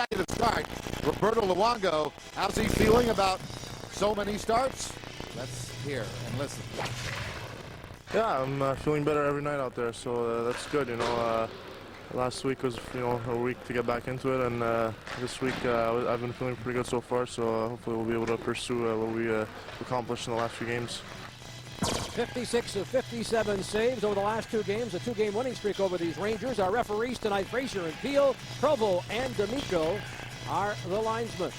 consecutive start. Roberto Luongo, how's he feeling about so many starts? Let's hear and listen. Yeah, I'm feeling better every night out there, so that's good. Last week was a week to get back into it, and this week I've been feeling pretty good so far. So hopefully we'll be able to pursue what we accomplished in the last few games. 56 of 57 saves over the last 2 games, a 2-game winning streak over these Rangers. Our referees tonight, Frazier and Peel, Provo and D'Amico are the linesmen.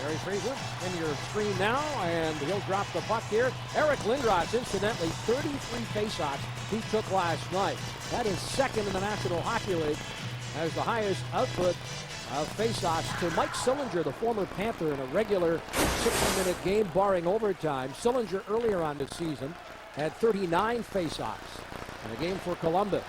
Gary Frazier in your screen now, and he'll drop the puck here. Eric Lindros, incidentally, 33 faceoffs he took last night. That is second in the National Hockey League as the highest output of faceoffs to Mike Sillinger, the former Panther, in a regular 60-minute game, barring overtime. Sillinger earlier on this season had 39 faceoffs in a game for Columbus.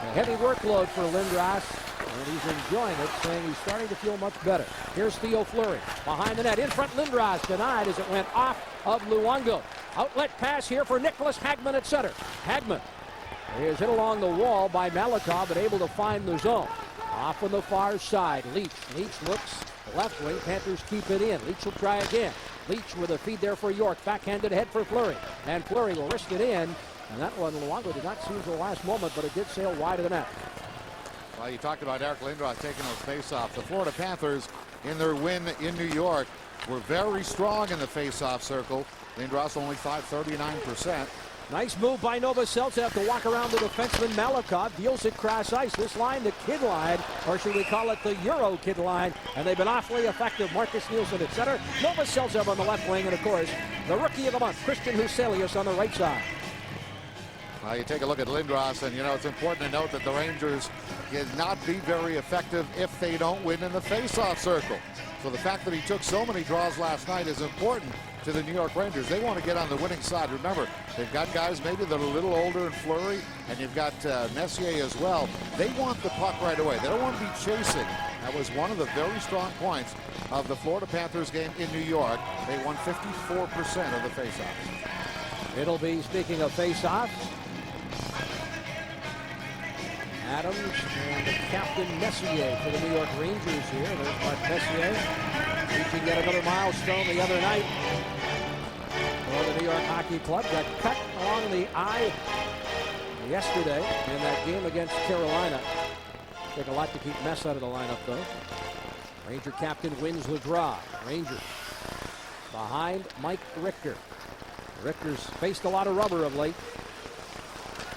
A heavy workload for Lindros, and he's enjoying it, saying he's starting to feel much better. Here's Theo Fleury behind the net. In front, Lindros denied as it went off of Luongo. Outlet pass here for Nicholas Hagman at center. Hagman is hit along the wall by Malakov, but able to find the zone. Off on the far side, Leach. Leach looks left wing. Panthers keep it in. Leach will try again. Leach with a feed there for York. Backhanded ahead for Fleury. And Fleury will risk it in. And that one, Luongo did not see until the last moment, but it did sail wide of the net. Well, you talked about Eric Lindros taking those faceoffs. The Florida Panthers, in their win in New York, were very strong in the faceoff circle. Lindros only 39%. Nice move by Novoselic to walk around the defenseman Malakov. Deals it cross ice. This line, the kid line, or should we call it the Euro kid line? And they've been awfully effective. Marcus Nielsen at center. Novoselic on the left wing. And, of course, the rookie of the month, Christian Huselius, on the right side. Well, you take a look at Lindros, and, it's important to note that the Rangers cannot be very effective if they don't win in the faceoff circle. So the fact that he took so many draws last night is important to the New York Rangers. They want to get on the winning side. Remember, they've got guys maybe that are a little older in Fleury, and you've got Messier as well. They want the puck right away. They don't want to be chasing. That was one of the very strong points of the Florida Panthers game in New York. They won 54% of the faceoffs. It'll be, speaking of faceoffs, Adams and Captain Messier for the New York Rangers here. There's Mark Messier reaching yet another milestone the other night for the New York Hockey Club. Got cut along the eye yesterday in that game against Carolina. Take a lot to keep Mess out of the lineup, though. Ranger captain wins the draw. Rangers behind Mike Richter. Richter's faced a lot of rubber of late.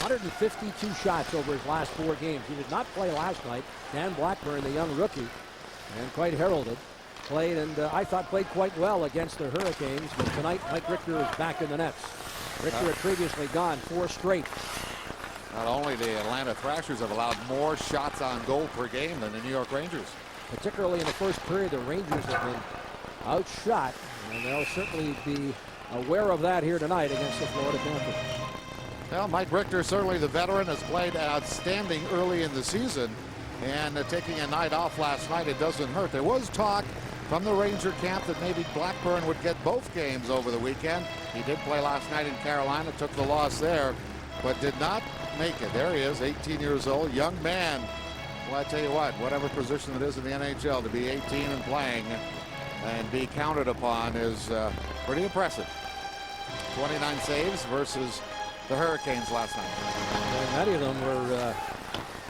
152 shots over his last 4 games. He did not play last night. Dan Blackburn, the young rookie, and quite heralded, played, and I thought played quite well against the Hurricanes. But tonight, Mike Richter is back in the nets. Richter had previously gone 4 straight. Not only the Atlanta Thrashers have allowed more shots on goal per game than the New York Rangers. Particularly in the first period, the Rangers have been outshot, and they'll certainly be aware of that here tonight against the Florida Panthers. Well, Mike Richter, certainly the veteran, has played outstanding early in the season, and taking a night off last night, it doesn't hurt. There was talk from the Ranger camp that maybe Blackburn would get both games over the weekend. He did play last night in Carolina, took the loss there, but did not make it. There he is, 18 years old, young man. Well, I tell you what, whatever position it is in the NHL, to be 18 and playing and be counted upon is pretty impressive. 29 saves versus the Hurricanes last night. And many of them were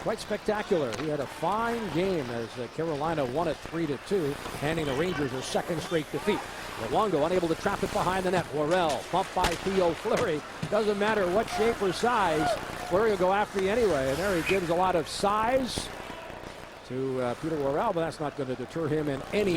quite spectacular. He had a fine game as Carolina won it 3-2, handing the Rangers a second straight defeat. Luongo unable to trap it behind the net. Worrell bumped by Theo Fleury. Doesn't matter what shape or size, Fleury will go after you anyway. And there he gives a lot of size to Peter Worrell, but that's not going to deter him in any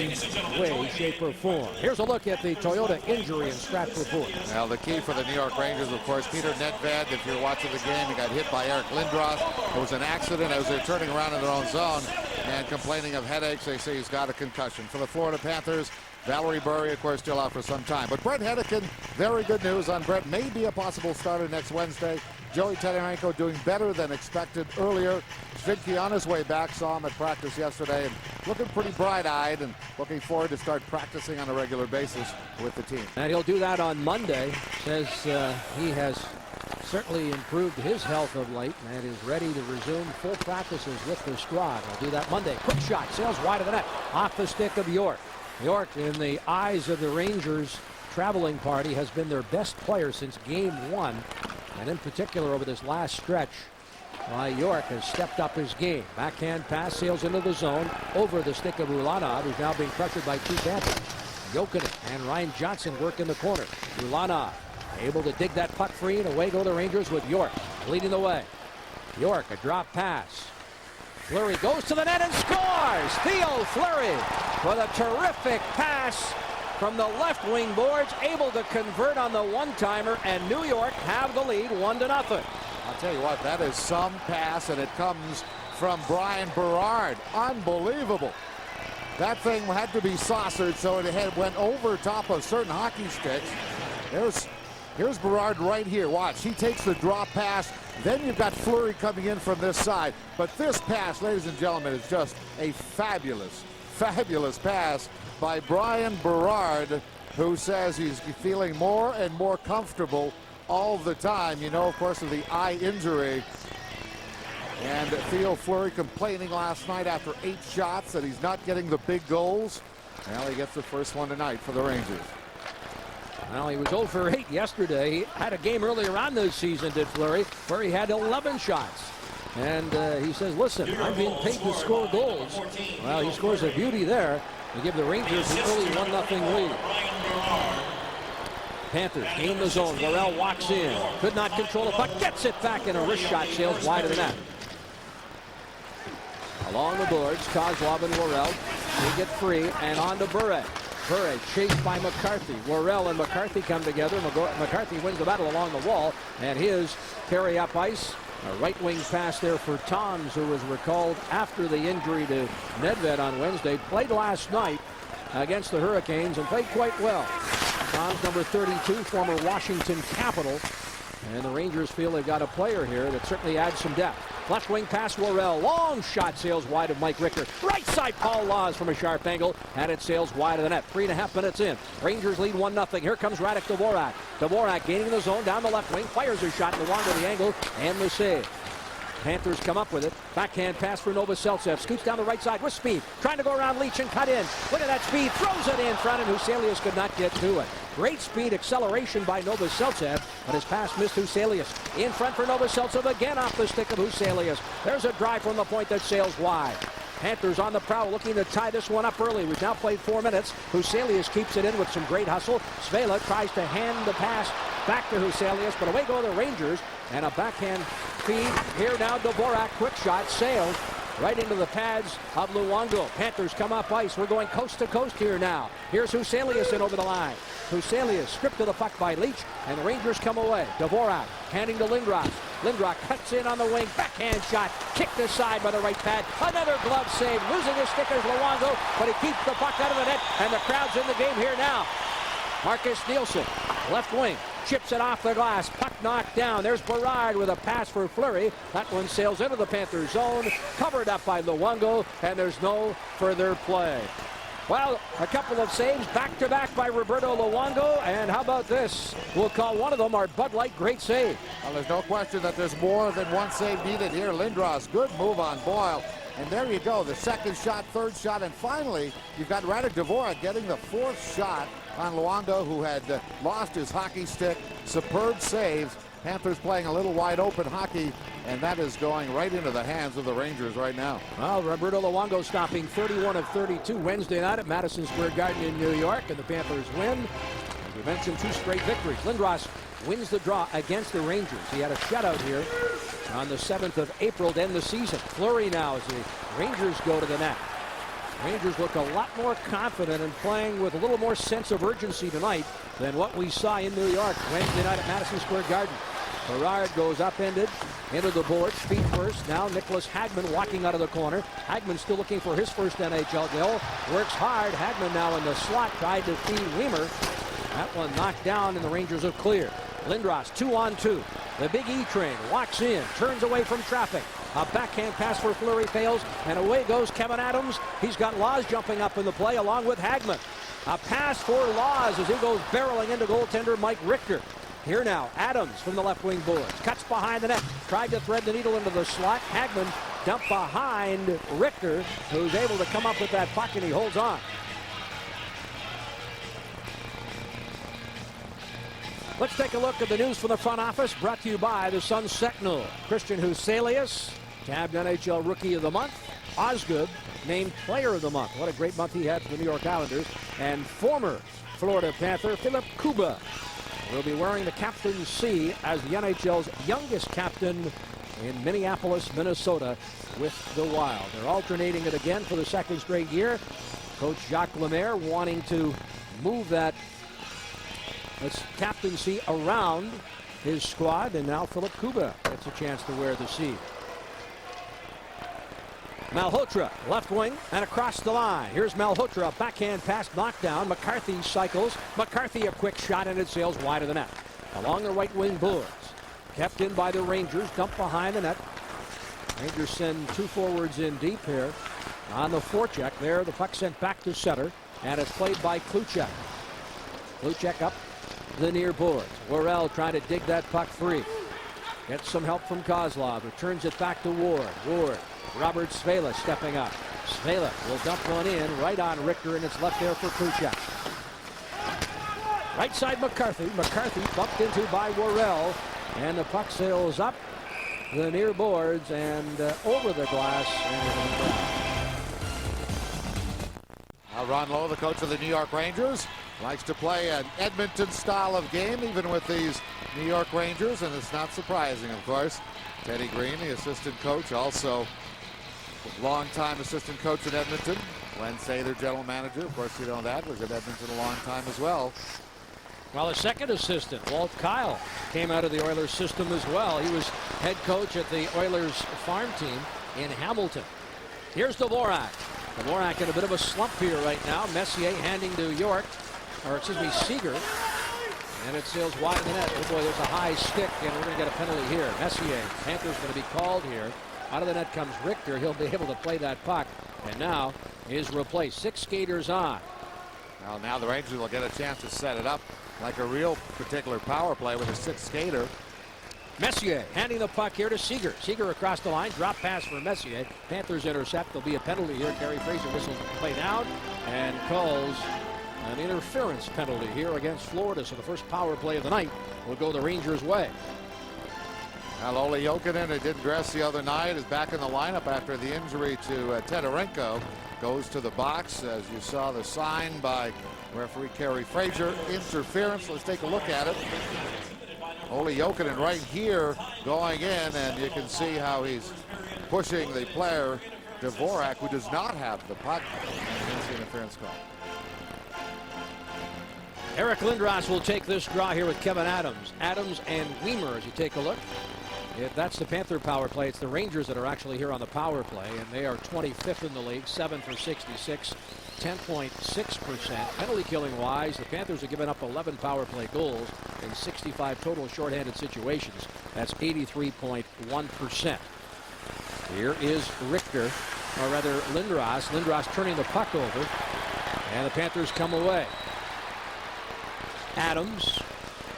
way, shape, or form. Here's a look at the Toyota injury and scratch report. Now, the key for the New York Rangers, of course, Peter Nedved. If you're watching the game, he got hit by Eric Lindros. It was an accident as they're turning around in their own zone and complaining of headaches. They say he's got a concussion. For the Florida Panthers, Valerie Burry, of course, still out for some time. But Brett Hedican, very good news on Brett. May be a possible starter next Wednesday. Joey Tarasenko doing better than expected earlier. Svidky on his way back, saw him at practice yesterday, and looking pretty bright-eyed and looking forward to start practicing on a regular basis with the team. And he'll do that on Monday. Says he has certainly improved his health of late and is ready to resume full practices with the squad. He'll do that Monday. Quick shot, sails wide of the net, off the stick of York. York, in the eyes of the Rangers traveling party, has been their best player since game 1, and in particular over this last stretch. York has stepped up his game. Backhand pass, sails into the zone over the stick of Ulanov, who's now being pressured by 2 Panthers. Jokinen and Ryan Johnson work in the corner. Ulanov able to dig that puck free, and away go the Rangers with York leading the way. York, a drop pass. Fleury goes to the net and scores! Theo Fleury with a terrific pass from the left wing boards, able to convert on the one-timer, and New York have the lead 1-0. I'll tell you what, that is some pass, and it comes from Brian Berard. Unbelievable. That thing had to be saucered, so it went over top of certain hockey sticks. Here's Berard right here. Watch, he takes the drop pass. Then you've got Fleury coming in from this side. But this pass, ladies and gentlemen, is just a fabulous, fabulous pass by Brian Berard, who says he's feeling more and more comfortable all the time. You know, of course, of the eye injury. And Theo Fleury complaining last night after 8 shots that he's not getting the big goals. Well, he gets the first one tonight for the Rangers. Well, he was 0 for 8 yesterday. He had a game earlier on this season, did Fleury, where he had 11 shots. And he says, listen, I'm being paid to score goals. Well, he scores a beauty there to give the Rangers an early 1-0 lead. Panthers gain the zone. Worrell walks in. Could not control the puck. Gets it back, and a wrist shot sails wide of the net. Along the boards, Kozlov and Worrell. They get free, and on to Bure. Bure chased by McCarthy. Worrell and McCarthy come together. McCarthy wins the battle along the wall, and his carry up ice. A right wing pass there for Toms, who was recalled after the injury to Nedved on Wednesday. Played last night against the Hurricanes and played quite well. Toms, number 32, former Washington Capital. And the Rangers feel they've got a player here that certainly adds some depth. Left wing pass, Worrell. Long shot sails wide of Mike Richter. Right side, Paul Laws from a sharp angle. And it sails wide of the net. 3.5 minutes in. Rangers lead 1-0. Here comes Radek Dvorak. Dvorak gaining the zone down the left wing. Fires a shot in the wide of the angle. And the save. Panthers come up with it. Backhand pass for Novoselicev. Scoots down the right side with speed. Trying to go around Leach and cut in. Look at that speed. Throws it in front, and Huselius could not get to it. Great speed acceleration by Novoselicev, but his pass missed Huselius. In front for Novoselicev again off the stick of Huselius. There's a drive from the point that sails wide. Panthers on the prowl looking to tie this one up early. We've now played 4 minutes. Huselius keeps it in with some great hustle. Svela tries to hand the pass back to Huselius, but away go the Rangers. And a backhand feed. Here now Dvorak, quick shot, sails right into the pads of Luongo. Panthers come up ice. We're going coast to coast here now. Here's Huselius in over the line. Huselius stripped to the puck by Leach, and the Rangers come away. Dvorak handing to Lindros. Lindros cuts in on the wing. Backhand shot. Kicked aside by the right pad. Another glove save. Losing his stick is Luongo, but he keeps the puck out of the net, and the crowd's in the game here now. Marcus Nielsen, left wing. Chips it off the glass. Puck knocked down. There's Berard with a pass for Fleury. That one sails into the Panthers zone. Covered up by Luongo, and there's no further play. Well, a couple of saves back-to-back by Roberto Luongo. And how about this? We'll call one of them our Bud Light great save. Well, there's no question that there's more than one save needed here. Lindros, good move on Boyle. And there you go, the second shot, third shot, and finally, you've got Radek Dvorak getting the 4th shot on Luongo, who had lost his hockey stick. Superb saves. Panthers playing a little wide open hockey, and that is going right into the hands of the Rangers right now. Well, Roberto Luongo stopping 31 of 32 Wednesday night at Madison Square Garden in New York, and the Panthers win. As we mentioned, 2 straight victories. Lindros wins the draw against the Rangers. He had a shutout here on the 7th of April to end the season. Fleury now as the Rangers go to the net. Rangers look a lot more confident and playing with a little more sense of urgency tonight than what we saw in New York Wednesday night at Madison Square Garden. Berard goes upended into the boards, feet first. Now Nicholas Hagman walking out of the corner. Hagman still looking for his first NHL goal. Works hard. Hagman now in the slot, tried to feed Weimer. That one knocked down, and the Rangers have cleared. Lindros 2-on-2. The Big E train walks in, turns away from traffic. A backhand pass for Fleury fails, and away goes Kevin Adams. He's got Laws jumping up in the play along with Hagman. A pass for Laws as he goes barreling into goaltender Mike Richter. Here now, Adams from the left wing boards. Cuts behind the net. Tried to thread the needle into the slot. Hagman dumped behind Richter, who's able to come up with that puck, and he holds on. Let's take a look at the news from the front office, brought to you by the Sun Sentinel. Christian Huselius, tabbed NHL Rookie of the Month. Osgood, named Player of the Month. What a great month he had for the New York Islanders. And former Florida Panther Philip Kuba will be wearing the Captain's C as the NHL's youngest captain in Minneapolis, Minnesota with the Wild. They're alternating it again for the second straight year. Coach Jacques Lemaire wanting to move that captaincy around his squad, and now Philip Kuba gets a chance to wear the C. Malhotra, left wing, and across the line. Here's Malhotra, backhand pass knocked down. McCarthy cycles. McCarthy a quick shot, and it sails wide of the net. Along the right wing boards. Kept in by the Rangers, dumped behind the net. Rangers send two forwards in deep here. On the forecheck there, the puck sent back to center, and it's played by Kluchek. Kluchek up the near boards. Worrell trying to dig that puck free. Gets some help from Kozlov. Returns it back to Ward. Ward. Robert Svela stepping up. Svela will dump one in right on Richter, and it's left there for Kluchek. Right side McCarthy. McCarthy bumped into by Worrell, and the puck sails up the near boards and over the glass. Now Ron Lowe, the coach of the New York Rangers, likes to play an Edmonton style of game, even with these New York Rangers, and it's not surprising, of course. Teddy Green, the assistant coach, also longtime assistant coach in Edmonton. Glenn Sather, general manager, of course you know that, was at Edmonton a long time as well. Well, the second assistant, Walt Kyle, came out of the Oilers system as well. He was head coach at the Oilers farm team in Hamilton. Here's Dvorak. Dvorak in a bit of a slump here right now. Messier handing to Seager. And it sails wide of the net. Oh boy, there's a high stick, and we're going to get a penalty here. Messier, Panthers going to be called here. Out of the net comes Richter. He'll be able to play that puck. And now is replaced. 6 skaters on. Well, now the Rangers will get a chance to set it up like a real particular power play with a 6th skater. Messier handing the puck here to Seager. Seager across the line. Drop pass for Messier. Panthers intercept. There'll be a penalty here. Gary Fraser whistles the play down and calls an interference penalty here against Florida. So the first power play of the night will go the Rangers' way. Now Ole Jokinen, who didn't dress the other night, is back in the lineup after the injury to Tedarenko. Goes to the box, as you saw the sign by referee Gary Fraser. Interference. Let's take a look at it. Ole Jokinen right here going in, and you can see how he's pushing the player Dvorak, who does not have the puck. Against the interference call. Eric Lindros will take this draw here with Kevin Adams. Adams and Weimer, as you take a look. That's the Panther power play. It's the Rangers that are actually here on the power play, and they are 25th in the league, 7 for 66, 10.6%. Penalty killing wise, the Panthers have given up 11 power play goals in 65 total shorthanded situations. That's 83.1%. Here is Richter, or rather Lindros. Lindros turning the puck over, and the Panthers come away. Adams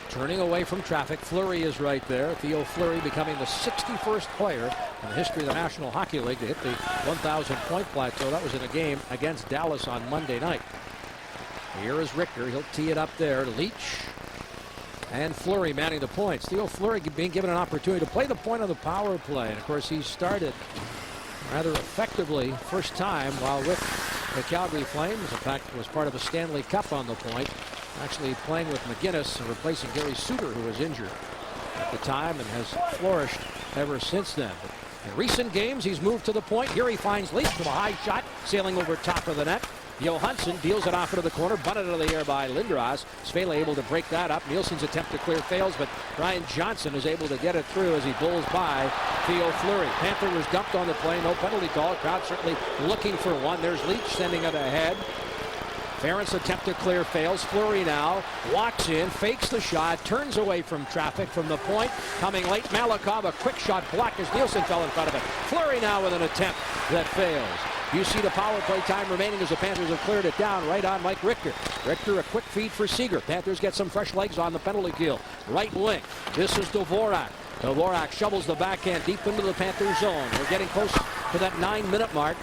turning away from traffic. Fleury is right there. Theo Fleury becoming the 61st player in the history of the National Hockey League to hit the 1,000-point plateau. That was in a game against Dallas on Monday night. Here is Richter. He'll tee it up there. Leach and Fleury manning the points. Theo Fleury being given an opportunity to play the point on the power play. And, of course, he started rather effectively first time while with the Calgary Flames. In fact, was part of a Stanley Cup on the point. Actually playing with McGinnis and replacing Gary Suter, who was injured at the time and has flourished ever since then. But in recent games, he's moved to the point. Here he finds Leach from a high shot, sailing over top of the net. Johansson deals it off into the corner, bunted out of the air by Lindros. Svela able to break that up. Nielsen's attempt to clear fails, but Ryan Johnson is able to get it through as he bowls by Theo Fleury. Panther was dumped on the play, no penalty call. Crowd certainly looking for one. There's Leach sending it ahead. Ferentz attempt to clear fails. Fleury now walks in, fakes the shot, turns away from traffic from the point. Coming late, Malakhov, a quick shot block as Nielsen fell in front of it. Fleury now with an attempt that fails. You see the power play time remaining as the Panthers have cleared it down right on Mike Richter. Richter, a quick feed for Seager. Panthers get some fresh legs on the penalty kill. Right wing. This is Dvorak. Dvorak shovels the backhand deep into the Panthers zone. We're getting close to that 9-minute mark.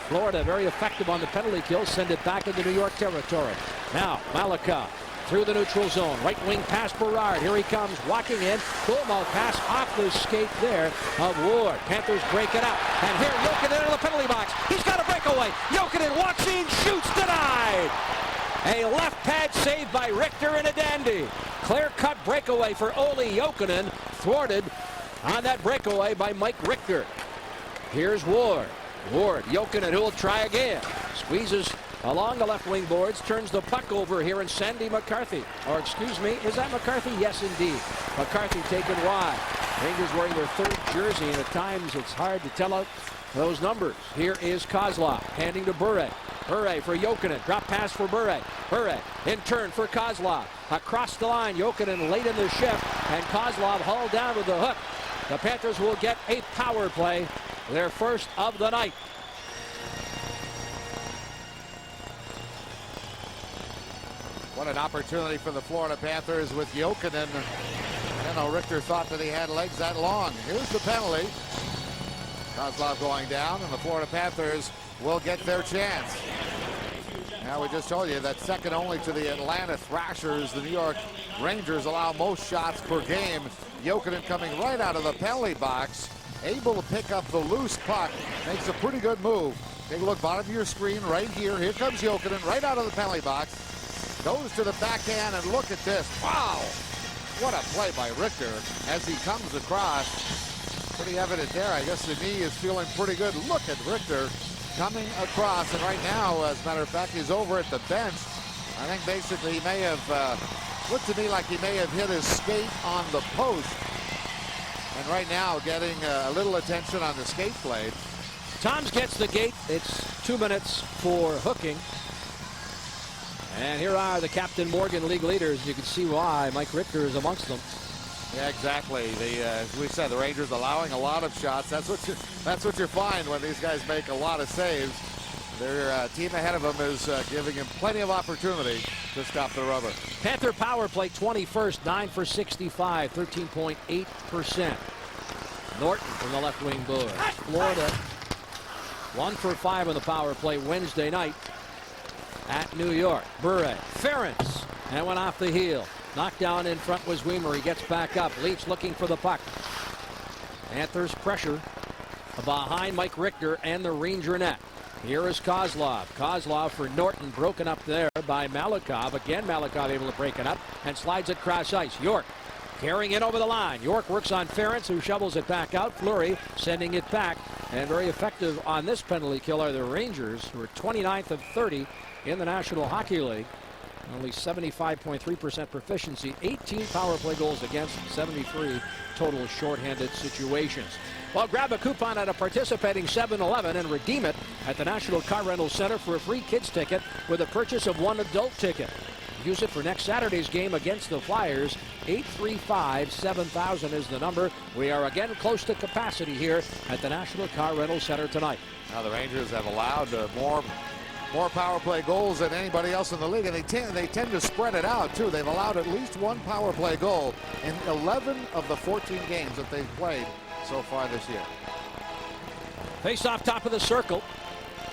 Florida very effective on the penalty kill. Send it back into New York territory. Now Malika through the neutral zone. Right wing pass Berard. Here he comes walking in. Goalmouth pass off the skate there of Ward. Panthers break it up. And here Jokinen in the penalty box. He's got a breakaway. Jokinen walks in, shoots, denied. A left pad save by Richter and a dandy. Clear-cut breakaway for Olli Jokinen. Thwarted on that breakaway by Mike Richter. Here's Ward. Ward, Jokinen, who will try again. Squeezes along the left wing boards, turns the puck over here, and Sandy McCarthy. Or excuse me, is that McCarthy? Yes, indeed. McCarthy taken wide. Rangers wearing their third jersey, and at times it's hard to tell out those numbers. Here is Kozlov handing to Bure. Bure for Jokinen. Drop pass for Bure. Bure in turn for Kozlov. Across the line, Jokinen late in the shift, and Kozlov hauled down with the hook. The Panthers will get a power play, their first of the night. What an opportunity for the Florida Panthers with Jokinen. I know Richter thought that he had legs that long. Here's the penalty. Kozlov going down, and the Florida Panthers will get their chance. Now, we just told you that second only to the Atlanta Thrashers, the New York Rangers allow most shots per game. Jokinen coming right out of the penalty box, able to pick up the loose puck, makes a pretty good move. Take a look, bottom of your screen right here. Here comes Jokinen right out of the penalty box. Goes to the backhand, and look at this. Wow! What a play by Richter as he comes across. Pretty evident there. I guess the knee is feeling pretty good. Look at Richter coming across, and right now, as a matter of fact, he's over at the bench. I think basically he may have, looked to me like he may have hit his skate on the post. And right now getting a little attention on the skate blade. Toms gets the gate. It's 2 minutes for hooking. And here are the Captain Morgan league leaders. You can see why Mike Richter is amongst them. Yeah, exactly. As we said, the Rangers allowing a lot of shots. That's what you find when these guys make a lot of saves. Their team ahead of them is giving him plenty of opportunity to stop the rubber. Panther power play 21st, 9 for 65, 13.8%. Norton from the left wing board. Florida 1 for 5 on the power play Wednesday night at New York. Bure, Ferentz, and went off the heel. Knocked down in front was Weimer. He gets back up. Leach looking for the puck. Panthers pressure behind Mike Richter and the Ranger net. Here is Kozlov. Kozlov for Norton, broken up there by Malikov. Again, Malikov able to break it up and slides it cross ice. York carrying it over the line. York works on Ferentz, who shovels it back out. Fleury sending it back, and very effective on this penalty kill are the Rangers, who are 29th of 30 in the National Hockey League. Only 75.3% proficiency, 18 power play goals against, 73 total shorthanded situations. Well, grab a coupon at a participating 7-Eleven and redeem it at the National Car Rental Center for a free kids ticket with a purchase of one adult ticket. Use it for next Saturday's game against the Flyers. 835-7000 is the number. We are again close to capacity here at the National Car Rental Center tonight. Now the Rangers have allowed more power play goals than anybody else in the league, and they tend to spread it out too. They've allowed at least one power play goal in 11 of the 14 games that they've played so far this year. Face off top of the circle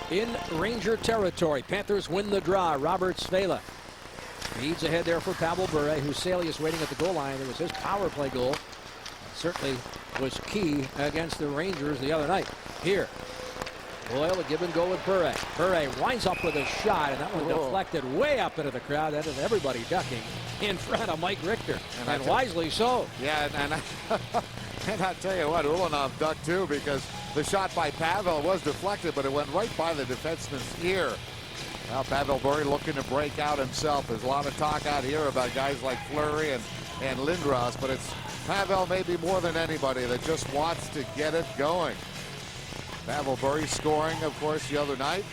in Ranger territory. Panthers win the draw. Robert Svela feeds ahead there for Pavel Bure, who Salius waiting at the goal line. It was his power play goal. Certainly was key against the Rangers the other night. Here, Boyle, a give and go with Bure. Bure winds up with a shot, and that one deflected way up into the crowd. That is everybody ducking in front of Mike Richter, and wisely so. Yeah, and I tell you what, Ulanov ducked too, because the shot by Pavel was deflected, but it went right by the defenseman's ear. Now Pavel Bure looking to break out himself. There's a lot of talk out here about guys like Fleury and Lindros, but it's Pavel maybe more than anybody that just wants to get it going. Pavel Bure scoring, of course, the other night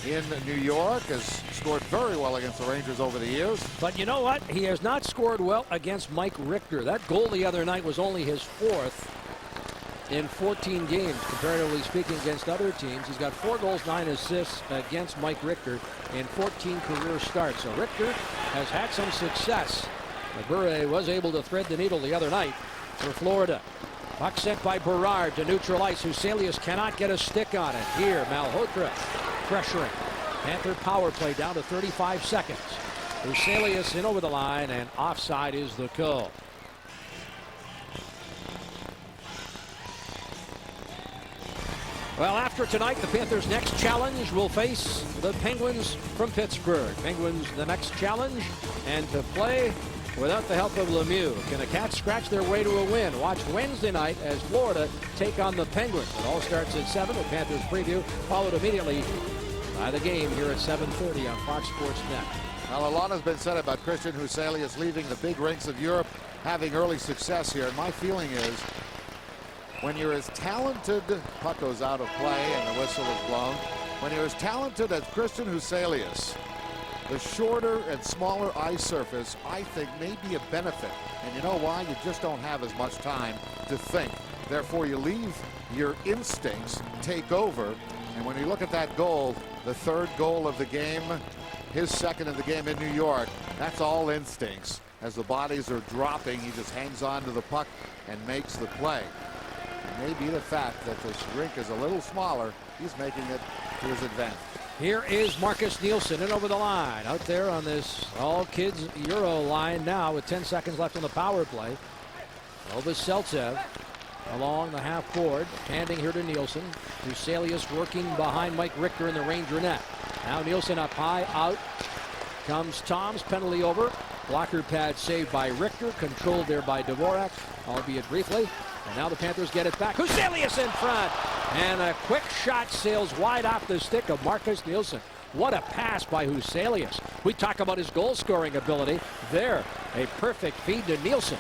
in New York, has scored very well against the Rangers over the years. But you know what? He has not scored well against Mike Richter. That goal the other night was only his 4th. in 14 games, comparatively speaking, against other teams. He's got 4 goals, 9 assists against Mike Richter in 14 career starts. So Richter has had some success. Bure was able to thread the needle the other night for Florida. Puck sent by Berard to neutral ice. Huselius cannot get a stick on it. Here, Malhotra pressuring. Panther power play down to 35 seconds. Huselius in over the line, and offside is the call. Well, after tonight, the Panthers' next challenge will face the Penguins from Pittsburgh. Penguins, the next challenge, and to play without the help of Lemieux. Can the Cats scratch their way to a win? Watch Wednesday night as Florida take on the Penguins. It all starts at 7 with Panthers preview, followed immediately by the game here at 7:30 on Fox Sports Net. Well, a lot has been said about Christian Huselius leaving the big rinks of Europe, having early success here. And my feeling is, when you're as talented, puck goes out of play and the whistle is blown. When you're as talented as Christian Huselius, the shorter and smaller ice surface, I think, may be a benefit. And you know why? You just don't have as much time to think. Therefore, you leave your instincts take over. And when you look at that goal, the 3rd goal of the game, his 2nd of the game in New York, that's all instincts. As the bodies are dropping, he just hangs on to the puck and makes the play. It may be the fact that this rink is a little smaller. He's making it to his advantage. Here is Marcus Nielsen in over the line. Out there on this all-kids Euro line now with 10 seconds left on the power play. Seltzev along the half board, handing here to Nielsen. Huselius working behind Mike Richter in the Ranger net. Now Nielsen up high, out comes Tom's penalty over. Blocker pad saved by Richter, controlled there by Dvorak, albeit briefly. And now the Panthers get it back. Huselius in front. And a quick shot sails wide off the stick of Marcus Nielsen. What a pass by Huselius. We talk about his goal-scoring ability. There, a perfect feed to Nielsen.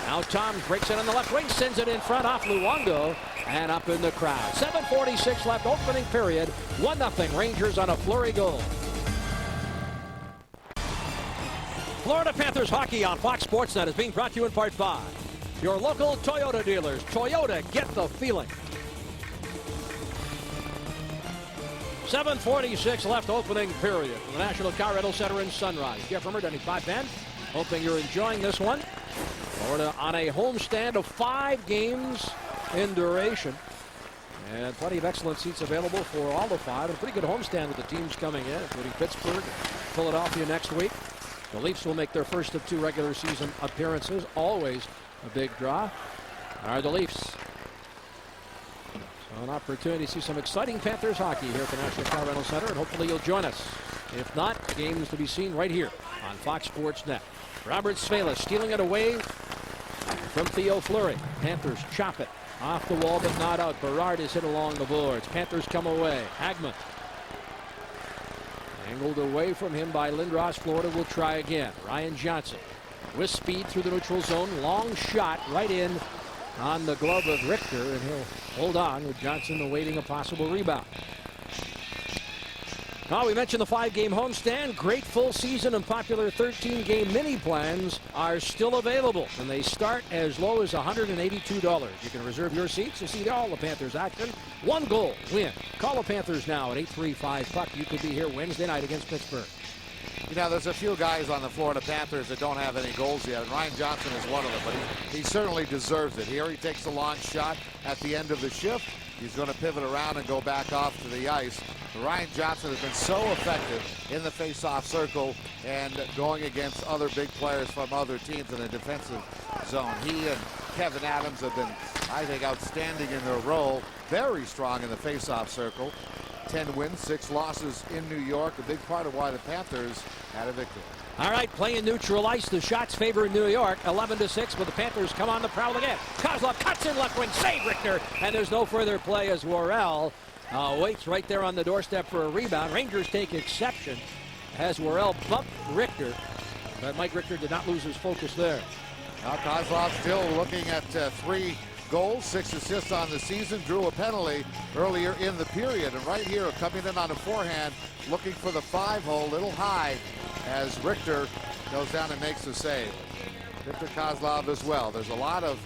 Now Toms breaks it on the left wing, sends it in front off Luongo, and up in the crowd. 7:46 left, opening period. 1-0 Rangers on a flurry goal. Florida Panthers hockey on Fox Sports Net is being brought to you in part by your local Toyota dealers. Toyota, get the feeling. 7:46 left, opening period. The National Car Rental Center in Sunrise. Jeff Rimmer, Denny Podban, hoping you're enjoying this one. Florida on a homestand of 5 games in duration. And plenty of excellent seats available for all the 5. A pretty good homestand with the teams coming in, including Pittsburgh, Philadelphia next week. The Leafs will make their first of 2 regular season appearances. Always a big draw are the Leafs. So an opportunity to see some exciting Panthers hockey here at the National Car Rental Center, and hopefully you'll join us. If not, games to be seen right here on Fox Sports Net. Robert Svela stealing it away from Theo Fleury. Panthers chop it off the wall, but not out. Berard is hit along the boards. Panthers come away. Hagman angled away from him by Lindros. Florida will try again. Ryan Johnson with speed through the neutral zone. Long shot right in on the glove of Richter, and he'll hold on with Johnson awaiting a possible rebound. Well, we mentioned the 5-game homestand. Great full season and popular 13-game mini plans are still available, and they start as low as $182. You can reserve your seats to see all the Panthers action. 1 goal win. Call the Panthers now at 835-PUCK. You could be here Wednesday night against Pittsburgh. You know, there's a few guys on the Florida Panthers that don't have any goals yet, and Ryan Johnson is one of them, but he certainly deserves it. Here he takes a long shot at the end of the shift. He's going to pivot around and go back off to the ice. Ryan Johnson has been so effective in the face-off circle and going against other big players from other teams in the defensive zone. He and Kevin Adams have been, I think, outstanding in their role. Very strong in the face-off circle. 10 wins, 6 losses in New York. A big part of why the Panthers had a victory. All right, playing neutral ice. The shots favor New York, 11-6, but the Panthers come on the prowl again. Kozlov cuts in left wing, save Richter, and there's no further play as Worrell waits right there on the doorstep for a rebound. Rangers take exception as Worrell bumped Richter, but Mike Richter did not lose his focus there. Now Kozlov still looking at 3 goals, 6 assists on the season, drew a penalty earlier in the period, and right here coming in on a forehand, looking for the 5-hole, little high, as Richter goes down and makes the save. Victor Kozlov as well. There's a lot of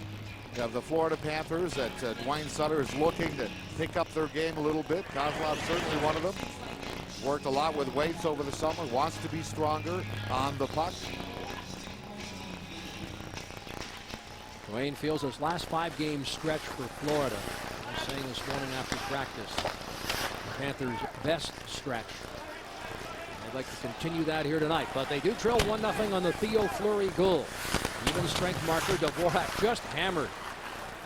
You have the Florida Panthers that Dwayne Sutter is looking to pick up their game a little bit. Kozlov's certainly one of them. Worked a lot with weights over the summer, wants to be stronger on the puck. Dwayne feels his last 5-game stretch for Florida. I was saying this morning after practice, the Panthers' best stretch. They'd like to continue that here tonight, but they do trail 1-0 on the Theo Fleury goal. Even strength marker, Dvorak just hammered.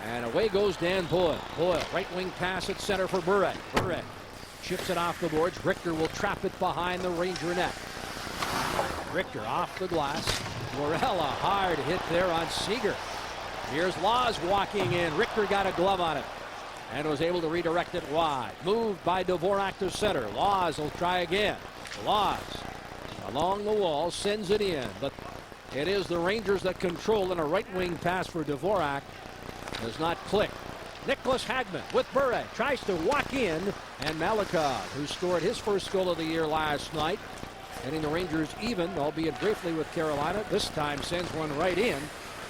And away goes Dan Boyle. Boyle, right wing pass at center for Bure. Bure chips it off the boards. Richter will trap it behind the Ranger net. Richter off the glass. Morel, a hard hit there on Seager. Here's Laws walking in. Richter got a glove on it and was able to redirect it wide. Moved by Dvorak to center. Laws will try again. Laws along the wall sends it in, but it is the Rangers that control, and a right wing pass for Dvorak does not click. Nicholas Hagman with Bure tries to walk in, and Malikov, who scored his first goal of the year last night, getting the Rangers even, albeit briefly, with Carolina, this time sends one right in,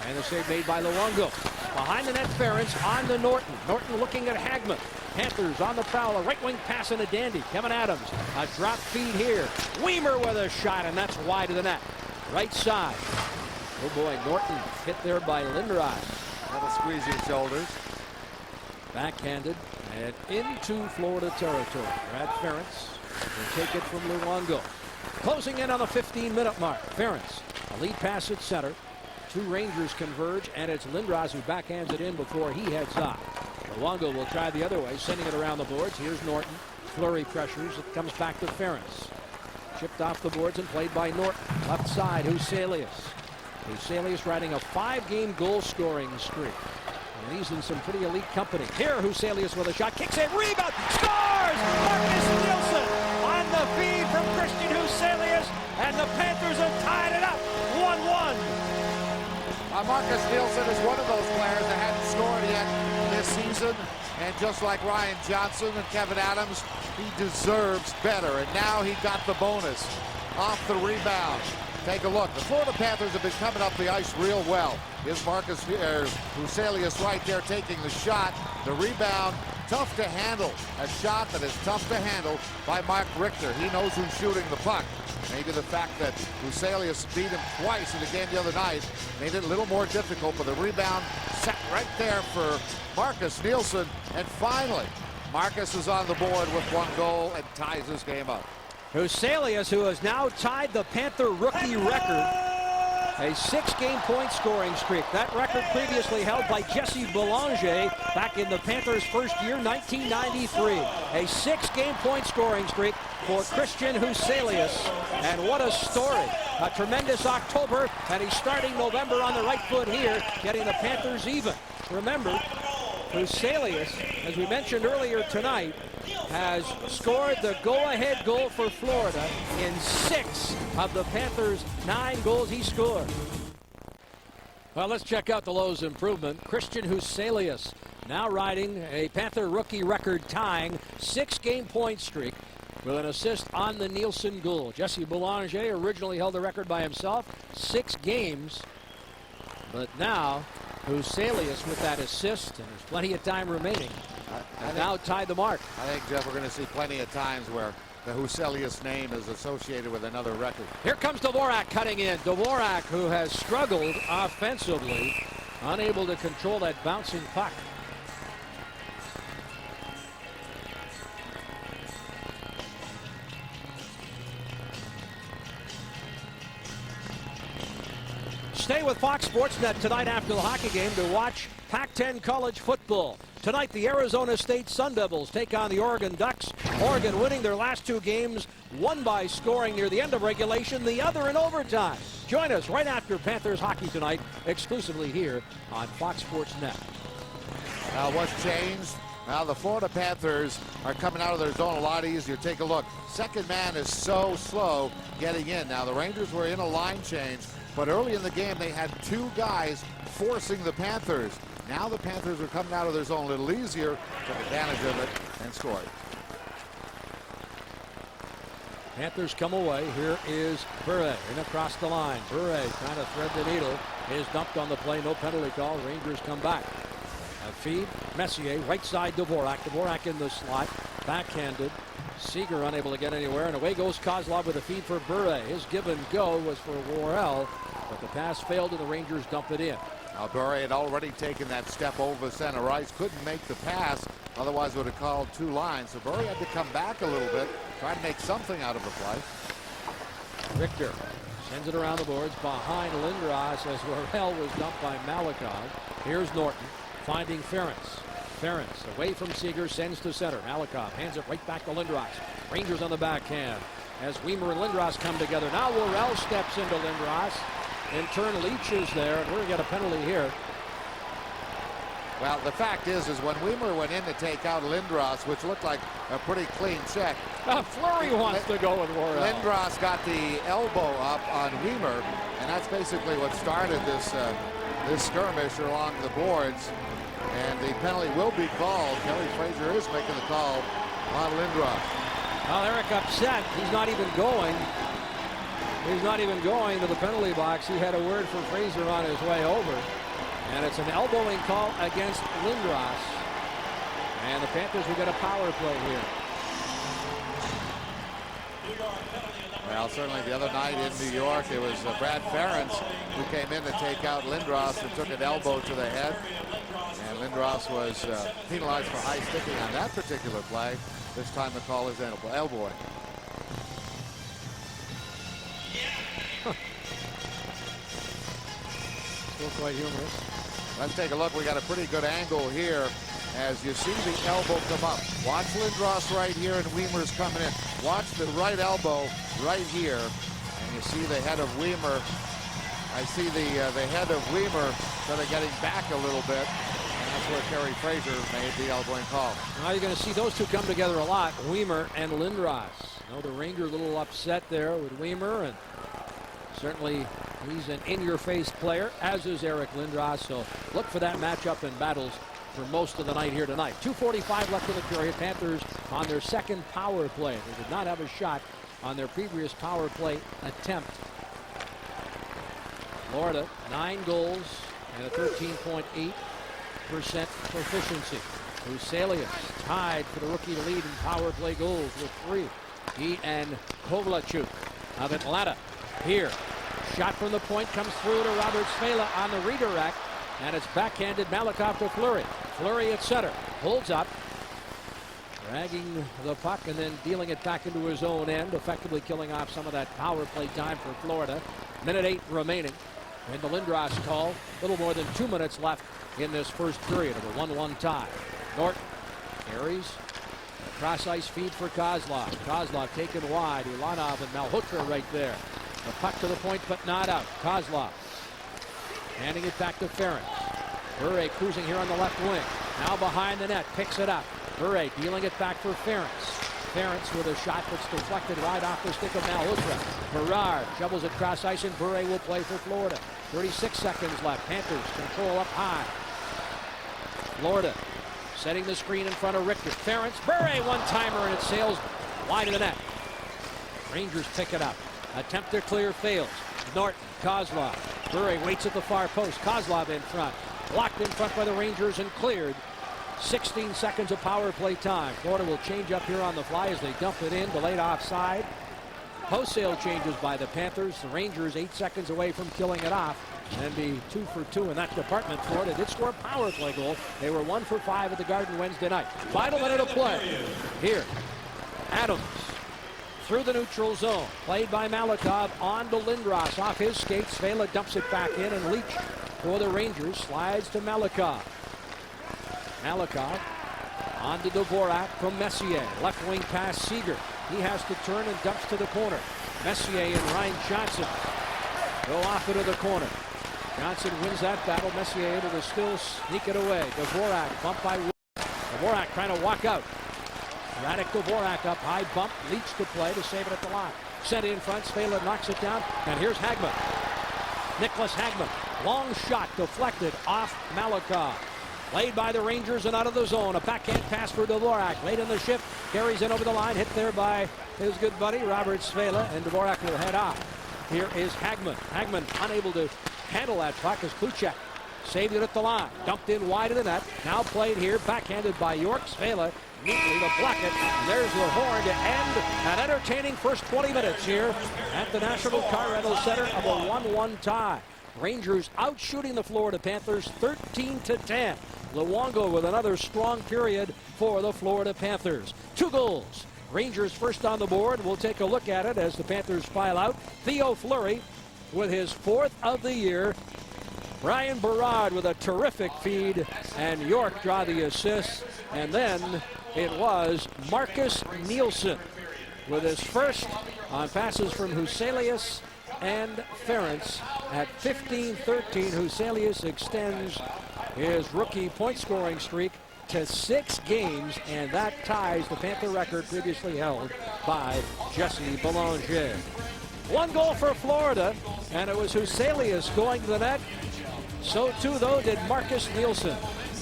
and the save made by Luongo. Behind the net, Ferentz on to Norton. Norton looking at Hagman. Panthers on the prowl, a right wing pass and a dandy. Kevin Adams, a drop feed here. Weimer with a shot, and that's wide of the net. Right side. Oh boy, Norton hit there by Lindros. That'll squeeze your shoulders. Backhanded and into Florida territory. Brad Ferentz will take it from Luongo. Closing in on the 15-minute mark. Ferentz, a lead pass at center. 2 Rangers converge, and it's Lindros who backhands it in before he heads off. Luongo will try the other way, sending it around the boards. Here's Norton. Fleury pressures. It comes back to Ferentz. Chipped off the boards and played by Norton. Left side, Huselius. Huselius riding a 5-game goal-scoring streak. And he's in some pretty elite company. Here, Huselius with a shot. Kicks it. Rebound. Scores! Marcus Nielsen on the feed from Christian Huselius. And the Panthers have tied it up. 1-1. Marcus Nielsen is one of those players that hadn't scored yet this season. And just like Ryan Johnson and Kevin Adams, he deserves better. And now he got the bonus off the rebound. Take a look. The Florida Panthers have been coming up the ice real well. Here's Marcus Huselius right there taking the shot. The rebound, tough to handle. A shot that is tough to handle by Mark Richter. He knows who's shooting the puck. Maybe the fact that Huselius beat him twice in the game the other night made it a little more difficult, but the rebound set right there for Marcus Nielsen. And finally, Marcus is on the board with 1 goal and ties this game up. Huselius, who has now tied the Panther rookie record, a 6-game point scoring streak. That record previously held by Jesse Belanger back in the Panthers' first year, 1993. A 6-game point scoring streak for Christian Huselius. And what a story. A tremendous October, and he's starting November on the right foot here, getting the Panthers even. Remember, Huselius, as we mentioned earlier tonight, has scored the go-ahead goal for Florida in 6 of the Panthers' 9 goals he scored. Well, let's check out the Lowe's improvement. Christian Huselius now riding a Panther rookie record tying 6-game point streak with an assist on the Nielsen goal. Jesse Belanger originally held the record by himself, 6 games, but now Huselius with that assist, and there's plenty of time remaining. And now tied the mark. I think, Jeff, we're going to see plenty of times where the Huselius name is associated with another record. Here comes Dvorak cutting in. Dvorak, who has struggled offensively, unable to control that bouncing puck. Stay with Fox Sports Net tonight after the hockey game to watch Pac-10 college football. Tonight, the Arizona State Sun Devils take on the Oregon Ducks. Oregon winning their last 2 games, one by scoring near the end of regulation, the other in overtime. Join us right after Panthers hockey tonight, exclusively here on Fox Sports Net. Now, what's changed? Now, the Florida Panthers are coming out of their zone a lot easier. Take a look. Second man is so slow getting in. Now, the Rangers were in a line change, but early in the game, they had 2 guys forcing the Panthers. Now the Panthers are coming out of their zone a little easier, took advantage of it, and scored. Panthers come away. Here is Bure in across the line. Bure trying to thread the needle. Is dumped on the play. No penalty call. Rangers come back. A feed. Messier, right side Dvorak. Dvorak in the slot. Backhanded. Seager unable to get anywhere. And away goes Kozlov with a feed for Bure. His give and go was for Worrell. But the pass failed and the Rangers dump it in. Now Bure had already taken that step over center ice. Couldn't make the pass. Otherwise would have called two lines. So Bure had to come back a little bit. Try to make something out of the play. Richter sends it around the boards behind Lindros as Worrell was dumped by Malakov. Here's Norton finding Ference. Ference away from Seager, sends to center. Malakov hands it right back to Lindros. Rangers on the backhand as Weimer and Lindros come together. Now Worrell steps into Lindros. In turn, Leach is there, and we're going to get a penalty here. Well, the fact is when Weimer went in to take out Lindros, which looked like a pretty clean check. Fleury wants to go with Worrell. Lindros got the elbow up on Weimer, and that's basically what started this skirmish along the boards. And the penalty will be called. Kelly Fraser is making the call on Lindros. Well, Eric upset. He's not even going. He's not even going to the penalty box. He had a word for Fraser on his way over. And it's an elbowing call against Lindros. And the Panthers will get a power play here. Well, certainly the other night in New York, it was Brad Ference who came in to take out Lindros and took an elbow to the head. And Lindros was penalized for high sticking on that particular play. This time the call is elbowing. Still quite humorous. Let's take a look. We got a pretty good angle here as you see the elbow come up. Watch Lindros right here, and Weimer's coming in. Watch the right elbow right here, and you see the head of Weimer. I see the head of Weimer sort of getting back a little bit, and that's where Kerry Fraser made the elbowing call. Now you're going to see those two come together a lot, Weimer and Lindros. You know, the Rangers a little upset there with Weimer, and certainly he's an in-your-face player, as is Eric Lindros. So look for that matchup in battles for most of the night here tonight. 2:45 left in the period. Panthers on their second power play. They did not have a shot on their previous power play attempt. Florida, 9 goals and a 13.8% proficiency. Huselius tied for the rookie lead in power play goals with 3. He and Kovlachuk of Atlanta. Here, shot from the point comes through to Robert Svela on the redirect, and it's backhanded Malakov to Fleury. Fleury at center, holds up, dragging the puck and then dealing it back into his own end, effectively killing off some of that power play time for Florida. Minute 8 remaining. And the Lindros call, a little more than 2 minutes left in this first period of a 1-1 tie. Norton carries. Cross ice feed for Kozlov. Kozlov taken wide. Ulanov and Malhotra right there. The puck to the point, but not out. Kozlov handing it back to Ference. Bure cruising here on the left wing. Now behind the net, picks it up. Bure dealing it back for Ference. Ference with a shot that's deflected right off the stick of Malhotra. Berard shovels it cross ice, and Bure will play for Florida. 36 seconds left. Panthers control up high. Florida setting the screen in front of Richter. Ference, Bure one-timer, and it sails wide of the net. Rangers pick it up. Attempt to clear fails. Norton, Kozlov. Bure waits at the far post. Kozlov in front. Blocked in front by the Rangers and cleared. 16 seconds of power play time. Florida will change up here on the fly as they dump it in. Delayed offside. Post-sale changes by the Panthers. The Rangers 8 seconds away from killing it off and be 2 for 2 in that department. Florida did score a power play goal. They were 1 for 5 at the Garden Wednesday night. Final minute of play. Here, Adams through the neutral zone. Played by Malakov on to Lindros. Off his skates. Svela dumps it back in, and Leach for the Rangers slides to Malakov. Malakov on to Dvorak from Messier. Left wing pass Seager. He has to turn and dumps to the corner. Messier and Ryan Johnson go off into the corner. Johnson wins that battle. Messier able to still sneak it away. Dvorak bumped by Wood. Dvorak trying to walk out. Radek Dvorak up high, bump, Leach to play to save it at the line. Sent in front, Svela knocks it down, and here's Hagman. Nicholas Hagman, long shot deflected off Malakov. Played by the Rangers and out of the zone. A backhand pass for Dvorak. Late in the shift, carries in over the line, hit there by his good buddy Robert Svela, and Dvorak will head off. Here is Hagman. Hagman unable to handle that puck as Kuchek Saved it at the line. Dumped in wide of the net. Now played here. Backhanded by York. Svela neatly to block it. And there's the horn to end an entertaining first 20 minutes here at the National Car Rental Center of a 1-1 tie. Rangers out shooting the Florida Panthers 13-10. Luongo with another strong period for the Florida Panthers. 2 goals. Rangers first on the board. We'll take a look at it as the Panthers file out. Theo Fleury with his 4th of the year. Brian Berard with a terrific feed, and York draw the assist. And then it was Marcus Nielsen with his first on passes from Huselius and Ferentz at 15-13. Huselius extends his rookie point scoring streak to 6 games, and that ties the Panther record previously held by Jesse Belanger. 1 goal for Florida, and it was Huselius going to the net. So too, though, did Marcus Nielsen.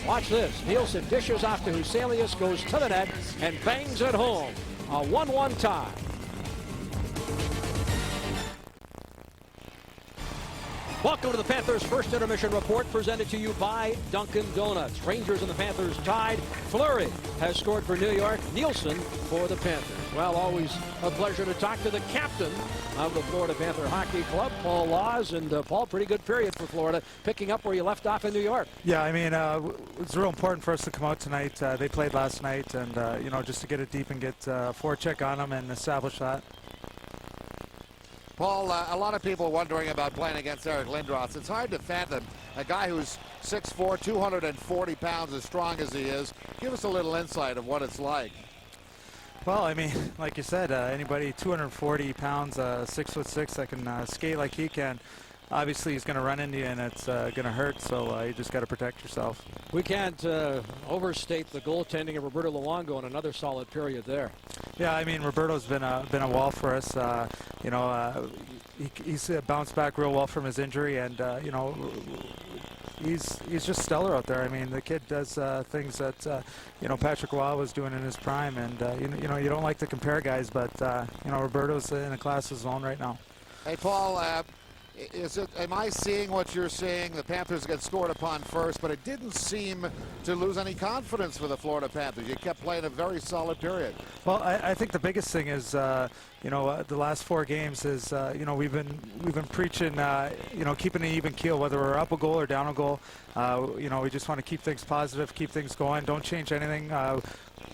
Watch this. Nielsen dishes off to Huselius, goes to the net, and bangs it home. A 1-1 tie. Welcome to the Panthers' first intermission report, presented to you by Dunkin' Donuts. Rangers and the Panthers tied. Fleury has scored for New York. Nielsen for the Panthers. Well, always a pleasure to talk to the captain of the Florida Panther Hockey Club, Paul Laws. And Paul, pretty good period for Florida, picking up where you left off in New York. Yeah, I mean, it's real important for us to come out tonight. They played last night, and, just to get it deep and get a forecheck on them and establish that. Paul, a lot of people wondering about playing against Eric Lindros. It's hard to fathom a guy who's 6'4", 240 pounds, as strong as he is. Give us a little insight of what it's like. Well, I mean, like you said, anybody 240 pounds, 6'6", that can skate like he can, obviously he's going to run into you, and it's going to hurt, so you just got to protect yourself. We can't overstate the goaltending of Roberto Luongo in another solid period there. Yeah, I mean, Roberto's been a wall for us. He's bounced back real well from his injury, and he's just stellar out there. I mean, the kid does things that Patrick Roy was doing in his prime, and you don't like to compare guys, but Roberto's in a class of his own right now. Hey, Paul. Am I seeing what you're seeing? The Panthers get scored upon first, but it didn't seem to lose any confidence for the Florida Panthers. You kept playing a very solid period. Well, I think the biggest thing is, the last 4 games is, we've been preaching, keeping an even keel, whether we're up a goal or down a goal. We just want to keep things positive, keep things going, don't change anything.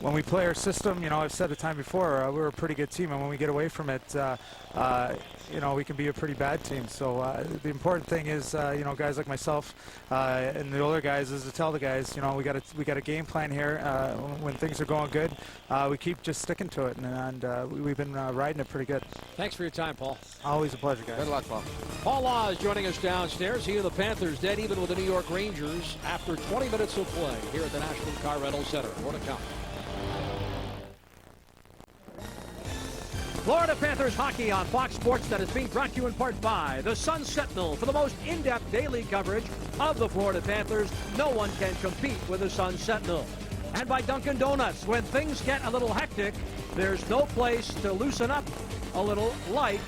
When we play our system, I've said it time before, we're a pretty good team, and when we get away from it, we can be a pretty bad team. So the important thing is, guys like myself and the older guys, is to tell the guys, we got a game plan here. When things are going good, we keep just sticking to it, and we've been riding it pretty good. Thanks for your time, Paul. Always a pleasure, guys. Good luck, Paul. Paul Laws joining us downstairs. He and the Panthers dead even with the New York Rangers after 20 minutes of play here at the National Car Rental Center. More to come. Florida Panthers hockey on Fox Sports, that is being brought to you in part by the Sun Sentinel. For the most in-depth daily coverage of the Florida Panthers, no one can compete with the Sun Sentinel. And by Dunkin' Donuts. When things get a little hectic, there's no place to loosen up a little like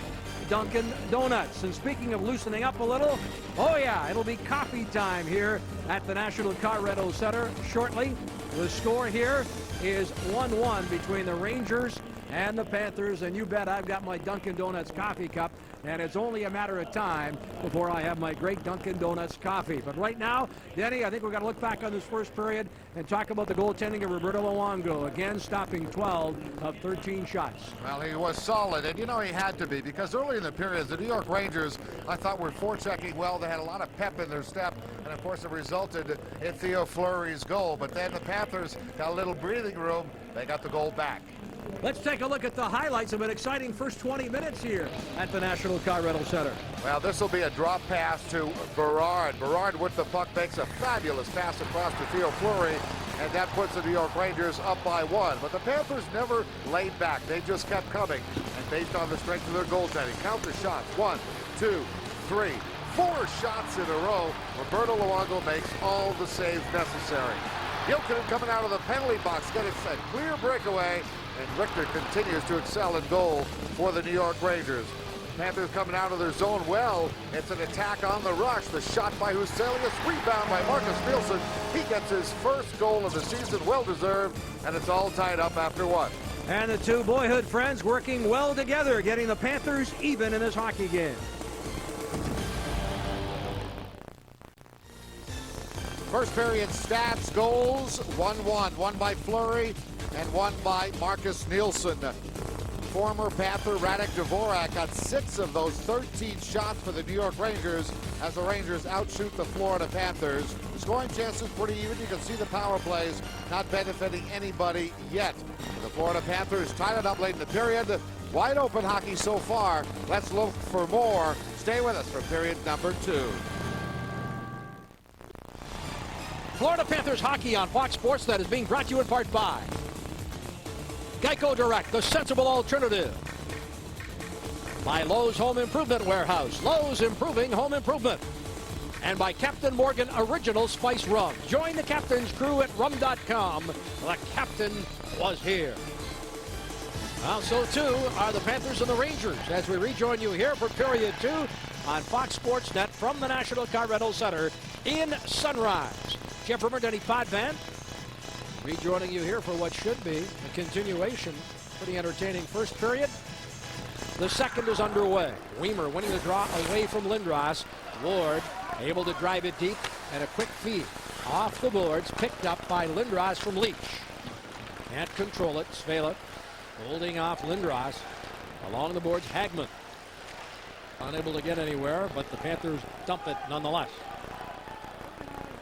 Dunkin' Donuts. And speaking of loosening up a little, oh yeah, it'll be coffee time here at the National Car Rental Center shortly. The score here is 1-1 between the Rangers and the Panthers, and you bet I've got my Dunkin' Donuts coffee cup, and it's only a matter of time before I have my great Dunkin' Donuts coffee. But right now, Denny, I think we've got to look back on this first period and talk about the goaltending of Roberto Luongo, again stopping 12 of 13 shots. Well, he was solid, and he had to be, because early in the period, the New York Rangers, I thought, were forechecking well. They had a lot of pep in their step, and of course it resulted in Theo Fleury's goal. But then the Panthers got a little breathing room. They got the goal back. Let's take a look at the highlights of an exciting first 20 minutes here at the National Car Rental Center. Well, this will be a drop pass to Berard. Berard with the puck makes a fabulous pass across to Theo Fleury, and that puts the New York Rangers up by 1. But the Panthers never laid back. They just kept coming, and based on the strength of their goaltending, count the shots. 1, 2, 3, 4 shots in a row. Roberto Luongo makes all the saves necessary. Gilkinen coming out of the penalty box, getting a clear breakaway, and Richter continues to excel in goal for the New York Rangers. Panthers coming out of their zone well. It's an attack on the rush. The shot by Huselius, rebound by Marcus Nielsen. He gets his first goal of the season, well deserved, and it's all tied up after one. And the two boyhood friends working well together, getting the Panthers even in this hockey game. First period stats, goals, 1-1. One by Fleury and one by Marcus Nielsen. Former Panther Radek Dvorak got 6 of those 13 shots for the New York Rangers as the Rangers outshoot the Florida Panthers. The scoring chances pretty even. You can see the power plays not benefiting anybody yet. The Florida Panthers tied it up late in the period. Wide open hockey so far. Let's look for more. Stay with us for period number 2. Florida Panthers hockey on Fox Sports that is being brought to you in part by Geico Direct, the sensible alternative. By Lowe's Home Improvement Warehouse, Lowe's improving home improvement. And by Captain Morgan Original Spice Rum. Join the captain's crew at rum.com. The captain was here. Well, so too are the Panthers and the Rangers as we rejoin you here for period 2 on Fox Sports Net from the National Car Rental Center in Sunrise. Jeff Rimmer, Denny Podvan, rejoining you here for what should be a continuation. Pretty entertaining first period. The second is underway. Weimer winning the draw away from Lindros. Ward able to drive it deep, and a quick feed off the boards, picked up by Lindros from Leach. Can't control it. Svela holding off Lindros. Along the boards, Hagman unable to get anywhere, but the Panthers dump it nonetheless.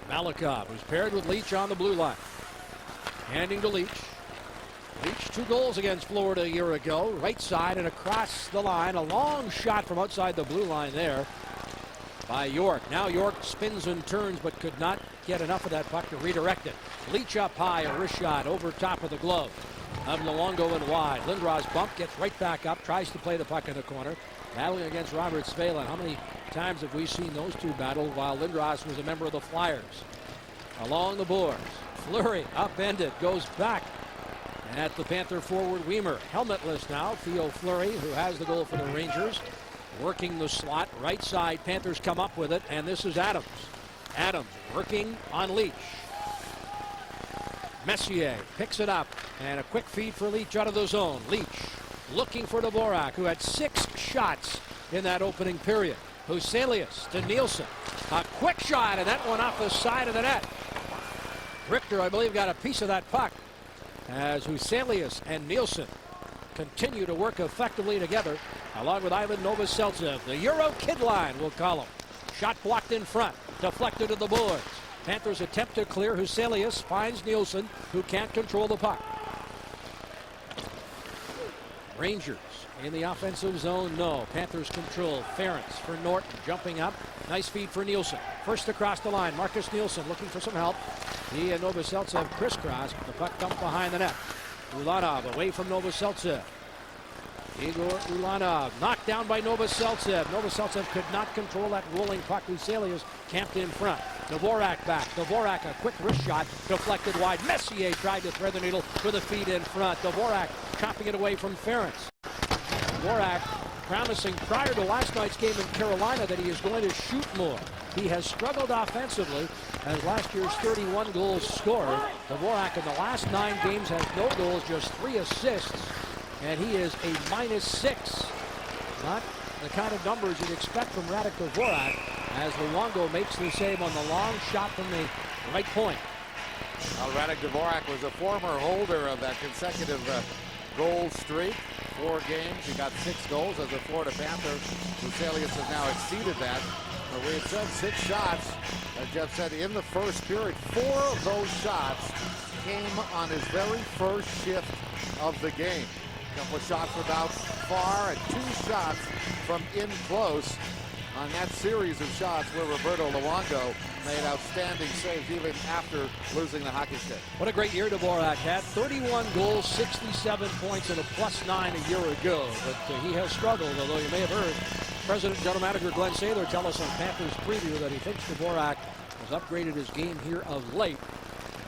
Malikov, who's paired with Leach on the blue line. Handing to Leach. Leach 2 goals against Florida a year ago. Right side and across the line. A long shot from outside the blue line there by York. Now York spins and turns but could not get enough of that puck to redirect it. Leach up high, a wrist shot over top of the glove of Luongo and wide. Lindros bump, gets right back up, tries to play the puck in the corner. Battling against Robert Svela. How many times have we seen those two battle while Lindros was a member of the Flyers? Along the boards. Fleury upended, goes back at the Panther forward Weimer. Helmetless now, Theo Fleury, who has the goal for the Rangers. Working the slot, right side, Panthers come up with it, and this is Adams. Adams working on Leach. Messier picks it up, and a quick feed for Leach out of the zone. Leach looking for Dvorak, who had 6 shots in that opening period. Huselius to Nielsen. A quick shot, and that one off the side of the net. Richter, I believe, got a piece of that puck as Huselius and Nielsen continue to work effectively together, along with Ivan Novoseltsev. The Euro Kid line, we'll call him. Shot blocked in front, deflected to the boards. Panthers attempt to clear. Huselius finds Nielsen, who can't control the puck. Rangers in the offensive zone, no. Panthers control. Ferentz for Norton, jumping up. Nice feed for Nielsen. First across the line, Marcus Nielsen looking for some help. He and Novoseltsev crisscross, but the puck dumped behind the net. Ulanov away from Novoseltsev. Igor Ulanov knocked down by Novoseltsev. Novoseltsev could not control that rolling puck. Huselius camped in front. Dvorak back. Dvorak, a quick wrist shot, deflected wide. Messier tried to thread the needle with a feed in front. Dvorak chopping it away from Ferentz. Dvorak promising prior to last night's game in Carolina that he is going to shoot more. He has struggled offensively as last year's 31 goals scorer. Dvorak in the last 9 games has no goals, just 3 assists, and he is a -6. Not the kind of numbers you'd expect from Radek Dvorak as Luongo makes the save on the long shot from the right point. Well, Radek Dvorak was a former holder of that consecutive goal streak. 4 games, he got 6 goals as a Florida Panther. Huselius has now exceeded that. But we had said 6 shots, as Jeff said, in the first period. 4 of those shots came on his very first shift of the game. A couple of shots from out far and 2 shots from in close on that series of shots where Roberto Luongo made outstanding saves even after losing the hockey stick. What a great year Dvorak had. 31 goals, 67 points, and a +9 a year ago. But he has struggled, although you may have heard President General Manager Glenn Saylor tell us on Panthers Preview that he thinks Dvorak has upgraded his game here of late.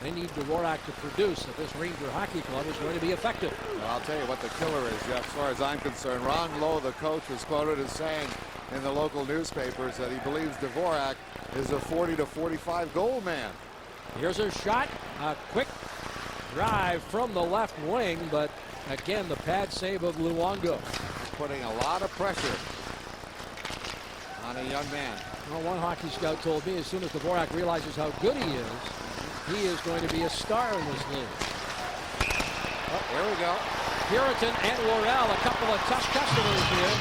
They need Dvorak to produce if this Ranger hockey club is going to be effective. Well, I'll tell you what the killer is, Jeff, as far as I'm concerned. Ron Lowe, the coach, was quoted as saying in the local newspapers that he believes Dvorak is a 40 to 45 goal man. Here's a shot, a quick drive from the left wing, but again, the pad save of Luongo. Putting a lot of pressure on a young man. Well, one hockey scout told me as soon as Dvorak realizes how good he is going to be a star in this league. Oh, here we go. Puritan and Worrell, a couple of tough customers here.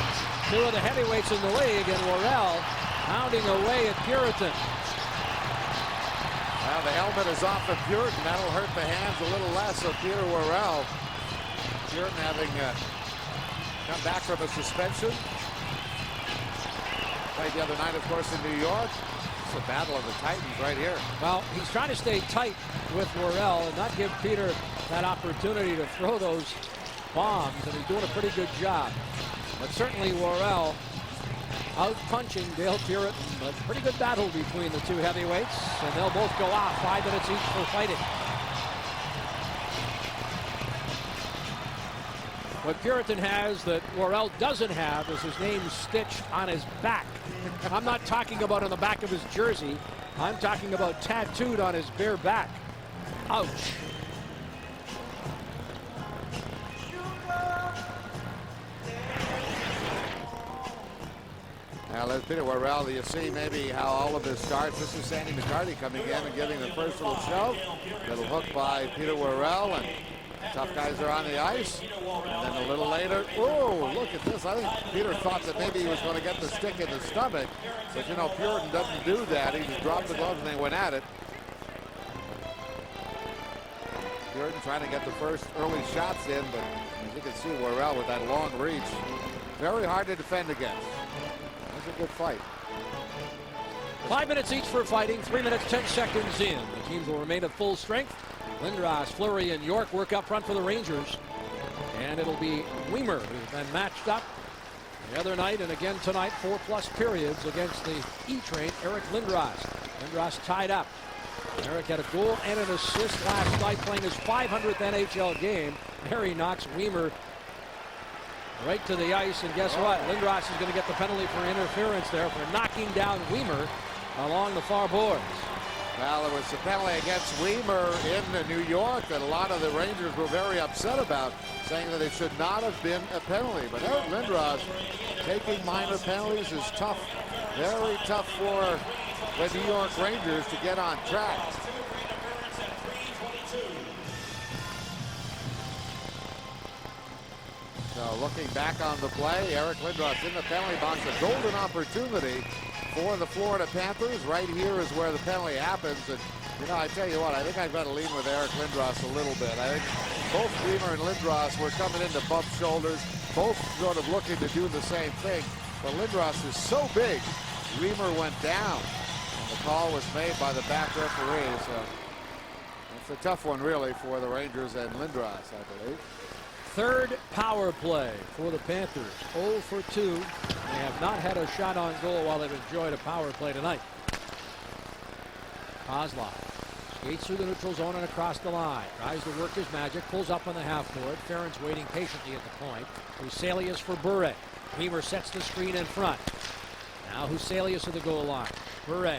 Two of the heavyweights in the league, and Worrell pounding away at Puritan. Well, the helmet is off of Puritan. That'll hurt the hands a little less of Peter Worrell. Puritan having come back from a suspension. Played the other night, of course, in New York. It's a battle of the Titans right here. Well, he's trying to stay tight with Worrell and not give Peter that opportunity to throw those bombs, and he's doing a pretty good job. But certainly Worrell out-punching Dale Puritan, but pretty good battle between the two heavyweights, and they'll both go out 5 minutes each for fighting. What Puritan has that Worrell doesn't have is his name stitched on his back. I'm not talking about on the back of his jersey. I'm talking about tattooed on his bare back. Ouch. Now, let's Peter Worrell, you see maybe how all of this starts. This is Sandy McCarty coming in and giving the first little shove. Little hook by Peter Worrell, and tough guys are on the ice. And then a little later, oh, look at this. I think Peter thought that maybe he was going to get the stick in the stomach. But, you know, Puritan doesn't do that. He just dropped the gloves and they went at it. Puritan trying to get the first early shots in, but as you can see, Worrell with that long reach. Very hard to defend against. That's a good fight. 5 minutes each for fighting, 3 minutes, 10 seconds in. The teams will remain at full strength. Lindros, Fleury, and York work up front for the Rangers. And it'll be Weimer who's been matched up the other night and again tonight, 4+ periods against the E-Train, Eric Lindros. Lindros tied up. Eric had a goal and an assist last night, playing his 500th NHL game. Harry knocks Weimer right to the ice, and guess what? Lindros is going to get the penalty for interference there for knocking down Weimer along the far boards. Well, it was a penalty against Weimer in New York that a lot of the Rangers were very upset about, saying that it should not have been a penalty. But Eric Lindros taking minor penalties is tough, very tough for the New York Rangers to get on track. So looking back on the play, Eric Lindros in the penalty box, a golden opportunity for the Florida Panthers. Right here is where the penalty happens. And, you know, I tell you what, I think I've got to lean with Eric Lindros a little bit. I think both Weimer and Lindros were coming into bump shoulders, both sort of looking to do the same thing. But Lindros is so big, Weimer went down. And the call was made by the back referee. So it's a tough one, really, for the Rangers and Lindros, I believe. Third power play for the Panthers. 0 for 2. They have not had a shot on goal while they've enjoyed a power play tonight. Kozlov skates through the neutral zone and across the line. Tries to work his magic. Pulls up on the half board. Ferentz waiting patiently at the point. Huselius for Bure. Weimer sets the screen in front. Now Huselius to the goal line. Bure.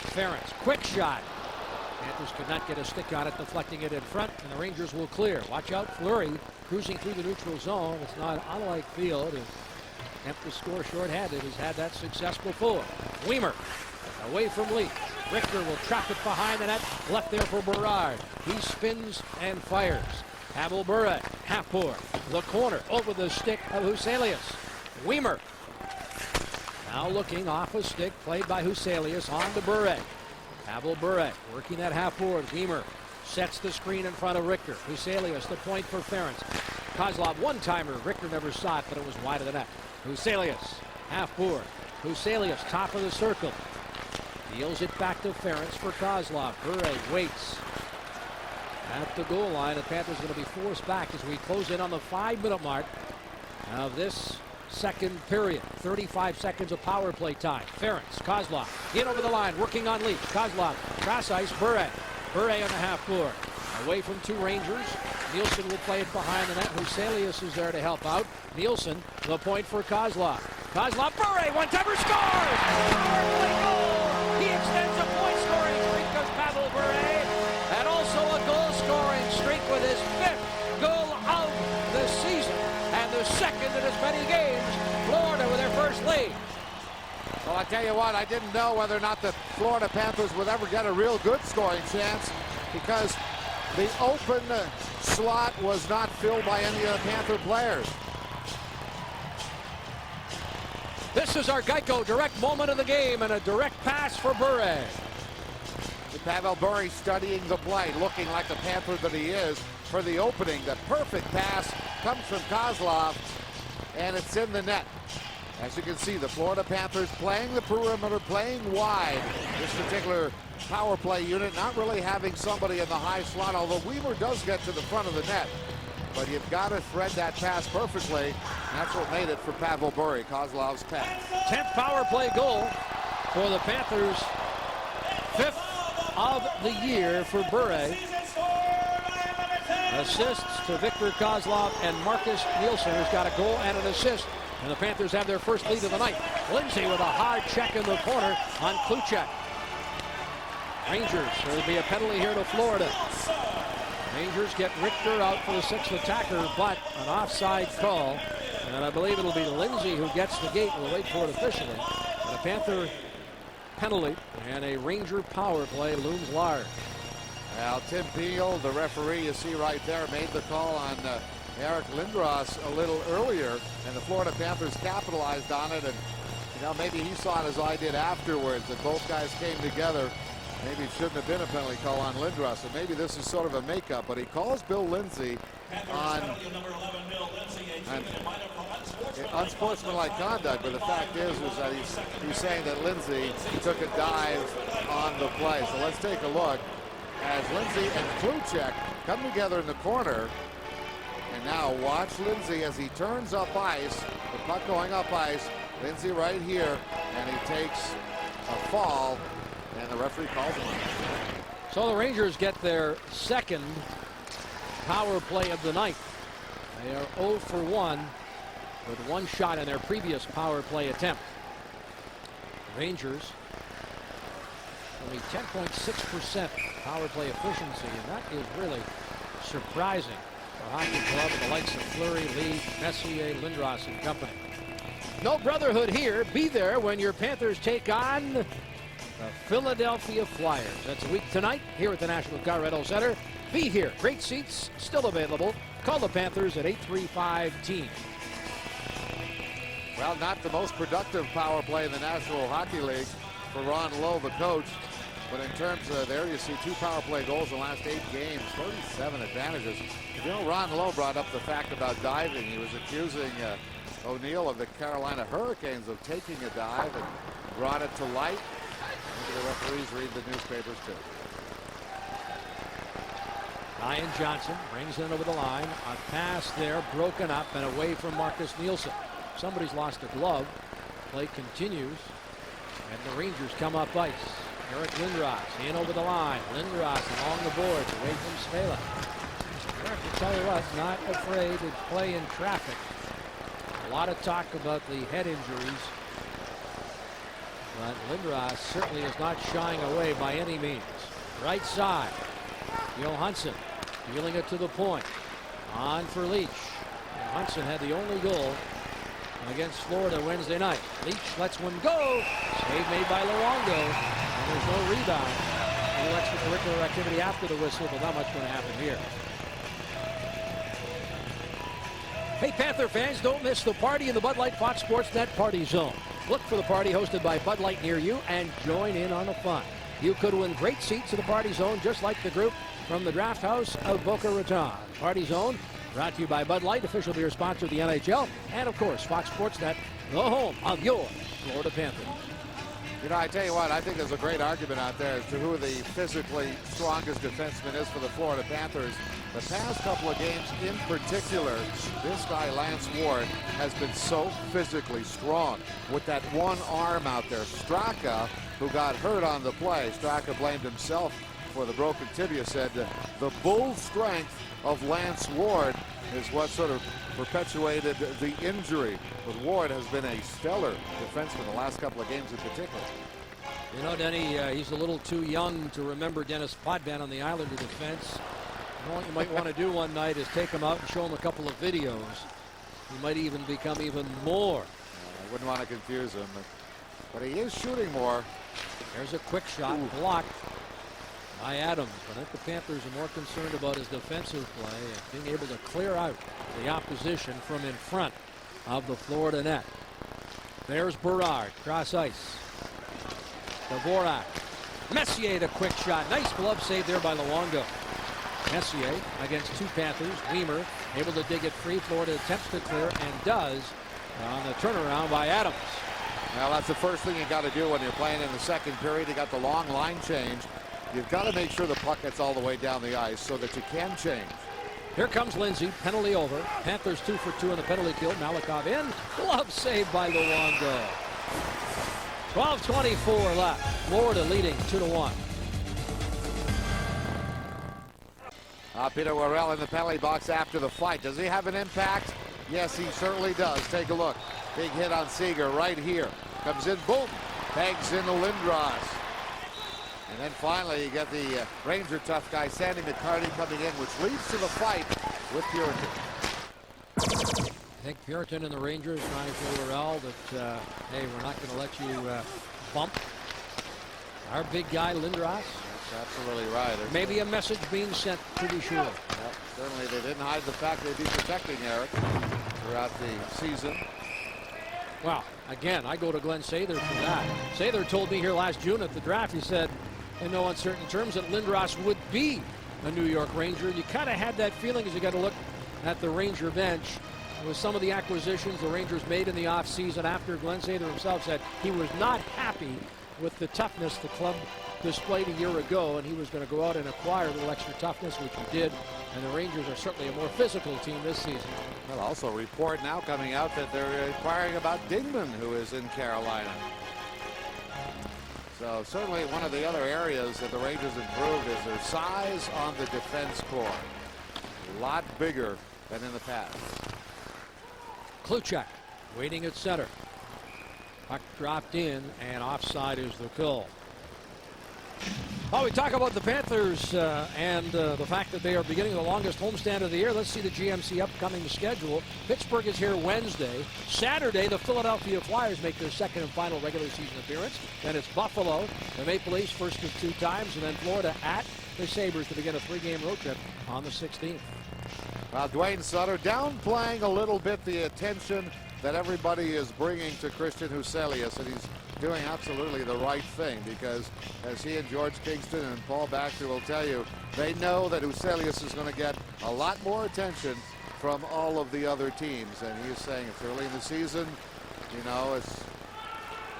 Ferentz. Quick shot. Panthers could not get a stick on it, deflecting it in front, and the Rangers will clear. Watch out, Fleury cruising through the neutral zone. It's not unlike Field, and attempt to score shorthanded has had that success before. Weimer away from Lee. Richter will trap it behind the net, left there for Berard. He spins and fires. Pavel Bure, half board, the corner, over the stick of Huselius. Weimer now looking off a stick, played by Huselius on to Bure. Pavel Bure working that half board. Weimer sets the screen in front of Richter. Huselius, the point for Ferentz. Kozlov, one-timer. Richter never saw it, but it was wide of the net. Huselius, half board. Huselius, top of the circle. Deals it back to Ferentz for Kozlov. Bure waits at the goal line. The Panthers going to be forced back as we close in on the 5-minute mark of this second period. 35 seconds of power play time. Ferentz, Kozlov, in over the line, working on Leach. Kozlov, cross ice, Bure. Bure on the half board. Away from two Rangers. Nielsen will play it behind the net. Huselius is there to help out. Nielsen, the point for Kozlov. Kozlov, Bure, one-timer, scores! Power play goal! He extends a point-scoring streak of Pavel Bure, and also a goal-scoring streak with his 5th goal of the season, and the second in as many games. Florida with their first lead. Well, I tell you what, I didn't know whether or not the Florida Panthers would ever get a real good scoring chance because the open slot was not filled by any of the Panther players. This is our Geico direct moment of the game and a direct pass for Bure. Pavel Bure studying the play, looking like the Panther that he is for the opening. The perfect pass comes from Kozlov, and it's in the net. As you can see, the Florida Panthers playing the perimeter, playing wide. This particular power play unit not really having somebody in the high slot, although Weaver does get to the front of the net. But you've got to thread that pass perfectly. And that's what made it for Pavel Bure, Kozlov's pass. 10th power play goal for the Panthers. 5th of the year for Bure. Assists to Victor Kozlov and Marcus Nielsen, who's got a goal and an assist. And the Panthers have their first lead of the night. Lindsay with a hard check in the corner on Kluchek. Rangers, there will be a penalty here to Florida. Rangers get Richter out for the 6th attacker, but an offside call. And I believe it'll be Lindsay who gets the gate. We'll wait for it officially. But a Panther penalty and a Ranger power play looms large. Well, Tim Peel, the referee you see right there, made the call on Eric Lindros a little earlier, and the Florida Panthers capitalized on it. And you know, maybe he saw it as I did afterwards, that both guys came together. Maybe it shouldn't have been a penalty call on Lindros, and maybe this is sort of a makeup. But he calls Bill Lindsay on unsportsmanlike conduct. But the fact is that he's saying that Lindsay took a dive on the play. So let's take a look as Lindsay and Kluchek come together in the corner. And now watch Lindsay as he turns up ice, the puck going up ice. Lindsay right here, and he takes a fall, and the referee calls him on. So the Rangers get their second power play of the night. They are 0 for 1 with one shot in their previous power play attempt. Rangers only 10.6% power play efficiency, and that is really surprising for Hockey Club and the likes of Fleury, Lee, Messier, Lindros, and company. No brotherhood here. Be there when your Panthers take on the Philadelphia Flyers. That's a week tonight here at the National Car Rental Center. Be here. Great seats still available. Call the Panthers at 835-TEAM. Well, not the most productive power play in the National Hockey League for Ron Lowe, the coach. But in terms of there, you see 2 power play goals in the last 8 games, 37 advantages. You know, Ron Lowe brought up the fact about diving. He was accusing O'Neill of the Carolina Hurricanes of taking a dive and brought it to light. Maybe the referees read the newspapers too. Ryan Johnson brings it over the line. A pass there broken up and away from Marcus Nielsen. Somebody's lost a glove. Play continues. And the Rangers come up ice. Eric Lindros in over the line. Lindros along the boards away from Svela. Eric, I tell you what, not afraid to play in traffic. A lot of talk about the head injuries. But Lindros certainly is not shying away by any means. Right side. Johansson dealing it to the point. On for Leach. Johansson had the only goal against Florida Wednesday night. Leach lets one go. Save made by Luongo. And there's no rebound. A little extracurricular activity after the whistle, but not much going to happen here. Hey, Panther fans, don't miss the party in the Bud Light Fox Sports Net Party Zone. Look for the party hosted by Bud Light near you and join in on the fun. You could win great seats in the Party Zone, just like the group from the Draft House of Boca Raton. Party Zone brought to you by Bud Light, official beer sponsor of the NHL, and of course Fox Sports Net, the home of your Florida Panthers. You know, I tell you what, I think there's a great argument out there as to who the physically strongest defenseman is for the Florida Panthers. The past couple of games in particular, this guy, Lance Ward, has been so physically strong with that one arm out there. Straka, who got hurt on the play, Straka blamed himself for the broken tibia, said the bull strength of Lance Ward is what sort of perpetuated the injury. But Ward has been a stellar defenseman the last couple of games in particular. You know, Denny, he's a little too young to remember Dennis Potvin on the Islander defense. You know what you might want to do one night is take him out and show him a couple of videos. He might even become even more. I wouldn't want to confuse him, but he is shooting more. There's a quick shot blocked by Adams. I think the Panthers are more concerned about his defensive play and being able to clear out the opposition from in front of the Florida net. There's Berard, cross ice. Dvorak. Messier, the quick shot. Nice glove save there by Luongo. Messier against two Panthers. Weimer able to dig it free. Florida attempts to clear and does on the turnaround by Adams. Well, that's the first thing you got to do when you're playing in the second period. You got the long line change. You've got to make sure the puck gets all the way down the ice so that you can change. Here comes Lindsay, penalty over. Panthers 2 for 2 on the penalty kill. Malikov in, glove saved by Luongo. 12:24 left. Florida leading 2-1. Peter Worrell in the penalty box after the fight. Does he have an impact? Yes, he certainly does. Take a look. Big hit on Seager right here. Comes in, boom. Pegs into Lindros. And then finally you get the Ranger tough guy, Sandy McCarty, coming in, which leads to the fight with Puritan. I think Puritan and the Rangers trying to tell Worrell that, hey, we're not going to let you bump our big guy, Lindros. That's absolutely right. Maybe a message being sent, pretty sure. Yep, certainly they didn't hide the fact they'd be protecting Eric throughout the season. Well, again, I go to Glenn Sather for that. Sather told me here last June at the draft, he said, in no uncertain terms, that Lindros would be a New York Ranger. And you kind of had that feeling as you got to look at the Ranger bench with some of the acquisitions the Rangers made in the offseason after Glenn Sather himself said he was not happy with the toughness the club displayed a year ago, and he was going to go out and acquire a little extra toughness, which he did. And the Rangers are certainly a more physical team this season. Well, also a report now coming out that they're inquiring about Dingman, who is in Carolina. So certainly one of the other areas that the Rangers improved is their size on the defense core. A lot bigger than in the past. Kluchak waiting at center. Puck dropped in, and offside is the call. Well, we talk about the Panthers and the fact that they are beginning the longest homestand of the year. Let's see the GMC upcoming schedule. Pittsburgh is here Wednesday. Saturday, the Philadelphia Flyers make their second and final regular season appearance. Then it's Buffalo, the Maple Leafs first of two times, and then Florida at the Sabres to begin a three-game road trip on the 16th. Well, Dwayne Sutter downplaying a little bit the attention that everybody is bringing to Christian Huselius, and he's doing absolutely the right thing, because as he and George Kingston and Paul Baxter will tell you, they know that Huselius is going to get a lot more attention from all of the other teams. And he's saying it's early in the season, you know, it's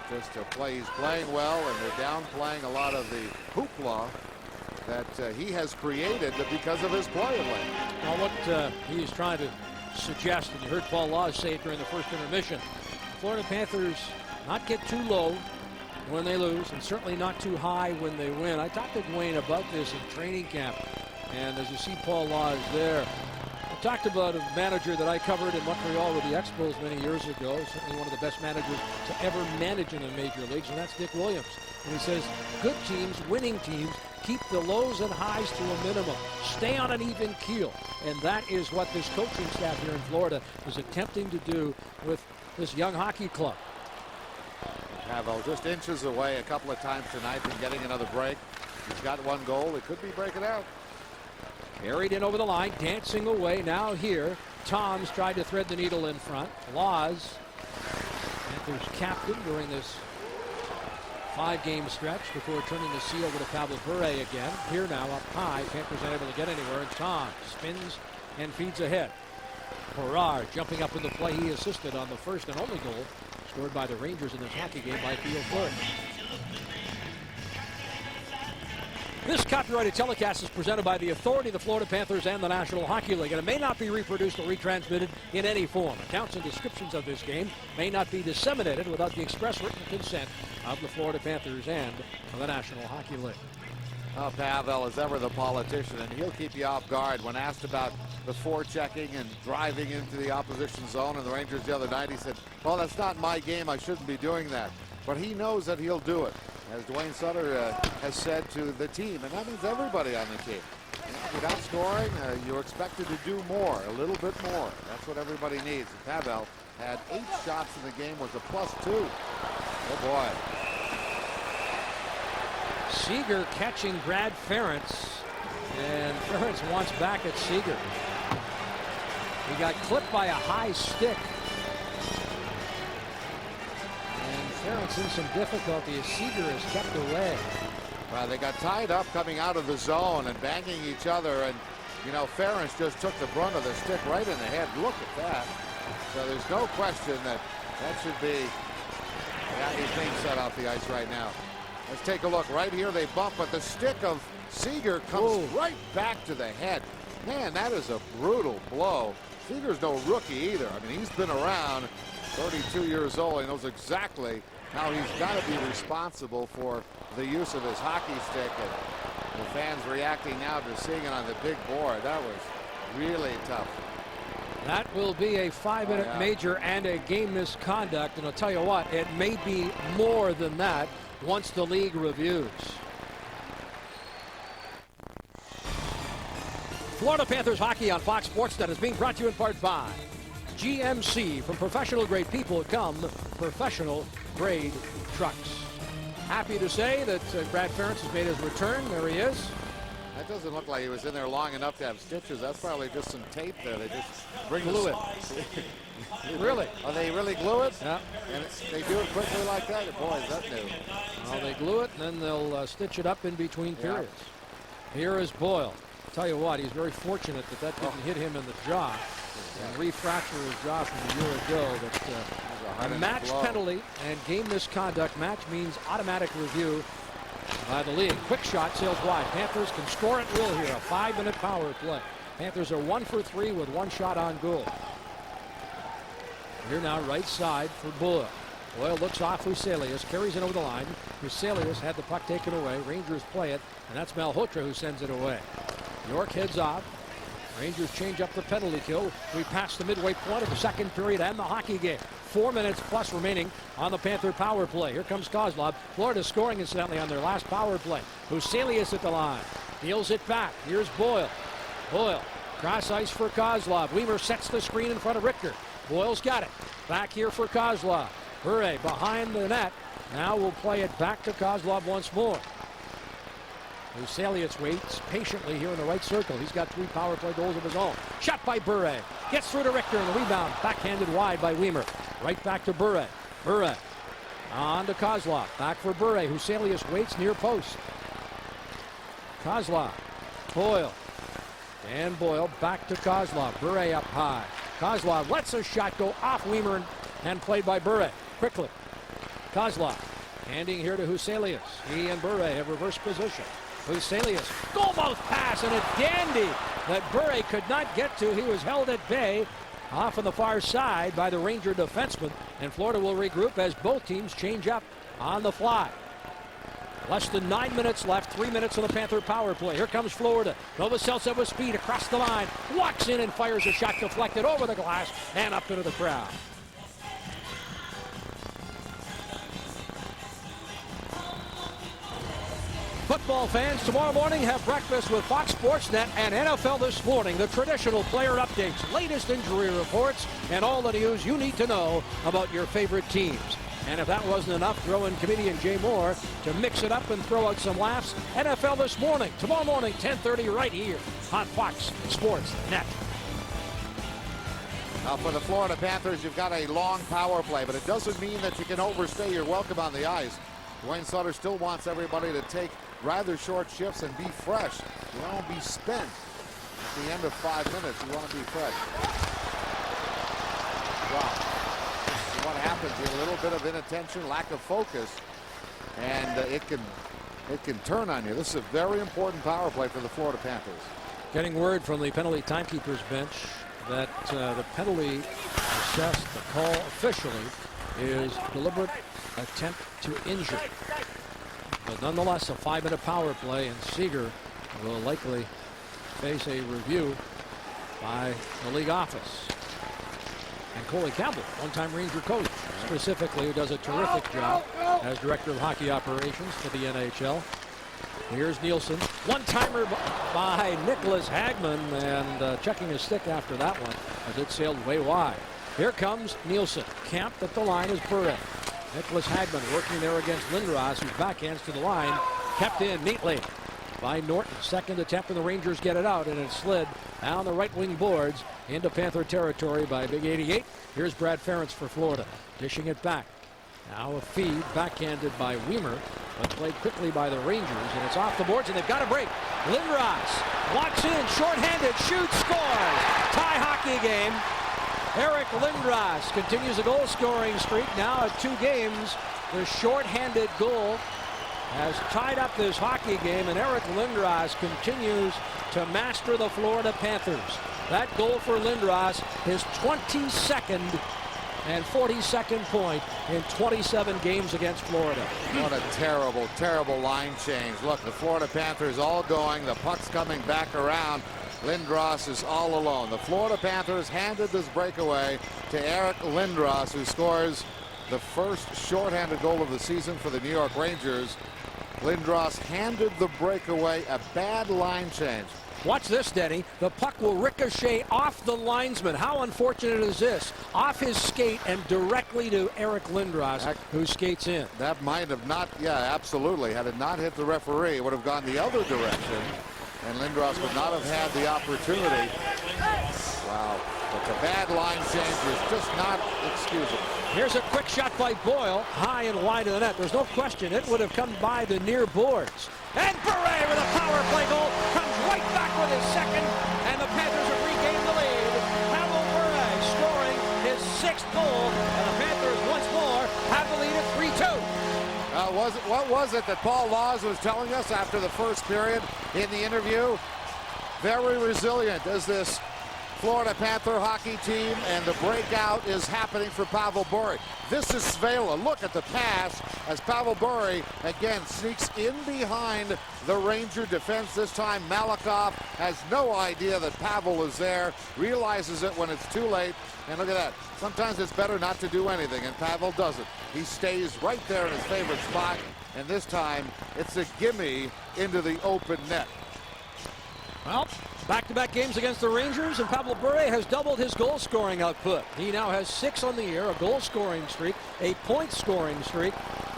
just a play. He's playing well, and they're downplaying a lot of the hoopla that he has created because of his play of late. Well, what he's trying to suggest, and you heard Paul Laws say it during the first intermission, Florida Panthers not get too low when they lose, and certainly not too high when they win. I talked to Dwayne about this in training camp, and as you see Paul Laws there, I talked about a manager that I covered in Montreal with the Expos many years ago, certainly one of the best managers to ever manage in the major leagues, and that's Dick Williams. And he says, good teams, winning teams, keep the lows and highs to a minimum. Stay on an even keel. And that is what this coaching staff here in Florida is attempting to do with this young hockey club. Pavel just inches away a couple of times tonight from getting another break. He's got one goal. It could be breaking out. Carried in over the line, dancing away. Now here, Toms tried to thread the needle in front. Laws, Panthers captain during this 5-game stretch before turning the seal over to Pavel Bure again. Here now up high, Panthers unable to get anywhere, and Toms spins and feeds ahead. Berard jumping up in the play. He assisted on the first and only goal scored by the Rangers in this hockey game by Theo Fleury. This copyrighted telecast is presented by the authority of the Florida Panthers and the National Hockey League, and it may not be reproduced or retransmitted in any form. Accounts and descriptions of this game may not be disseminated without the express written consent of the Florida Panthers and the National Hockey League. Pavel is ever the politician, and he'll keep you off guard. When asked about the forechecking and driving into the opposition zone and the Rangers the other night, he said, well, that's not my game. I shouldn't be doing that. But he knows that he'll do it, as Dwayne Sutter has said to the team, and that means everybody on the team. If you're not scoring, you're expected to do more, a little bit more. That's what everybody needs. And Pavel had 8 shots in the game, was a +2. Oh, boy. Seager catching Brad Ferentz, and Ferentz wants back at Seager. He got clipped by a high stick. And Ferentz in some difficulty as Seager is kept away. Well, they got tied up coming out of the zone and banging each other, and you know, Ferentz just took the brunt of the stick right in the head. Look at that. So there's no question that should be, yeah, he's being set off the ice right now. Let's take a look. Right here they bump, but the stick of Seager comes right back to the head. Man, that is a brutal blow. Seager's no rookie either. I mean, he's been around, 32 years old. He knows exactly how he's got to be responsible for the use of his hockey stick. And the fans reacting now to seeing it on the big board. That was really tough. That will be a 5-minute major and a game misconduct. And I'll tell you what, it may be more than that once the league reviews. Florida Panthers hockey on Fox Sports Net is being brought to you in part by GMC. From professional grade people come professional grade trucks. Happy to say that Brad Ferentz has made his return. There he is. That doesn't look like he was in there long enough to have stitches. That's probably just some tape there. They just glue it. Really? Oh, they really glue it? Yeah. And they do it quickly like that? Boy, is that new. Well, they glue it, and then they'll stitch it up in between periods. Here is Boyle. Tell you what, he's very fortunate that didn't hit him in the jaw and refracture his jaw from a year ago. But a match penalty and game misconduct. Match means automatic review by the league. Quick shot sails wide. Panthers can score at will here. A 5-minute power play. Panthers are 1 for 3 with 1 shot on goal. Here now, right side for Boyle. Boyle looks off Huselius, carries it over the line. Huselius had the puck taken away. Rangers play it, and that's Malhotra who sends it away. York heads off. Rangers change up the penalty kill. We pass the midway point of the second period and the hockey game. 4 minutes plus remaining on the Panther power play. Here comes Kozlov. Florida scoring incidentally on their last power play. Huselius at the line. Deals it back. Here's Boyle. Boyle. Cross ice for Kozlov. Weimer sets the screen in front of Richter. Boyle's got it. Back here for Kozlov. Bure behind the net. Now we'll play it back to Kozlov once more. Huselius waits patiently here in the right circle. He's got 3 power play goals of his own. Shot by Bure. Gets through to Richter, and the rebound backhanded wide by Weimer. Right back to Bure. Bure on to Kozlov. Back for Bure. Huselius waits near post. Kozlov. Boyle. And Boyle back to Kozlov. Bure up high. Kozlov lets a shot go off Weimer and played by Bure. Quickly. Kozlov handing here to Huselius. He and Bure have reversed position. Huselius, goal mouth pass, and a dandy that Bure could not get to. He was held at bay off on the far side by the Ranger defenseman, and Florida will regroup as both teams change up on the fly. Less than 9 minutes left, 3 minutes on the Panther power play. Here comes Florida. Novoselic with speed across the line, walks in and fires a shot deflected over the glass and up into the crowd. Football fans, tomorrow morning have breakfast with Fox Sports Net and NFL This Morning. The traditional player updates, latest injury reports, and all the news you need to know about your favorite teams. And if that wasn't enough, throw in comedian Jay Moore to mix it up and throw out some laughs. NFL This Morning, tomorrow morning, 10:30 right here on Fox Sports Net. Now for the Florida Panthers, you've got a long power play, but it doesn't mean that you can overstay your welcome on the ice. Dwayne Sutter still wants everybody to take rather short shifts and be fresh. You don't be spent at the end of 5 minutes. You want to be fresh. Wow. So what happens here? A little bit of inattention, lack of focus, and it can turn on you. This is a very important power play for the Florida Panthers. Getting word from the penalty timekeepers bench that the penalty assessed, the call officially, is deliberate attempt to injure. But nonetheless, a 5-minute power play, and Seager will likely face a review by the league office. And Coley Campbell, one-time Ranger coach, specifically, who does a terrific job as director of hockey operations for the NHL. Here's Nielsen. One-timer by Nicholas Hagman, and checking his stick after that one as it sailed way wide. Here comes Nielsen. Camped at the line is Bure. Nicholas Hagman working there against Lindros, who backhands to the line. Kept in neatly by Norton. Second attempt, and the Rangers get it out, and it slid down the right wing boards into Panther territory by Big 88. Here's Brad Ferentz for Florida, dishing it back. Now a feed, backhanded by Weimer, but played quickly by the Rangers, and it's off the boards, and they've got a break. Lindros walks in, shorthanded, shoots, scores. Tie hockey game. Eric Lindros continues a goal-scoring streak now at 2 games. The shorthanded goal has tied up this hockey game, and Eric Lindros continues to master the Florida Panthers. That goal for Lindros, his 22nd and 42nd point in 27 games against Florida. What a terrible, terrible line change. Look, the Florida Panthers all going. The puck's coming back around. Lindros is all alone. The Florida Panthers handed this breakaway to Eric Lindros, who scores the first shorthanded goal of the season for the New York Rangers. Lindros handed the breakaway, a bad line change. Watch this, Denny. The puck will ricochet off the linesman. How unfortunate is this? Off his skate and directly to Eric Lindros, who skates in. That might have not, yeah, absolutely. Had it not hit the referee, it would have gone the other direction, and Lindros would not have had the opportunity. Wow. But the bad line change is just not excusable. Here's a quick shot by Boyle, high and wide of the net. There's no question it would have come by the near boards. And Bure with a power play goal comes right back with his second, and the Panthers have regained the lead. Pavel Bure scoring his 6th goal, and the Panthers once more have the lead at 3-2. What was it that Paul Laws was telling us after the first period in the interview? Very resilient is this Florida Panther hockey team, and the breakout is happening for Pavel Bure. This is Svela. Look at the pass as Pavel Bure again sneaks in behind the Ranger defense. This time Malakoff has no idea that Pavel is there, realizes it when it's too late, and look at that. Sometimes it's better not to do anything, and Pavel doesn't. He stays right there in his favorite spot, and this time it's a gimme into the open net. Well, back-to-back games against the Rangers, and Pavel Bure has doubled his goal-scoring output. He now has 6 on the year, a goal-scoring streak, a point-scoring streak,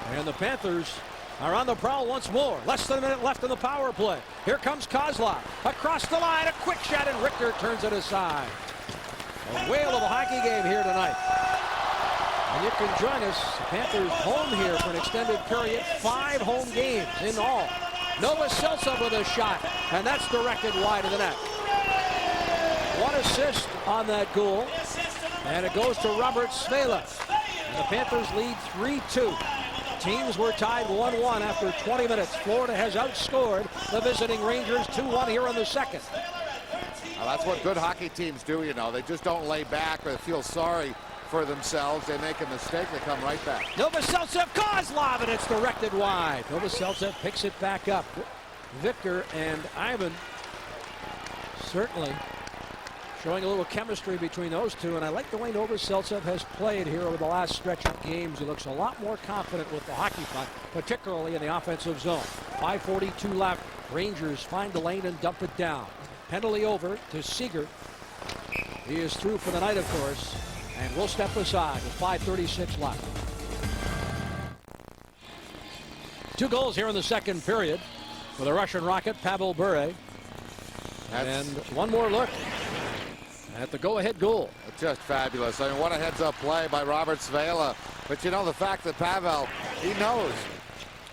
and the Panthers are on the prowl once more. Less than a minute left in the power play. Here comes Kozlov across the line, a quick shot, and Richter turns it aside. A whale of a hockey game here tonight. And you can join us. The Panthers home here for an extended period. 5 home games in all. Novoselic with a shot, and that's directed wide of the net. 1 assist on that goal, and it goes to Robert Svela. And the Panthers lead 3-2. Teams were tied 1-1 after 20 minutes. Florida has outscored the visiting Rangers 2-1 here in the second. Well, that's what good hockey teams do, you know. They just don't lay back or feel sorry for themselves. They make a mistake, they come right back. Novoselic, Kozlov, and it's directed wide. Novoselic picks it back up. Victor and Ivan certainly showing a little chemistry between those two, and I like the way Novoselic has played here over the last stretch of games. He looks a lot more confident with the hockey puck, particularly in the offensive zone. 5:42 left. Rangers find the lane and dump it down. Penalty over to Seager. He is through for the night, of course, and will step aside with 5:36 left. 2 goals here in the second period for the Russian Rocket, Pavel Bure. And one more look at the go-ahead goal. Just fabulous. I mean, what a heads-up play by Robert Svela. But you know, the fact that Pavel, he knows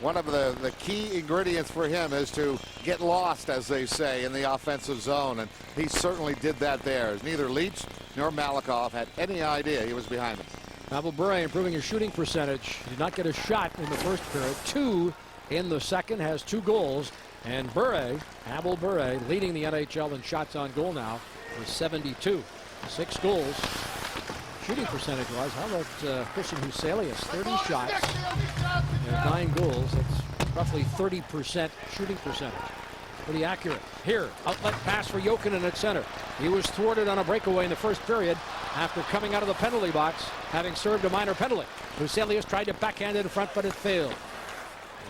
one of the key ingredients for him is to get lost, as they say, in the offensive zone. And he certainly did that there. Neither Leach nor Malakoff had any idea he was behind him. Pavel Bure improving his shooting percentage. He did not get a shot in the first period. 2 in the second, has 2 goals. And Pavel Bure, leading the NHL in shots on goal now with 72. 6 goals. Shooting percentage-wise, how about Christian Huselius? 30 shots and 9 goals. That's roughly 30% shooting percentage. Pretty accurate. Here, outlet pass for Jokinen at center. He was thwarted on a breakaway in the first period after coming out of the penalty box, having served a minor penalty. Huselius tried to backhand it in front, but it failed.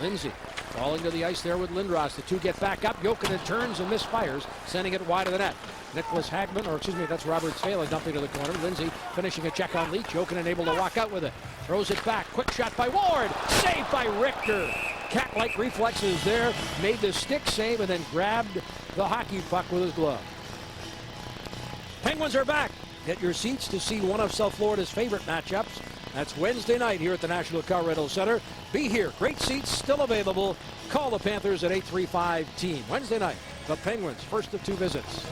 Lindsay falling to the ice there with Lindros. The two get back up. Jokinen turns and misfires, sending it wide of the net. Nicholas Hagman, or excuse me, that's Robert Sala dumping to the corner. Lindsay finishing a check on Leach. Jokinen able to walk out with it. Throws it back. Quick shot by Ward. Saved by Richter. Cat-like reflexes there. Made the stick save and then grabbed the hockey puck with his glove. Penguins are back. Get your seats to see one of South Florida's favorite matchups. That's Wednesday night here at the National Car Rental Center. Be here. Great seats still available. Call the Panthers at 835-TEAM. Wednesday night, the Penguins, first of two visits.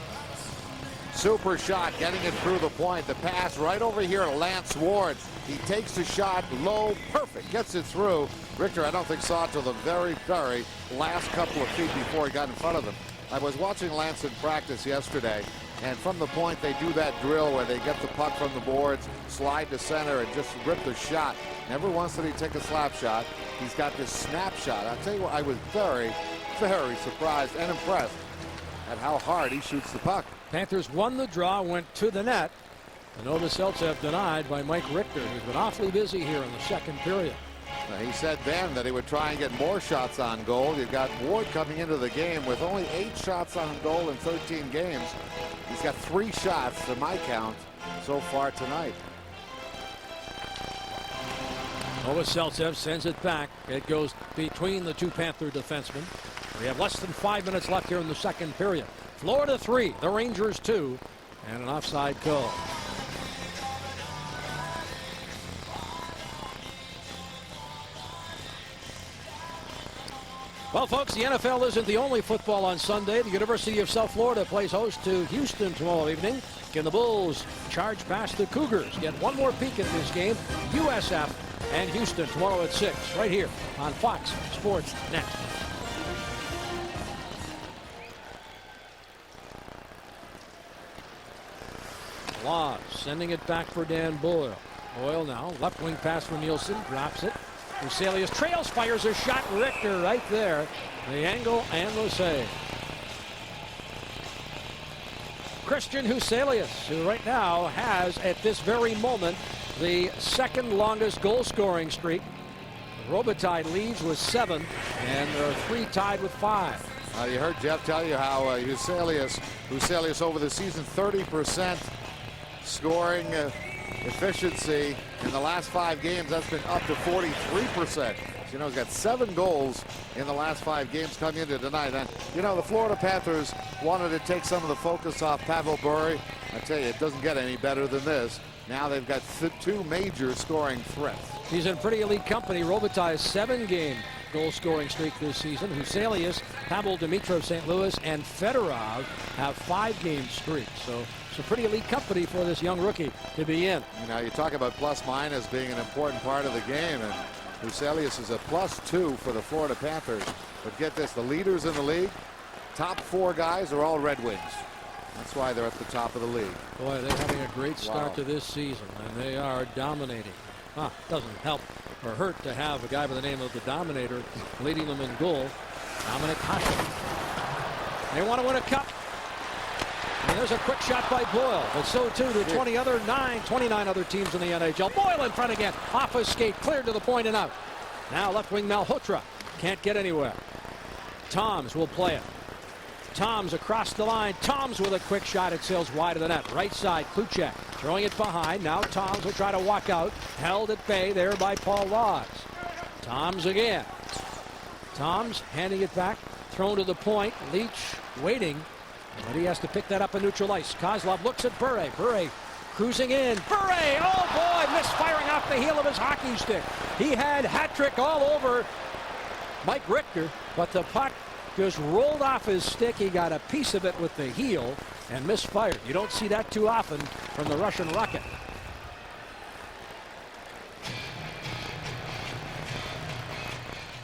Super shot, getting it through the point. The pass right over here to Lance Ward. He takes the shot low, perfect, gets it through. Richter, I don't think saw it till the very, very last couple of feet before he got in front of him. I was watching Lance in practice yesterday, and from the point they do that drill where they get the puck from the boards, slide to center, and just rip the shot. Never once did he take a slap shot. He's got this snapshot. I'll tell you what, I was very, very surprised and impressed at how hard he shoots the puck. Panthers won the draw, went to the net. Novoseltsev denied by Mike Richter, who's been awfully busy here in the second period. He said then that he would try and get more shots on goal. You've got Ward coming into the game with only 8 shots on goal in 13 games. He's got 3 shots, to my count, so far tonight. Novoseltsev sends it back. It goes between the two Panther defensemen. We have less than 5 minutes left here in the second period. Florida 3, the Rangers 2, and an offside call. Well, folks, the NFL isn't the only football on Sunday. The University of South Florida plays host to Houston tomorrow evening. Can the Bulls charge past the Cougars? Get one more peek at this game. USF and Houston tomorrow at 6, right here on Fox Sports Net. Laws sending it back for Dan Boyle. Boyle now, left wing pass for Nielsen, drops it. Huselius trails, fires a shot. Richter right there. The angle and the save. Christian Huselius, who right now has, at this very moment, the second longest goal scoring streak. Robitaille leads with 7, and there are 3 tied with 5. You heard Jeff tell you how Huselius over the season, 30% scoring efficiency. In the last 5 games, that's been up to 43%. You know, he's got 7 goals in the last 5 games coming into tonight. And, you know, the Florida Panthers wanted to take some of the focus off Pavel Bure. I tell you, it doesn't get any better than this. Now they've got 2 major scoring threats. He's in pretty elite company. Robitaille's 7-game goal scoring streak this season. Huselius, Pavel Dimitrov, St. Louis, and Fedorov have 5-game streaks. So it's a pretty elite company for this young rookie to be in. You know, you talk about plus-minus being an important part of the game, and Huselius is a +2 for the Florida Panthers. But get this, the leaders in the league, top 4 guys are all Red Wings. That's why they're at the top of the league. Boy, they're having a great start to this season, and they are dominating. Doesn't help or hurt to have a guy by the name of the Dominator leading them in goal, Dominic Hasek. They want to win a cup. And there's a quick shot by Boyle, but so too do 29 other teams in the NHL. Boyle in front again, off his skate, cleared to the point and out. Now left wing Malhotra can't get anywhere. Toms will play it. Toms across the line. Toms with a quick shot. It sails wide of the net. Right side, Kluchek throwing it behind. Now Toms will try to walk out. Held at bay there by Paul Laws. Toms again. Toms handing it back. Thrown to the point. Leach waiting. But he has to pick that up in neutral ice. Kozlov looks at Bure. Bure cruising in. Bure! Oh boy! Misfiring off the heel of his hockey stick. He had hat trick all over Mike Richter, but the puck just rolled off his stick. He got a piece of it with the heel and misfired. You don't see that too often from the Russian Rocket.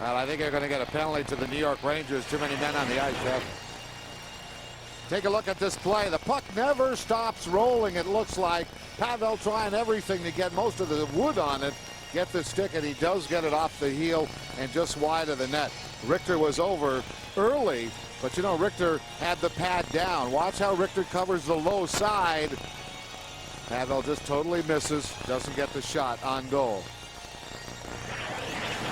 Well, I think they're going to get a penalty to the New York Rangers. Too many men on the ice, Jeff. Take a look at this play. The puck never stops rolling, it looks like. Pavel trying everything to get most of the wood on it. get the stick, and he does get it off the heel and just wide of the net. Richter was over early, but you know, Richter had the pad down. Watch how Richter covers the low side. Pavel just totally misses, doesn't get the shot on goal.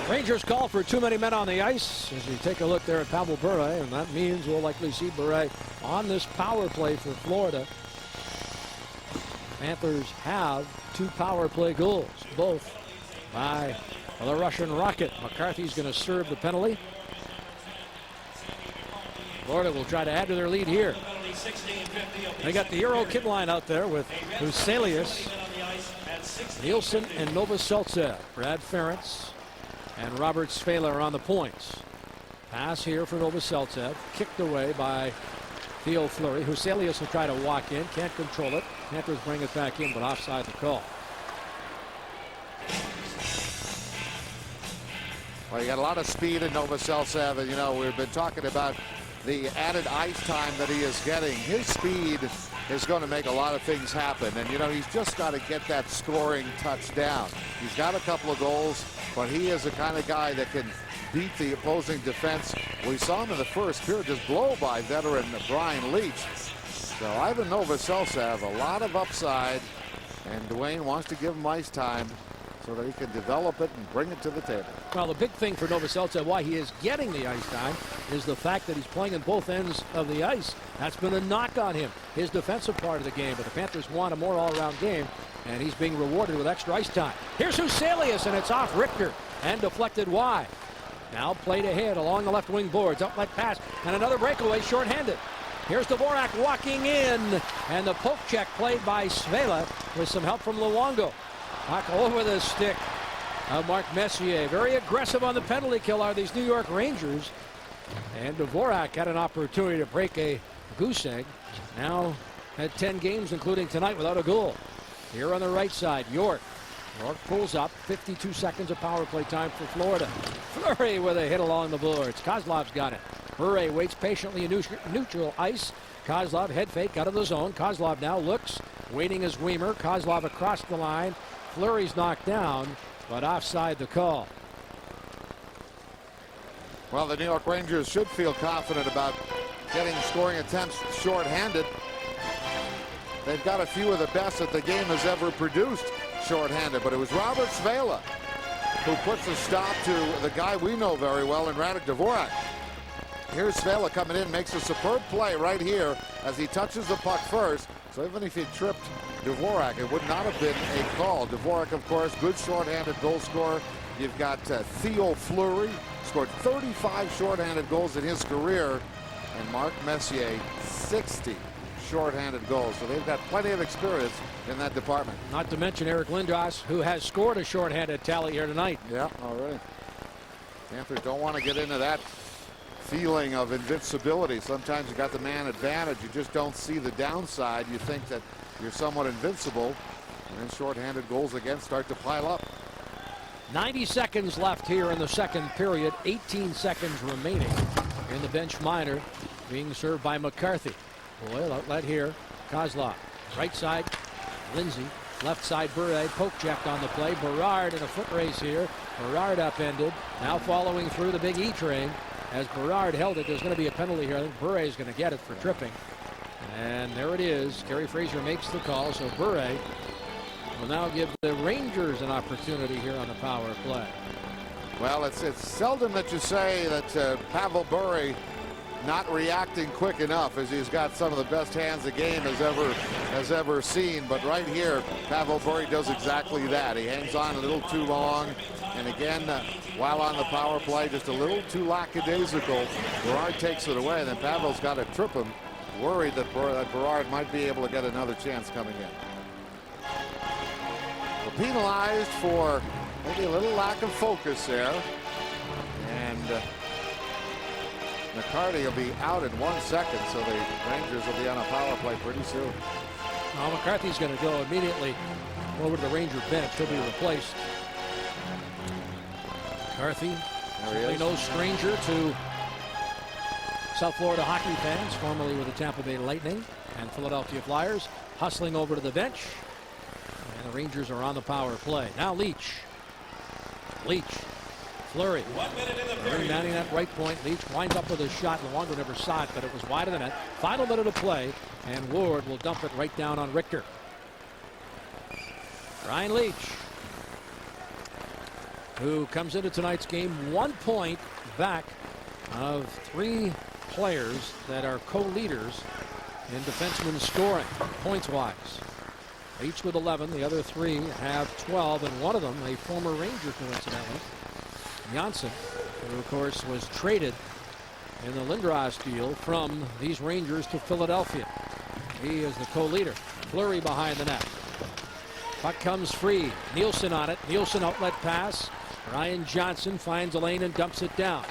Rangers call for too many men on the ice as we take a look there at Pavel Bure, and that means we'll likely see Bure on this power play for Florida. Panthers have 2 power play goals, both by the Russian Rocket. McCarthy's going to serve the penalty. Florida will try to add to their lead here. They got the Euro kid line out there with Huselius, Nielsen, and Novoselic. Brad Ferentz and Robert Svela are on the points. Pass here for Novoselic, kicked away by Theo Fleury. Huselius will try to walk in, can't control it. Panthers bring it back in, but offside the call. Well, you got a lot of speed in Novoselic, and you know, we've been talking about the added ice time that he is getting. His speed is going to make a lot of things happen, and you know, he's just got to get that scoring touchdown. He's got a couple of goals, but he is the kind of guy that can beat the opposing defense. We saw him in the first period just blow by veteran Brian Leach. So Ivan Novoselic, a lot of upside, and Dwayne wants to give him ice time so that he can develop it and bring it to the table. Well, the big thing for Novoselic, why he is getting the ice time, is the fact that he's playing in both ends of the ice. That's been a knock on him, his defensive part of the game. But the Panthers want a more all-around game, and he's being rewarded with extra ice time. Here's Huselius, and it's off Richter and deflected wide. Now played ahead along the left wing boards, outlet pass, and another breakaway shorthanded. Here's Dvorak walking in, and the poke check played by Svela with some help from Luongo. Puck over the stick of Mark Messier. Very aggressive on the penalty kill are these New York Rangers. And Dvorak had an opportunity to break a goose egg. Now had 10 games, including tonight, without a goal. Here on the right side, York. York pulls up. 52 seconds of power play time for Florida. Fleury with a hit along the boards. Kozlov's got it. Bure waits patiently in neutral ice. Kozlov head fake out of the zone. Kozlov now looks, waiting as Weimer. Kozlov across the line. Fleury's knocked down, but offside the call. Well, the New York Rangers should feel confident about getting scoring attempts shorthanded. They've got a few of the best that the game has ever produced shorthanded, but it was Robert Svela who puts a stop to the guy we know very well in Radek Dvorak. Here's Svela coming in, makes a superb play right here as he touches the puck first. So even if he tripped Dvorak, it would not have been a call. Dvorak, of course, good shorthanded goal scorer. You've got Theo Fleury, scored 35 shorthanded goals in his career. And Mark Messier, 60 shorthanded goals. So they've got plenty of experience in that department. Not to mention Eric Lindros, who has scored a shorthanded tally here tonight. Yeah, all right. Panthers don't want to get into that feeling of invincibility. Sometimes you got the man advantage. You just don't see the downside. You think that you're somewhat invincible. And then shorthanded goals again start to pile up. 90 seconds left here in the second period. 18 seconds remaining in the bench minor, being served by McCarthy. Boyle outlet here. Kozlov. Right side, Lindsay. Left side, Bure. Poke checked on the play. Berard in a foot race here. Berard upended. Now following through the big E train. As Berard held it, there's going to be a penalty here. I think Bure is going to get it for tripping. And there it is. Kerry Fraser makes the call. So Bure will now give the Rangers an opportunity here on the power play. Well, it's seldom that you say that Pavel Bure not reacting quick enough, as he's got some of the best hands the game has ever seen. But right here, Pavel Bure does exactly that. He hangs on a little too long. And again, while on the power play, just a little too lackadaisical. Berard takes it away, and then Pavel's got to trip him, worried that Berard might be able to get another chance coming in. We're penalized for maybe a little lack of focus there. And McCarty will be out in 1 second, so the Rangers will be on a power play pretty soon. Now McCarthy's going to go immediately over to the Ranger bench. He'll be replaced. McCarthy, certainly no stranger to South Florida hockey fans, formerly with the Tampa Bay Lightning and Philadelphia Flyers, hustling over to the bench. And the Rangers are on the power play. Now Leach Leach. Fleury. Fleury manning that right point. Leach winds up with a shot. Luongo never saw it, but it was wide of the net. Final minute of play, and Ward will dump it right down on Richter. Ryan Leach, who comes into tonight's game 1 point back of 3 players that are co-leaders in defenseman scoring, points-wise. Each with 11. The other 3 have 12, and one of them, a former Ranger, coincidentally, Janssen, who, of course, was traded in the Lindros deal from these Rangers to Philadelphia. He is the co-leader. Fleury behind the net. Puck comes free. Nielsen on it. Nielsen outlet pass. Ryan Johnson finds a lane and dumps it down.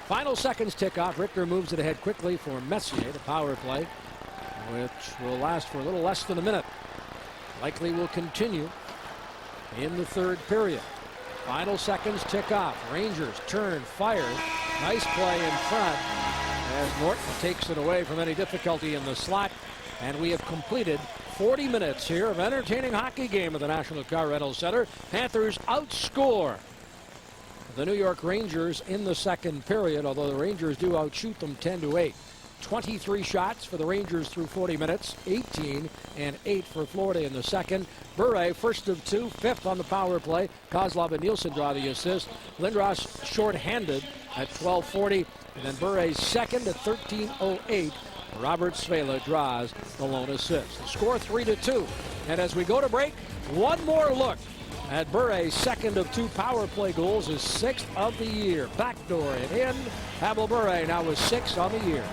Final seconds tick off. Richter moves it ahead quickly for Messier, the power play, which will last for a little less than a minute. Likely will continue in the third period. Final seconds tick off. Rangers turn, fire. Nice play in front as Norton takes it away from any difficulty in the slot. And we have completed 40 minutes here of entertaining hockey game at the National Car Rental Center. Panthers outscore the New York Rangers in the second period, although the Rangers do outshoot them 10-8. 23 shots for the Rangers through 40 minutes, 18 and 8 for Florida in the second. Bure, first of 2, 5th on the power play. Kozlov and Nielsen draw the assist. Lindros short-handed at 12:40, and then Bure's second at 13:08. Robert Svela draws the lone assist. The score 3-2. And as we go to break, one more look at Bure's second of 2 power play goals, his 6th of the year. Backdoor and in. Pavel Bure now with 6 on the year.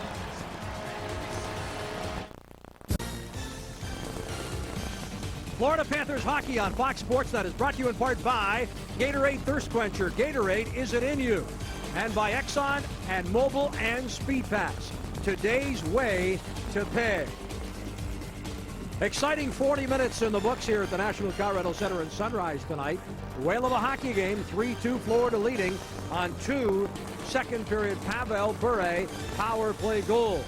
Florida Panthers hockey on Fox Sports Net is brought to you in part by Gatorade Thirst Quencher. Gatorade, is it in you? And by Exxon and Mobil and Speed Pass. Today's way to pay. Exciting 40 minutes in the books here at the National Car Rental Center in Sunrise tonight. Whale of a hockey game, 3-2 Florida leading on 2 second period Pavel Bure power play goals.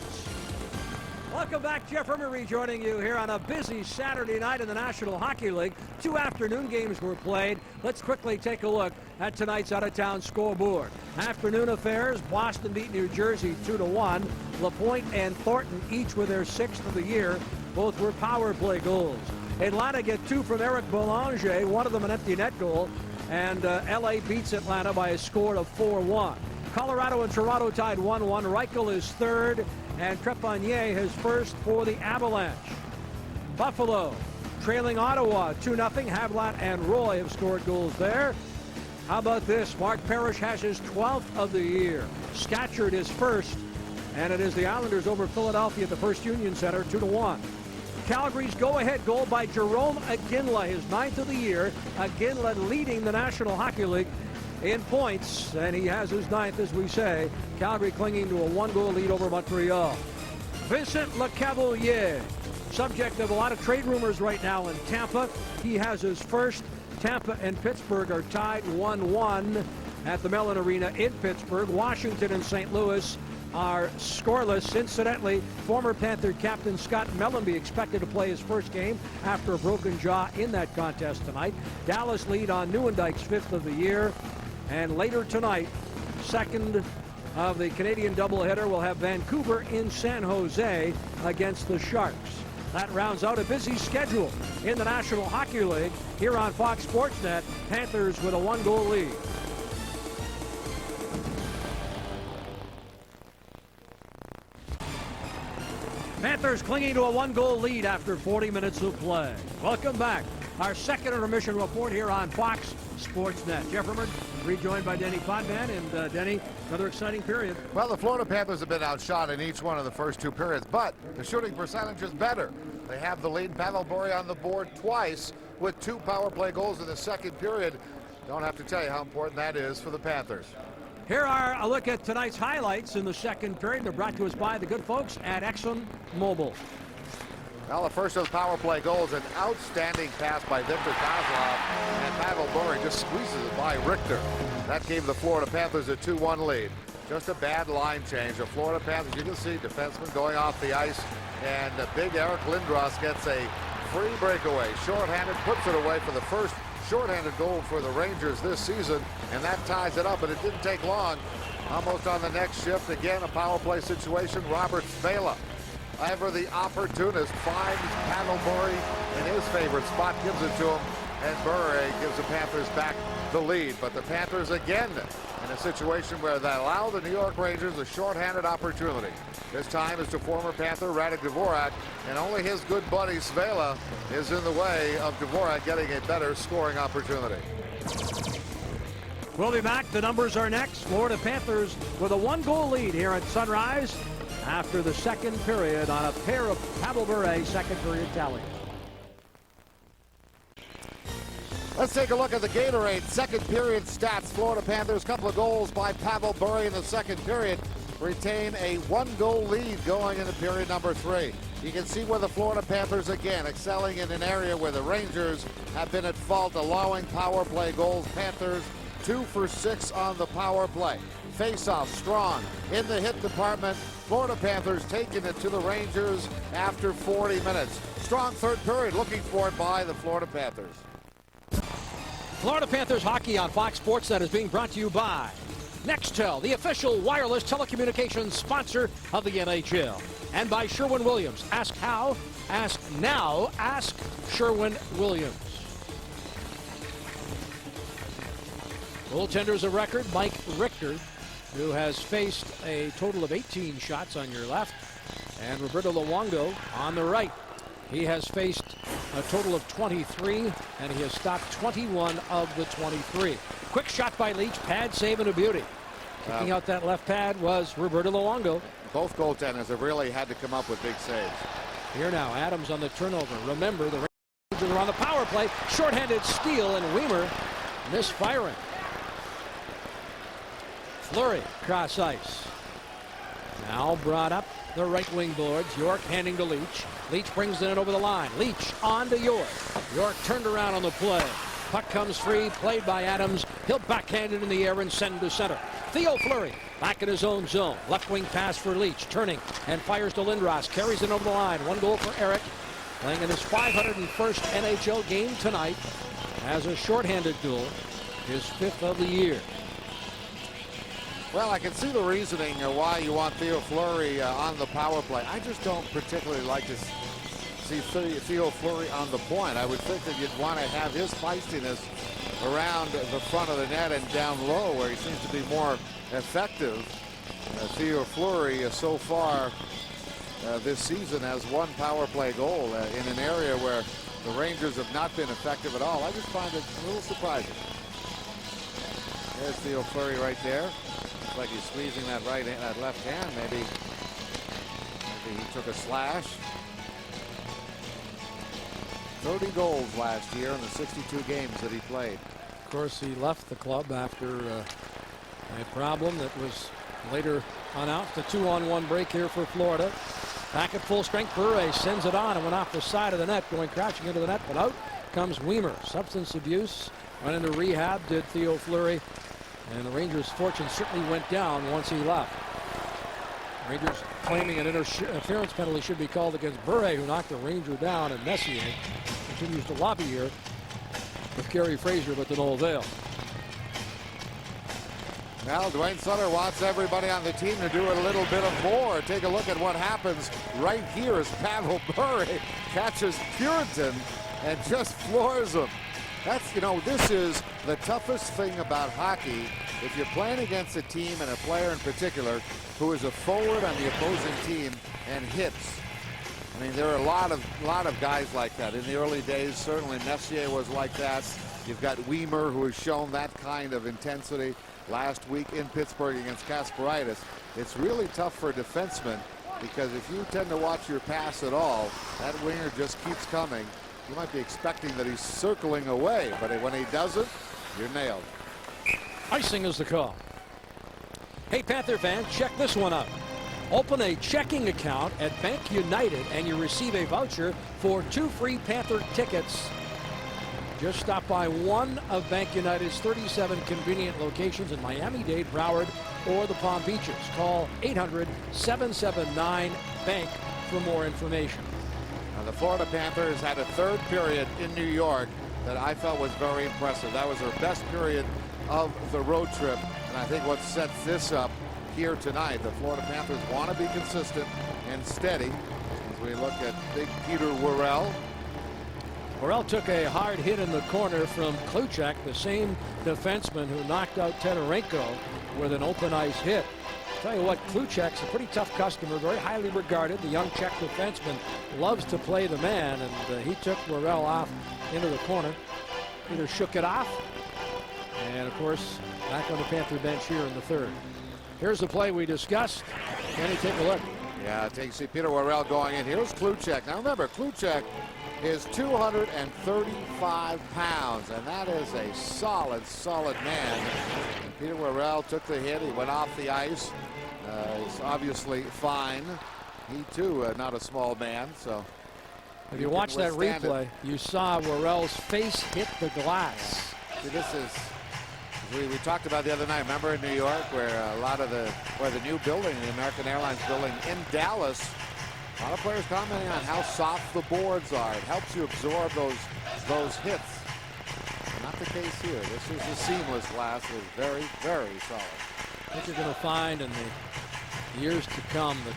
Welcome back. Jeff Herman rejoining you here on a busy Saturday night in the National Hockey League. 2 afternoon games were played. Let's quickly take a look at tonight's out-of-town scoreboard. Afternoon affairs, Boston beat New Jersey 2-1. LaPointe and Thornton each with their 6th of the year. Both were power play goals. Atlanta get 2 from Eric Boulanger, one of them an empty net goal. And LA beats Atlanta by a score of 4-1. Colorado and Toronto tied 1-1. Reichel is third, and Trepanier his first for the Avalanche. Buffalo trailing Ottawa 2-0. Havlat and Roy have scored goals there. How about this? Mark Parrish has his 12th of the year. Scatcherd is first, and it is the Islanders over Philadelphia at the First Union Center 2-1. Calgary's go-ahead goal by Jerome Iginla, his 9th of the year. Iginla leading the National Hockey League in points, and he has his 9th, as we say. Calgary clinging to a 1-goal lead over Montreal. Vincent Lecavalier, subject of a lot of trade rumors right now in Tampa. He has his first. Tampa and Pittsburgh are tied 1-1 at the Mellon Arena in Pittsburgh. Washington and St. Louis are scoreless. Incidentally, former Panther captain Scott Mellenby expected to play his first game after a broken jaw in that contest tonight. Dallas lead on Nieuwendyke's 5th of the year. And later tonight, second of the Canadian doubleheader, we'll have Vancouver in San Jose against the Sharks. That rounds out a busy schedule in the National Hockey League here on Fox Sports Net. Panthers with a 1-goal lead. Panthers clinging to a 1-goal lead after 40 minutes of play. Welcome back. Our second intermission report here on Fox Sports Net. Jeff Herman, rejoined by Denny Podman. And Denny, another exciting period. Well, the Florida Panthers have been outshot in each one of the first 2 periods, but the shooting percentage is better. They have the lead. Pavel Bure on the board twice with 2 power play goals in the second period. Don't have to tell you how important that is for the Panthers. Here are a look at tonight's highlights in the second period. They're brought to us by the good folks at Exxon Mobil. Well, the first of the power play goals, an outstanding pass by Victor Kozlov, and Pavel Bure just squeezes it by Richter. That gave the Florida Panthers a 2-1 lead. Just a bad line change. The Florida Panthers, you can see defenseman going off the ice, and the big Eric Lindros gets a free breakaway. Short-handed, puts it away for the first shorthanded goal for the Rangers this season, and that ties it up, but it didn't take long. Almost on the next shift, again, a power play situation. Robert Svela, ever the opportunist, finds Pavel Bure in his favorite spot, gives it to him, and Bure gives the Panthers back the lead. But the Panthers again in a situation where they allow the New York Rangers a shorthanded opportunity. This time is to former Panther Radek Dvorak, and only his good buddy Svela is in the way of Dvorak getting a better scoring opportunity. We'll be back. The numbers are next. Florida Panthers with a 1-goal lead here at Sunrise after the second period on a pair of Pavel Bure second period tallies. Let's take a look at the Gatorade second period stats. Florida Panthers, couple of goals by Pavel Bure in the second period, retain a 1-goal lead going into period number 3. You can see where the Florida Panthers again excelling in an area where the Rangers have been at fault, allowing power play goals. Panthers 2 for 6 on the power play. Face-off strong in the hit department. Florida Panthers taking it to the Rangers after 40 minutes. Strong third period looking for it by the Florida Panthers. Florida Panthers hockey on Fox Sports, that is being brought to you by Nextel, the official wireless telecommunications sponsor of the NHL. And by Sherwin-Williams. Ask how, ask now, ask Sherwin-Williams. Goaltenders of record, Mike Richter, who has faced a total of 18 shots on your left, and Roberto Luongo on the right. He has faced a total of 23, and he has stopped 21 of the 23. Quick shot by Leach, pad save and a beauty. Kicking out that left pad was Roberto Luongo. Both goaltenders have really had to come up with big saves. Here now, Adams on the turnover. Remember, the Rangers are on the power play. Shorthanded steal, and Weimer misfiring. Fleury cross ice. Now brought up the right wing boards. York handing to Leach. Leach brings it over the line. Leach on to York. York turned around on the play. Puck comes free, played by Adams. He'll backhand it in the air and send to center. Theo Fleury back in his own zone. Left wing pass for Leach, turning and fires to Lindros. Carries it over the line. 1 goal for Eric. Playing in his 501st NHL game tonight. Has a shorthanded duel. His 5th of the year. Well, I can see the reasoning why you want Theo Fleury on the power play. I just don't particularly like to see Theo Fleury on the point. I would think that you'd want to have his feistiness around the front of the net and down low, where he seems to be more effective. Theo Fleury so far this season has 1 power play goal in an area where the Rangers have not been effective at all. I just find it a little surprising. There's Theo Fleury right there. Looks like he's squeezing that left hand. Maybe he took a slash. 30 goals last year in the 62 games that he played. Of course, he left the club after a problem that was later announced. A 2-on-1 break here for Florida. Back at full strength, Bure sends it on and went off the side of the net, going crashing into the net, but out comes Weimer. Substance abuse, went into rehab, did Theo Fleury. And the Rangers' fortune certainly went down once he left. Rangers claiming an interference penalty should be called against Bure, who knocked the Ranger down, and Messier continues to lobby here with Kerry Fraser, but to no avail. Well, Dwayne Sutter wants everybody on the team to do a little bit of more. Take a look at what happens right here as Pavel Bure catches Puritan and just floors him. That's, this is the toughest thing about hockey. If you're playing against a team and a player in particular who is a forward on the opposing team and hits. I mean, there are a lot of guys like that. In the early days, certainly Messier was like that. You've got Weimer, who has shown that kind of intensity last week in Pittsburgh against Kasparaitis. It's really tough for defensemen because if you tend to watch your pass at all, that winger just keeps coming. You might be expecting that he's circling away, but when he doesn't, you're nailed. Icing is the call. Hey, Panther fans, check this one out. Open a checking account at Bank United and you receive a voucher for 2 free Panther tickets. Just stop by one of Bank United's 37 convenient locations in Miami-Dade, Broward, or the Palm Beaches. Call 800-779-BANK for more information. Now the Florida Panthers had a third period in New York that I felt was very impressive. That was their best period of the road trip, and I think what sets this up here tonight, the Florida Panthers want to be consistent and steady as we look at big Peter Worrell. Worrell took a hard hit in the corner from Kluchak, the same defenseman who knocked out Teterenko with an open ice hit. Tell you what, Kluchak's a pretty tough customer, very highly regarded. The young Czech defenseman loves to play the man, and he took Worrell off into the corner. Peter shook it off, and of course, back on the Panther bench here in the third. Here's the play we discussed. Can you take a look? Yeah, take see Peter Worrell going in. Here's Kluchak. Now remember, Kluchak is 235 pounds, and that is a solid man. And Peter Worrell took the hit. He went off the ice. He's obviously fine. He too, not a small man. So if you watch that replay, you saw Worrell's face hit the glass. See, this is we talked about the other night. Remember in New York, where a lot of the new building, the American Airlines building in Dallas. A lot of players commenting on how soft the boards are. It helps you absorb those hits. Not the case here. This is a seamless glass. It's very solid. I think you're going to find in the years to come that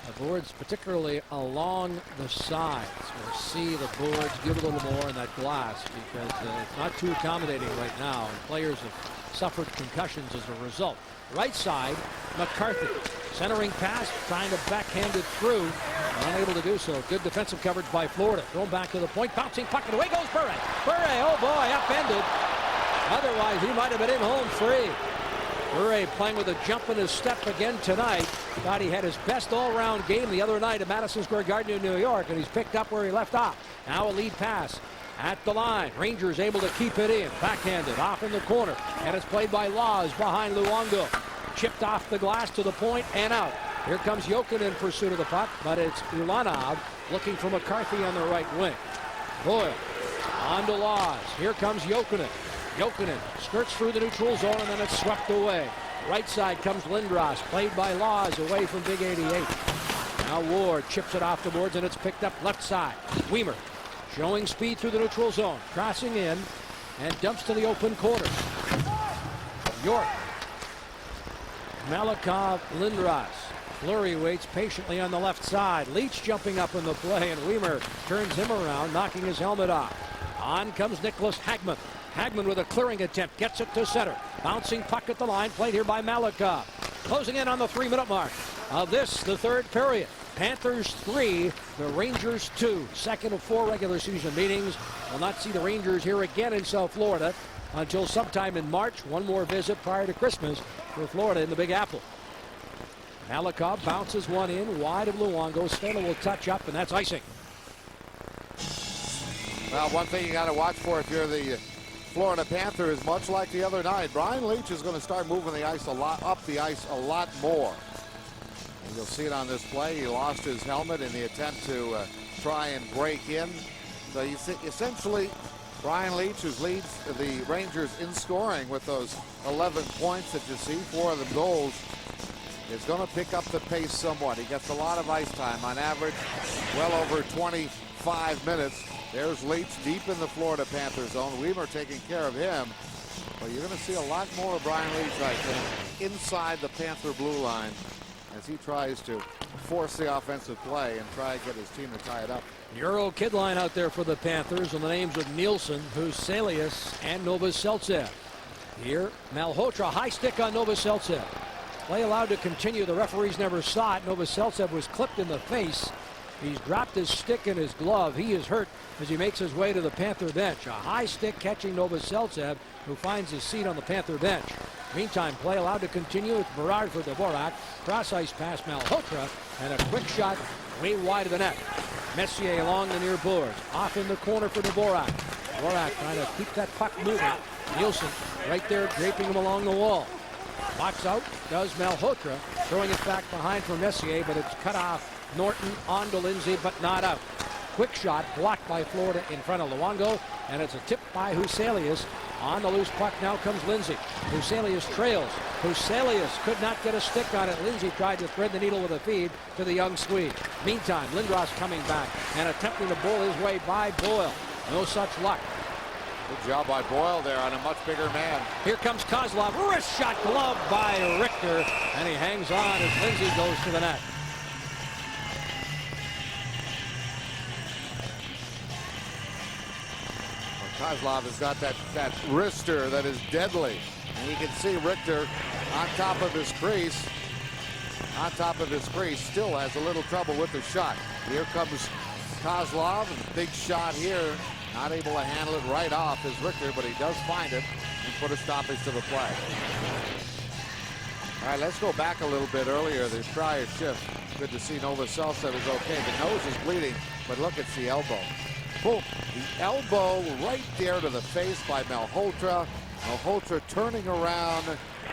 the boards, particularly along the sides, will see the boards give a little more in that glass because it's not too accommodating right now, and players have suffered concussions as a result. Right side, McCarthy. Centering pass, trying to backhand it through. Unable to do so. Good defensive coverage by Florida. Thrown back to the point. Bouncing puck, and away goes Bure. Bure, oh boy, upended. Otherwise, he might have been in home free. Bure playing with a jump in his step again tonight. Thought he had his best all-round game the other night at Madison Square Garden in New York, and he's picked up where he left off. Now a lead pass at the line. Rangers able to keep it in. Backhanded off in the corner, and it's played by Laws behind Luongo. Chipped off the glass to the point and out. Here comes Jokinen in pursuit of the puck, but it's Ulanov looking for McCarthy on the right wing. Boyle on to Laws. Here comes Jokinen. Jokinen skirts through the neutral zone, and then it's swept away. Right side comes Lindros, played by Laws away from Big 88. Now Ward chips it off the boards, and it's picked up left side. Weimer showing speed through the neutral zone, crossing in, and dumps to the open corner. York. Malakoff, Lindros. Fleury waits patiently on the left side. Leach jumping up in the play, and Weimer turns him around, knocking his helmet off. On comes Nicholas Hagman. Hagman with a clearing attempt, gets it to center. Bouncing puck at the line, played here by Malakoff. Closing in on the 3-minute mark of this, the third period. Panthers 3, the Rangers 2. Second of 4 regular season meetings. We'll not see the Rangers here again in South Florida until sometime in March. One more visit prior to Christmas for Florida in the Big Apple. Malakoff bounces one in wide of Luongo. Stella will touch up, and that's icing. Well, one thing you got to watch for if you're the Florida Panthers, much like the other night, Brian Leetch is going to start moving the ice up the ice a lot more. And you'll see it on this play. He lost his helmet in the attempt to try and break in. So you see, essentially, Brian Leetch, who leads the Rangers in scoring with those 11 points that you see, 4 of them goals, is going to pick up the pace somewhat. He gets a lot of ice time, on average, well over 25 minutes. There's Leach deep in the Florida Panther zone. Weimer taking care of him. But you're going to see a lot more of Brian Leach, I think, inside the Panther blue line as he tries to force the offensive play and try to get his team to tie it up. Euro kid line out there for the Panthers, and the names of Nielsen, Huselius, and Novoseltsev. Here, Malhotra, high stick on Novoseltsev. Play allowed to continue. The referees never saw it. Novoseltsev was clipped in the face. He's dropped his stick in his glove. He is hurt as he makes his way to the Panther bench. A high stick catching Novoseltsev, who finds his seat on the Panther bench. Meantime, play allowed to continue. It's Berard for Dvorak. Cross ice pass Malhotra, and a quick shot way wide of the net. Messier along the near boards. Off in the corner for Dvorak. Dvorak trying to keep that puck moving. Nielsen right there draping him along the wall. Box out does Malhotra, throwing it back behind for Messier, but it's cut off. Norton on to Lindsay, but not out. Quick shot blocked by Florida in front of Luongo, and it's a tip by Huselius On the loose puck now comes Lindsay. Huselius trails. Huselius could not get a stick on it. Lindsay tried to thread the needle with a feed to the young Swede. Meantime, Lindros coming back and attempting to bowl his way by Boyle. No such luck. Good job by Boyle there on a much bigger man. Here comes Kozlov. Wrist shot gloved by Richter. And he hangs on as Lindsay goes to the net. Kozlov has got that wrister that is deadly. And you can see Richter on top of his crease. Still has a little trouble with the shot. Here comes Kozlov. Big shot here. Not able to handle it right off is Richter, but he does find it and put a stoppage to the play. All right, let's go back a little bit earlier. The prior shift. Good to see Novoselicev is okay. The nose is bleeding, but look, it's the elbow. Boom. The elbow right there to the face by Malhotra. Malhotra turning around,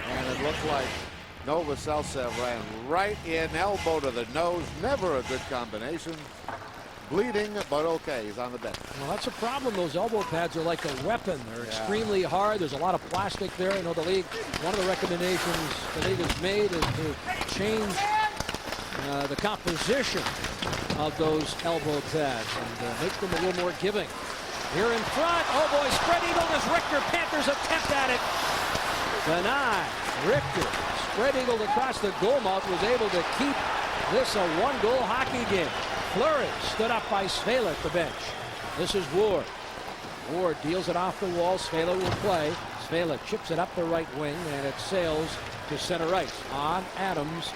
and it looked like Novoselicev ran right in, elbow to the nose. Never a good combination. Bleeding, but okay, he's on the bench. Well, that's a problem. Those elbow pads are like a weapon. They're extremely hard. There's a lot of plastic there. I know the league, one of the recommendations the league has made is to change the composition of those elbow pads and make them a little more giving. Here in front, oh boy, spread eagle as Richter. Panthers attempt at it. Denied. Richter, spread eagled across the goal mouth, was able to keep this a one-goal hockey game. Fleury stood up by Svela at the bench. This is Ward. Ward deals it off the wall. Svela will play. Svela chips it up the right wing, and it sails to center ice. On Adams.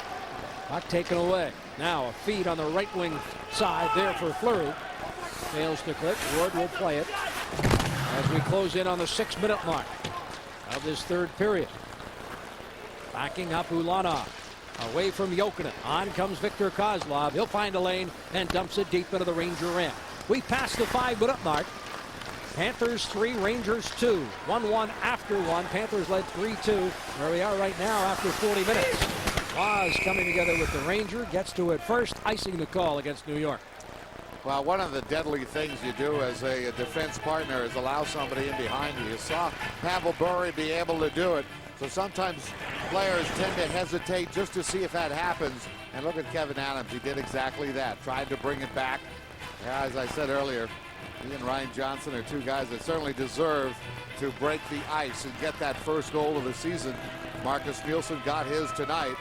Puck taken away. Now a feed on the right wing side there for Fleury. Fails to click. Ward will play it as we close in on the 6-minute mark of this third period. Backing up Ulanov. Away from Jokinen. On comes Viktor Kozlov. He'll find a lane and dumps it deep into the Ranger end. We passed the 5-minute mark. Panthers 3, Rangers 2. 1-1 after 1. Panthers led 3-2. Where we are right now after 40 minutes. Waz coming together with the Ranger. Gets to it first. Icing the call against New York. Well, one of the deadly things you do as a defense partner is allow somebody in behind you. You saw Pavel Bure be able to do it. So sometimes players tend to hesitate just to see if that happens. And look at Kevin Adams. He did exactly that. Tried to bring it back. Yeah, as I said earlier, he and Ryan Johnson are two guys that certainly deserve to break the ice and get that first goal of the season. Marcus Nielsen got his tonight.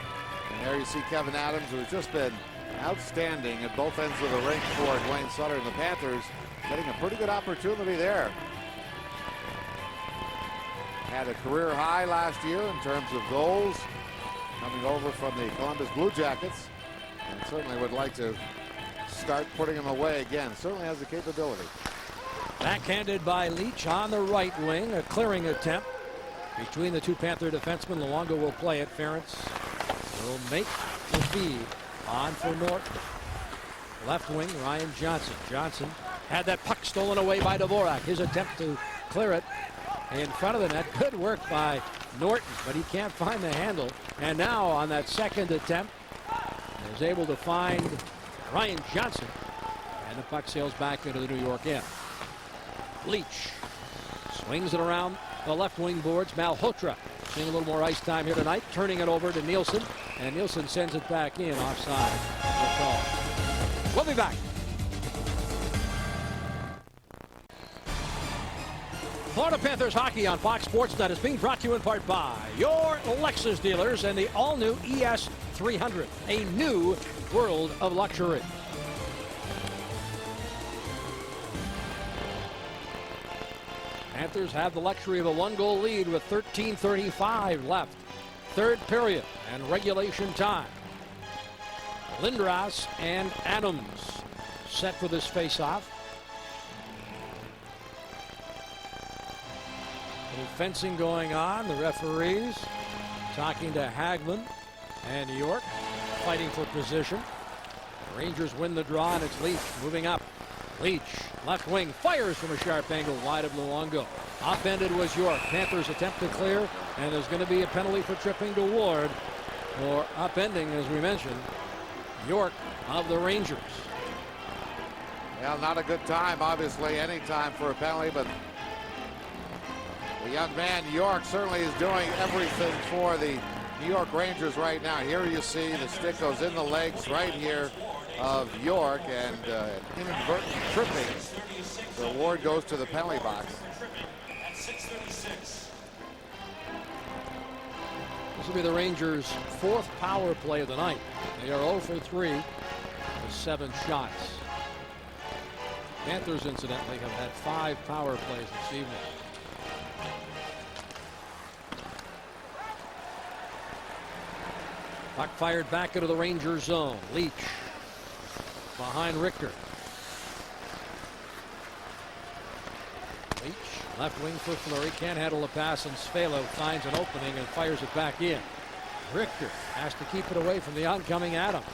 And there you see Kevin Adams, who's just been outstanding at both ends of the rink for Dwayne Sutter and the Panthers, getting a pretty good opportunity there. Had a career high last year in terms of goals, coming over from the Columbus Blue Jackets, and certainly would like to start putting them away again. Certainly has the capability. Backhanded by Leach on the right wing, a clearing attempt between the two Panther defensemen. Luongo will play it. Ferentz will make the feed. On for Norton. Left wing, Ryan Johnson. Johnson had that puck stolen away by Dvorak. His attempt to clear it in front of the net. Good work by Norton, but he can't find the handle. And now on that second attempt, is able to find Ryan Johnson. And the puck sails back into the New York end. Leach swings it around the left wing boards. Malhotra seeing a little more ice time here tonight. Turning it over to Nielsen. And Nielsen sends it back in offside. Good call. We'll be back. Florida Panthers hockey on Fox Sports Net is being brought to you in part by your Lexus dealers and the all-new ES 300, a new world of luxury. Panthers have the luxury of a one-goal lead with 13:35 left. Third period and regulation time. Lindros and Adams set for this face-off. Little fencing going on. The referees talking to Hagman and York, fighting for position. The Rangers win the draw, and it's Leach moving up. Leach, left wing, fires from a sharp angle wide of Luongo. Upended was York. Panthers attempt to clear, and there's going to be a penalty for tripping to Ward, or upending, as we mentioned, York of the Rangers. Well, not a good time, obviously, any time for a penalty, but The young man, York, certainly is doing everything for the New York Rangers right now. Here you see the stick goes in the legs right here of York, and inadvertent tripping. The award goes to the penalty box. This will be the Rangers' 4th power play of the night. They are 0 for 3 with 7 shots. Panthers, incidentally, have had 5 power plays this evening. Puck fired back into the Rangers zone. Leach behind Richter. Leach, left wing for Fleury. Can't handle the pass, and Svelo finds an opening and fires it back in. Richter has to keep it away from the oncoming Adams.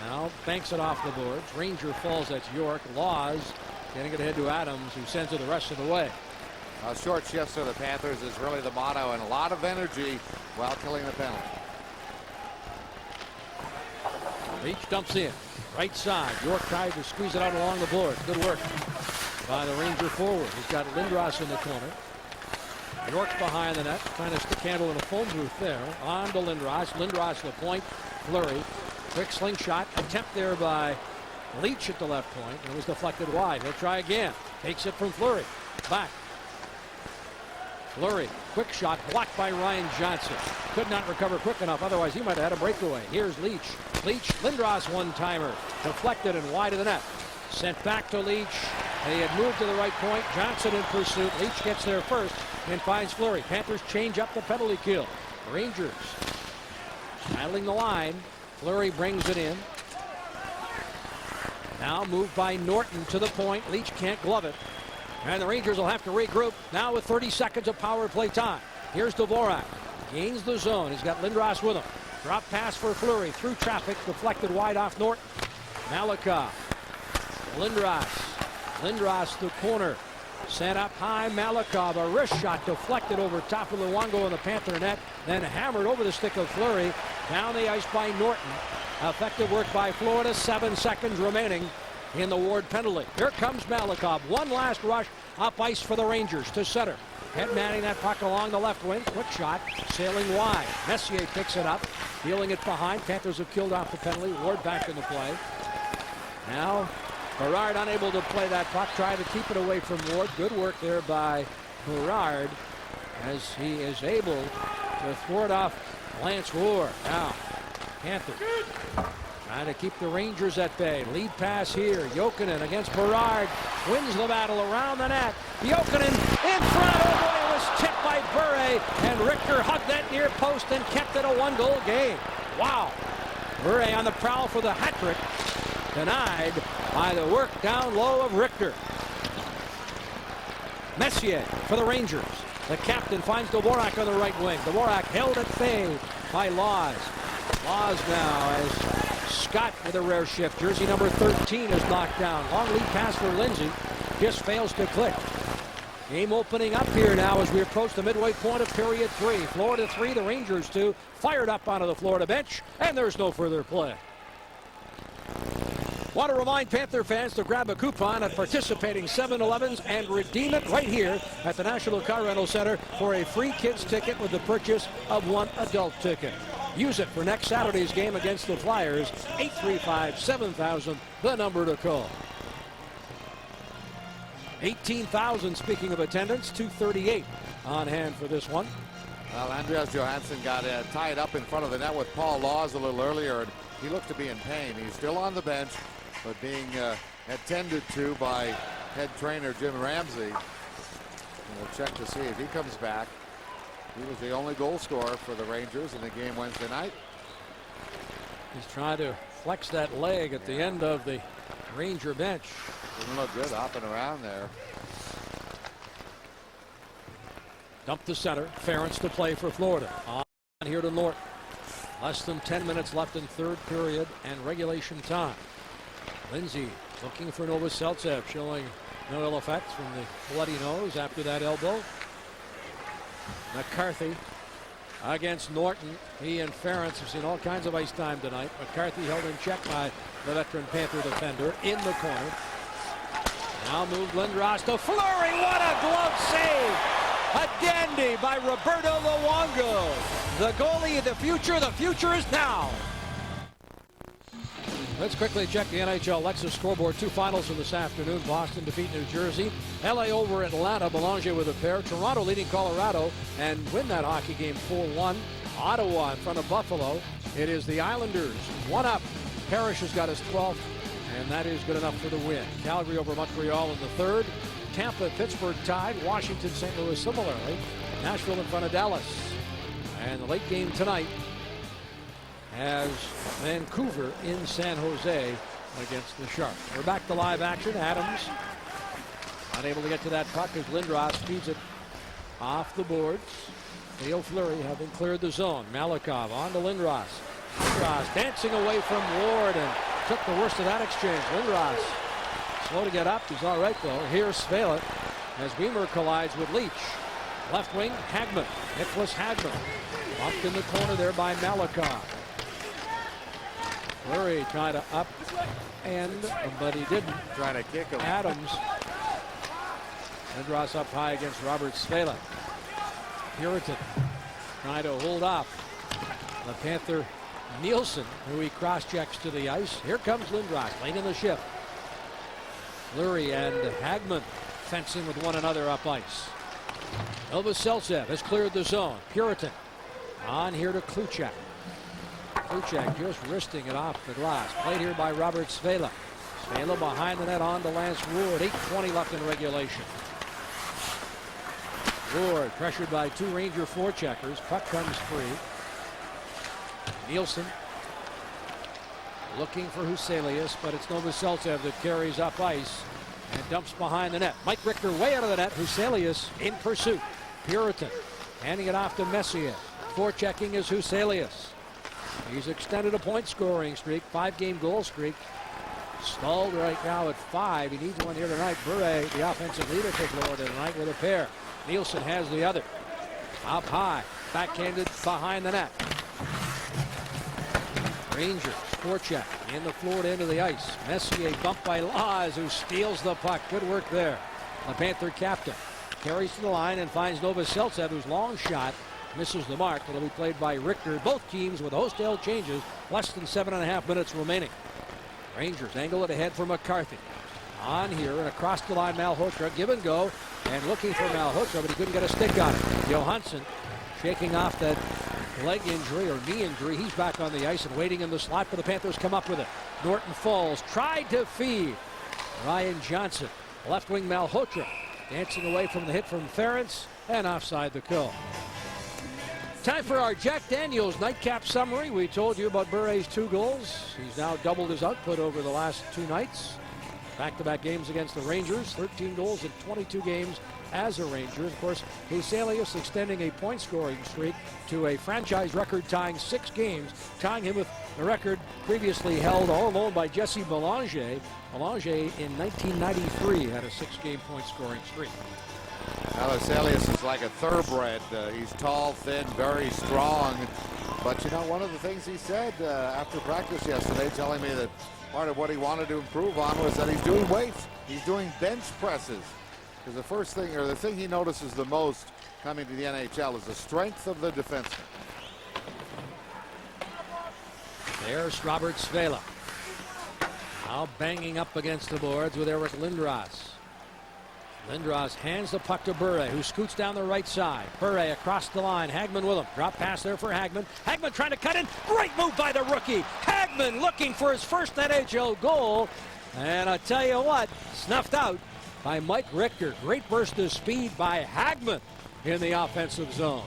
Now banks it off the boards. Ranger falls. That's York. Laws getting it ahead to Adams, who sends it the rest of the way. Short shifts for the Panthers is really the motto, and a lot of energy while killing the penalty. Leach dumps in. Right side. York tried to squeeze it out along the board. Good work by the Ranger forward. He's got Lindros in the corner. York's behind the net, trying to stick handle in a phone booth there. On to Lindros. Lindros to the point. Fleury. Quick slingshot attempt there by Leach at the left point. And it was deflected wide. He'll try again. Takes it from Fleury. Back. Fleury. Quick shot blocked by Ryan Johnson. Could not recover quick enough. Otherwise, he might have had a breakaway. Here's Leach. Leach. Lindros one-timer. Deflected and wide of the net. Sent back to Leach. They had moved to the right point. Johnson in pursuit. Leach gets there first and finds Fleury. Panthers change up the penalty kill. Rangers battling the line. Fleury brings it in. Now moved by Norton to the point. Leach can't glove it. And the Rangers will have to regroup now with 30 seconds of power play time. Here's Dvorak. Gains the zone. He's got Lindros with him. Drop pass for Fleury. Through traffic. Deflected wide off Norton. Malakov. Lindros. Lindros to corner. Sent up high. Malakov. A wrist shot deflected over top of Luongo in the Panther net. Then hammered over the stick of Fleury. Down the ice by Norton. Effective work by Florida. 7 seconds remaining in the Ward penalty. Here comes Malakov. One last rush up ice for the Rangers to center. Head manning that puck along the left wing. Quick shot. Sailing wide. Messier picks it up. Dealing it behind. Panthers have killed off the penalty. Ward back in the play. Now Berard unable to play that puck. Trying to keep it away from Ward. Good work there by Berard as he is able to thwart off Lance Rohr. Now Panthers trying to keep the Rangers at bay. Lead pass here. Jokinen against Berard. Wins the battle around the net. Jokinen in front. Oh boy, it was tipped by Bure. And Richter hugged that near post and kept it a 1-goal game. Wow. Bure on the prowl for the hat trick. Denied by the work down low of Richter. Messier for the Rangers. The captain finds Dvorak on the right wing. Dvorak held at bay by Laws. Laws now as Scott with a rare shift. Jersey number 13 is knocked down. Long lead pass for Lindsay. Just fails to click. Game opening up here now as we approach the midway point of period 3. Florida 3, the Rangers 2. Fired up onto the Florida bench, and there's no further play. Want to remind Panther fans to grab a coupon at participating 7-Elevens and redeem it right here at the National Car Rental Center for a free kids ticket with the purchase of 1 adult ticket. Use it for next Saturday's game against the Flyers. 835-7000, the number to call. 18,000, speaking of attendance, 238 on hand for this one. Well, Andreas Johansson got tied up in front of the net with Paul Laws a little earlier, and he looked to be in pain. He's still on the bench, but being attended to by head trainer Jim Ramsey. And we'll check to see if he comes back. He was the only goal scorer for the Rangers in the game Wednesday night. He's trying to flex that leg at the end of the Ranger bench. Didn't look good hopping around there. Dump to center. Ferentz to play for Florida. On here to Norton. Less than 10 minutes left in third period and regulation time. Lindsay looking for Novoselicev, showing no ill effects from the bloody nose after that elbow. McCarthy against Norton. He and Ferentz have seen all kinds of ice time tonight. McCarthy held in check by the veteran Panther defender in the corner. Now moved Lindros to Fleury. What a glove save A dandy by Roberto Luongo. The goalie of the future is now. Let's quickly check the NHL Lexus scoreboard. 2 finals from this afternoon. Boston defeat New Jersey. LA over Atlanta. Belanger with a pair. Toronto leading Colorado and win that hockey game 4-1. Ottawa in front of Buffalo. It is the Islanders 1 up. Parrish has got his 12th, and that is good enough for the win. Calgary over Montreal in the 3rd. Tampa, Pittsburgh tied. Washington, St. Louis similarly. Nashville in front of Dallas. And the late game tonight has Vancouver in San Jose against the Sharks. We're back to live action. Adams unable to get to that puck as Lindros feeds it off the boards. Theo Fleury having cleared the zone. Malikov on to Lindros. Lindros dancing away from Ward and took the worst of that exchange. Lindros slow to get up. He's all right though. Here's Svela as Weimer collides with Leach. Left wing, Hagman. Nicholas Hagman. Bumped in the corner there by Malikov. Fleury tried to up but he didn't. Trying to kick him. Adams. Lindros up high against Robert Svela. Puritan trying to hold off the Panther Nielsen, who he cross-checks to the ice. Here comes Lindros late in the shift. Fleury and Hagman fencing with one another up ice. Novoselicev has cleared the zone. Puritan on here to Kluchak. Kluchak just wristing it off the glass. Played here by Robert Svela. Svela behind the net on to Lance Ward. 8:20 left in regulation. Ward pressured by 2 Ranger forecheckers. Puck comes free. Nielsen looking for Huselius, but it's Novoselicev that carries up ice and dumps behind the net. Mike Richter way out of the net. Huselius in pursuit. Puritan handing it off to Messier. Forechecking is Huselius. He's extended a point scoring streak, 5-game goal streak. Stalled right now at 5. He needs one here tonight. Bure, the offensive leader for Florida tonight with a pair. Nielsen has the other. Up high, backhanded behind the net. Rangers forecheck in the Florida end of the ice. Messier bumped by Laws, who steals the puck. Good work there. The Panther captain carries to the line and finds Novoselicev, whose long shot misses the mark. It'll be played by Richter. Both teams with hostile changes. Less than 7.5 minutes remaining. Rangers angle it ahead for McCarthy. On here and across the line, Malhotra. Give and go. And looking for Malhotra, but he couldn't get a stick on it. Johansson shaking off that leg injury or knee injury. He's back on the ice and waiting in the slot, but the Panthers come up with it. Norton Falls tried to feed Ryan Johnson. Left wing Malhotra dancing away from the hit from Ferentz and offside the call. Time for our Jack Daniels nightcap summary. We told you about Bure's 2 goals. He's now doubled his output over the last 2 nights. Back-to-back games against the Rangers. 13 goals in 22 games as a Ranger. Of course, Huselius extending a point-scoring streak to a franchise record-tying 6 games, tying him with the record previously held all alone by Jesse Belanger. Belanger in 1993 had a 6-game point-scoring streak. Huselius is like a thoroughbred. He's tall, thin, very strong. But, you know, one of the things he said after practice yesterday, telling me that part of what he wanted to improve on was that he's doing weights. He's doing bench presses. Because the first thing, or the thing he notices the most coming to the NHL is the strength of the defenseman. There's Robert Svela. Now banging up against the boards with Eric Lindros. Lindros hands the puck to Bure, who scoots down the right side. Bure across the line. Hagman with him. Drop pass there for Hagman. Hagman trying to cut in. Great move by the rookie. Hagman looking for his first NHL goal. And I tell you what, snuffed out by Mike Richter. Great burst of speed by Hagman in the offensive zone.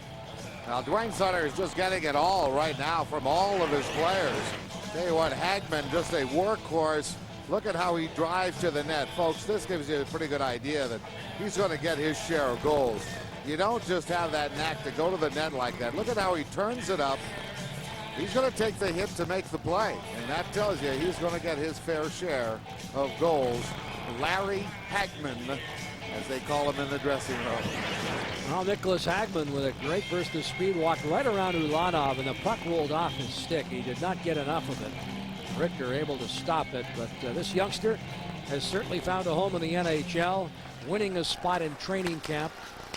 Now, Dwayne Sutter is just getting it all right now from all of his players. Tell you what, Hagman, just a workhorse. Look at how he drives to the net. Folks, this gives you a pretty good idea that he's going to get his share of goals. You don't just have that knack to go to the net like that. Look at how he turns it up. He's going to take the hit to make the play. And that tells you he's going to get his fair share of goals. Larry Hagman, as they call him in the dressing room. Well, Nicholas Hagman with a great burst of speed walked right around Ulanov, and the puck rolled off his stick. He did not get enough of it. Richter able to stop it, but this youngster has certainly found a home in the NHL, winning a spot in training camp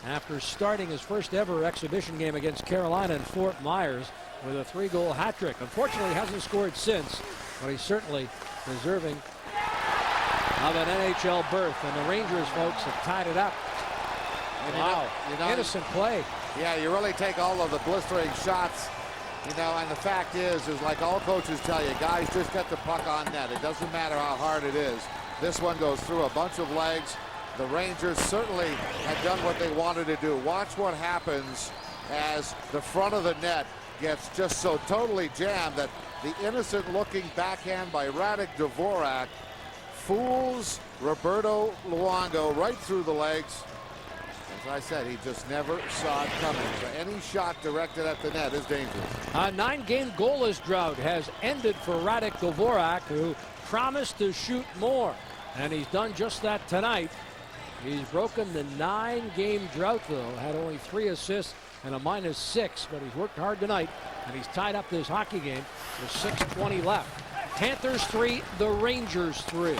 after starting his first ever exhibition game against Carolina in Fort Myers with a 3-goal hat trick. Unfortunately, hasn't scored since, but he's certainly deserving of an NHL berth. And the Rangers folks have tied it up. And Wow, innocent play. Yeah, you really take all of the blistering shots, and the fact is like all coaches tell you, guys, just get the puck on net. It doesn't matter how hard it is. This one goes through a bunch of legs. The Rangers certainly had done what they wanted to do. Watch what happens as the front of the net gets just so totally jammed that the innocent-looking backhand by Radek Dvorak fools Roberto Luongo right through the legs. As I said, he just never saw it coming. So any shot directed at the net is dangerous. A 9-game goalless drought has ended for Radek Dvorak, who promised to shoot more. And he's done just that tonight. He's broken the 9-game drought, though. Had only 3 assists and a -6, but he's worked hard tonight. And he's tied up this hockey game with 6:20 left. Panthers 3, the Rangers 3.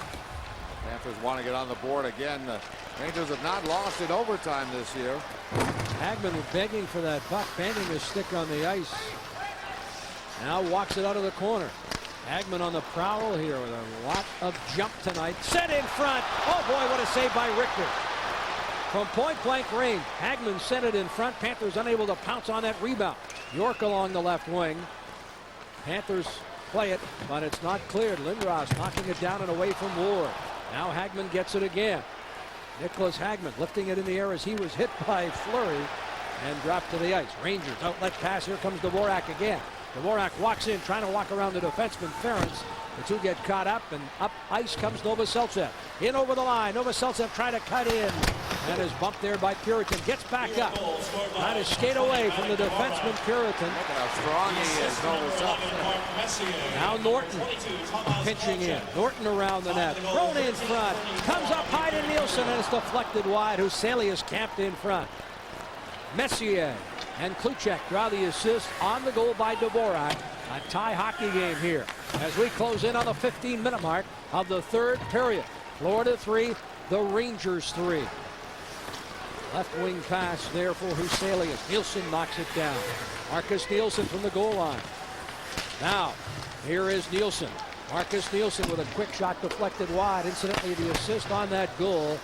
Panthers want to get on the board again. The Rangers have not lost in overtime this year. Hagman begging for that puck, banging his stick on the ice. Now walks it out of the corner. Hagman on the prowl here with a lot of jump tonight. Set in front. Oh boy, what a save by Richter. From point-blank range, Hagman sent it in front. Panthers unable to pounce on that rebound. York along the left wing. Panthers play it, but it's not cleared. Lindros knocking it down and away from Ward. Now Hagman gets it again. Nicholas Hagman lifting it in the air as he was hit by Fleury and dropped to the ice. Rangers outlet pass. Here comes Dvorak again. Dvorak walks in, trying to walk around the defenseman Ferentz. The two get caught up, and up ice comes Novoselicev. In over the line. Novoselicev trying to cut in and is bumped there by Puritan. Gets back up. Trying to skate away from the defenseman Puritan. Look at how strong he is, Novoselicev. Now Norton pinching in. Norton around the net. Thrown in front. Comes up high to Nielsen, and it's deflected wide. Huselius camped in front. Messier and Kluchek draw the assist on the goal by Dvorak. A tie hockey game here as we close in on the 15-minute mark of the third period. Florida 3, the Rangers 3. Left wing pass there for Huselius. Nielsen knocks it down. Marcus Nielsen from the goal line. Now, here is Nielsen. Marcus Nielsen with a quick shot deflected wide. Incidentally, the assist on that goal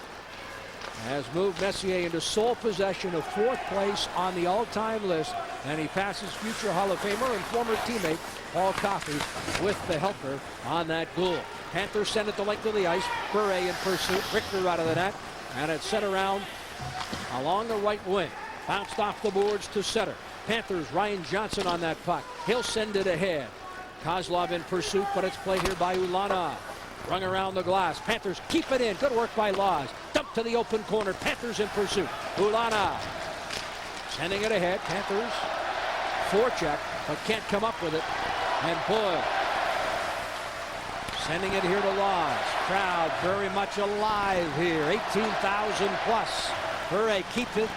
has moved Messier into sole possession of 4th place on the all-time list, and he passes future Hall of Famer and former teammate Paul Coffey with the helper on that goal. Panthers send it the length of the ice. Bure in pursuit. Richter out of the net, and it's sent around along the right wing. Bounced off the boards to center. Panthers, Ryan Johnson on that puck. He'll send it ahead. Kozlov in pursuit, but it's played here by Ulanov. Rung around the glass. Panthers keep it in. Good work by Laws. Dump to the open corner. Panthers in pursuit. Ulanov sending it ahead. Panthers forecheck, but can't come up with it. And Boyle sending it here to Laws. Crowd very much alive here. 18,000 plus. Bure keeping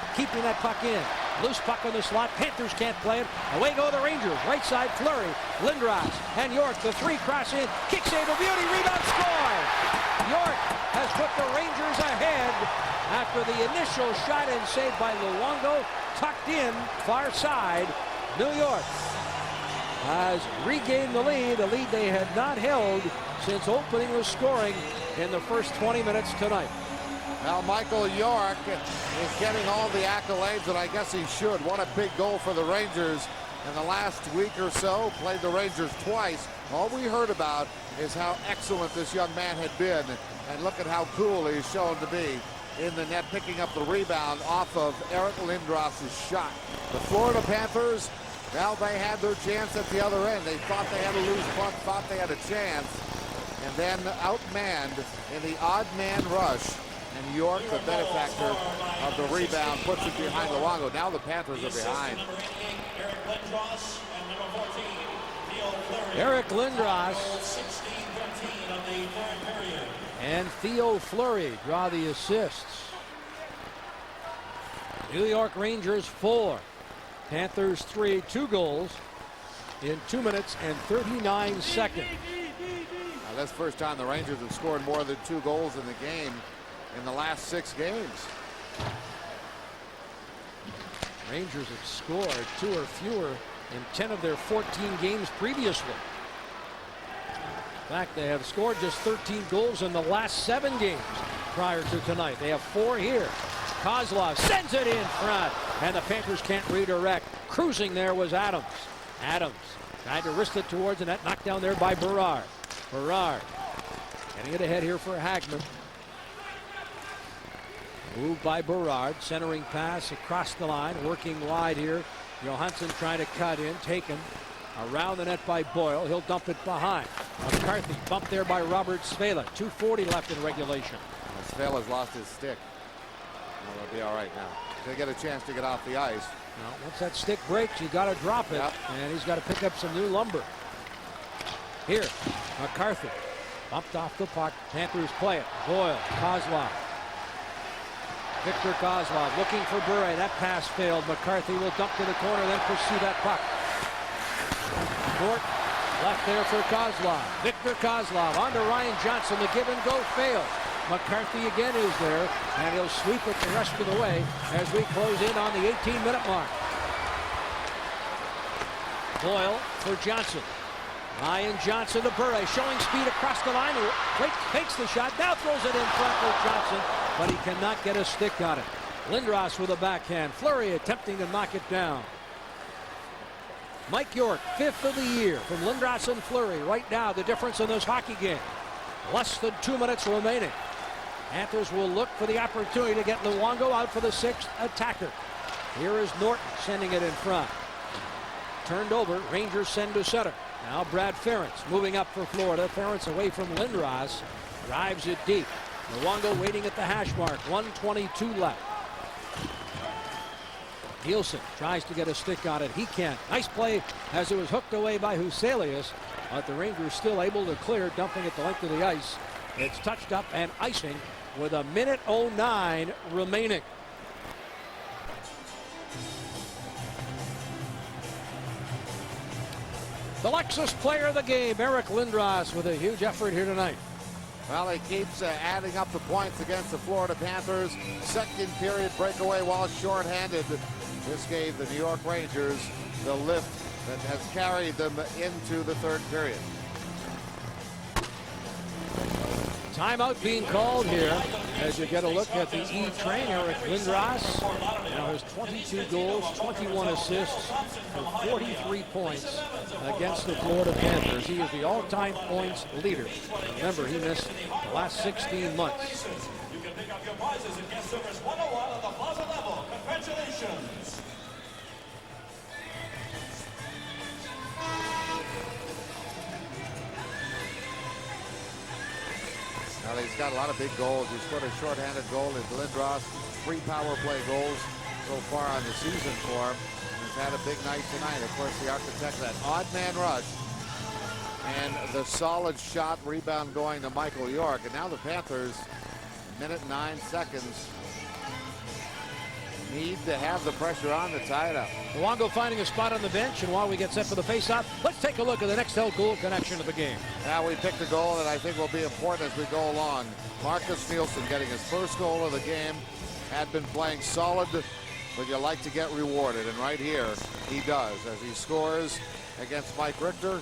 that puck in. Loose puck on the slot. Panthers can't play it. Away go the Rangers. Right side, Fleury, Lindros, and York. The 3 cross in. Kick save a beauty. Rebound score. York has put the Rangers ahead after the initial shot and save by Luongo. Tucked in, far side. New York has regained the lead, a lead they had not held since opening the scoring in the first 20 minutes tonight. Now Michael York is getting all the accolades that I guess he should. What a big goal for the Rangers in the last week or so. Played the Rangers twice. All we heard about is how excellent this young man had been. And look at how cool he's shown to be in the net, picking up the rebound off of Eric Lindros' shot. The Florida Panthers, well, they had their chance at the other end. They thought they had a loose puck, thought they had a chance, and then outmanned in the odd man rush. And York, the benefactor of the rebound, puts it behind Luongo. Now the Panthers are behind. Eric Lindros and Theo Fleury draw the assists. New York Rangers 4, Panthers 3, 2 goals in 2 minutes and 39 seconds. Now, that's the first time the Rangers have scored more than 2 goals in the game in the last 6 games. Rangers have scored 2 or fewer in 10 of their 14 games previously. In fact, they have scored just 13 goals in the last 7 games prior to tonight. They have 4 here. Kozlov sends it in front, and the Panthers can't redirect. Cruising there was Adams. Adams tried to wrist it towards the net, knocked down there by Berard. Berard getting it ahead here for Hagman. Moved by Berard, centering pass across the line, working wide here. Johansson trying to cut in, taken around the net by Boyle. He'll dump it behind. McCarthy bumped there by Robert Svela. 2:40 left in regulation. Svela's lost his stick. Well, they'll be all right now. They get a chance to get off the ice. Now, once that stick breaks, you got to drop it, Yep. and he's got to pick up some new lumber. Here, McCarthy bumped off the puck. Panthers play it. Boyle, Kozlov. Victor Kozlov looking for Bure. That pass failed. McCarthy will dump to the corner, then pursue that puck. Court left there for Kozlov. Victor Kozlov on to Ryan Johnson. The give and go fails. McCarthy again is there, and he'll sweep it the rest of the way as we close in on the 18-minute mark. Boyle for Johnson. Ryan Johnson to Bure, showing speed across the line. Takes the shot, now throws it in front for Johnson, but he cannot get a stick on it. Lindros with a backhand. Fleury attempting to knock it down. Mike York, 5th of the year from Lindros and Fleury. Right now, the difference in this hockey game. Less than 2 minutes remaining. Panthers will look for the opportunity to get Luongo out for the 6th attacker. Here is Norton sending it in front. Turned over, Rangers send to center. Now Brad Ferentz moving up for Florida. Ferentz away from Lindros. Drives it deep. Luongo waiting at the hash mark. 1:22 left. Nielsen tries to get a stick on it. He can't. Nice play as it was hooked away by Huselius. But the Rangers still able to clear, dumping it the length of the ice. It's touched up and icing with 1:09 remaining. The Lexus player of the game, Eric Lindros, with a huge effort here tonight. Well, he keeps adding up the points against the Florida Panthers. Second period breakaway while shorthanded. This gave the New York Rangers the lift that has carried them into the third period. Timeout being called here as you get a look at the E-train. Eric Lindros now has 22 goals, 21 assists, for 43 points against the Florida Panthers. He is the all-time points leader. Remember, he missed the last 16 months. You can pick up your prizes at guest service 101 at the plaza level. Congratulations. Well, he's got a lot of big goals. He scored a shorthanded goal in Lindros. 3 power play goals so far on the season for him. He's had a big night tonight. Of course, the architect of that odd man rush and the solid shot rebound going to Michael York. And now the Panthers, 1:09, need to have the pressure on to tie it up. Luongo finding a spot on the bench, and while we get set for the faceoff, let's take a look at the next held goal connection of the game. Now we picked a goal that I think will be important as we go along. Marcus Nielsen getting his first goal of the game. Had been playing solid, but you like to get rewarded, and right here he does as he scores against Mike Richter.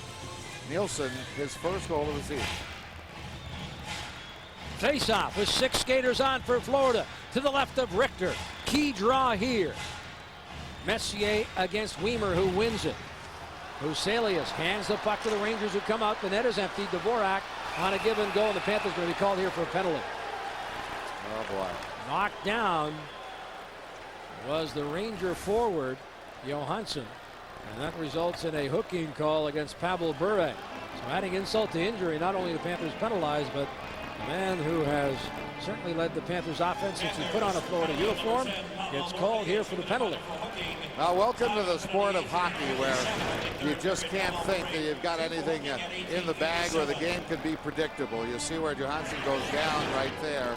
Nielsen, his first goal of the season. Face-off with 6 skaters on for Florida. To the left of Richter. Key draw here. Messier against Weimer, who wins it. Huselius hands the puck to the Rangers, who come out. The net is empty. Dvorak on a give and go, and the Panthers going to be called here for a penalty. Oh boy. Knocked down was the Ranger forward, Johansson. And that results in a hooking call against Pavel Bure. So adding insult to injury, not only the Panthers penalized, but the man who has certainly led the Panthers offense since he put on a Florida uniform gets called here for the penalty. Well, welcome to the sport of hockey where you just can't think that you've got anything in the bag or the game could be predictable. You see where Johansson goes down right there.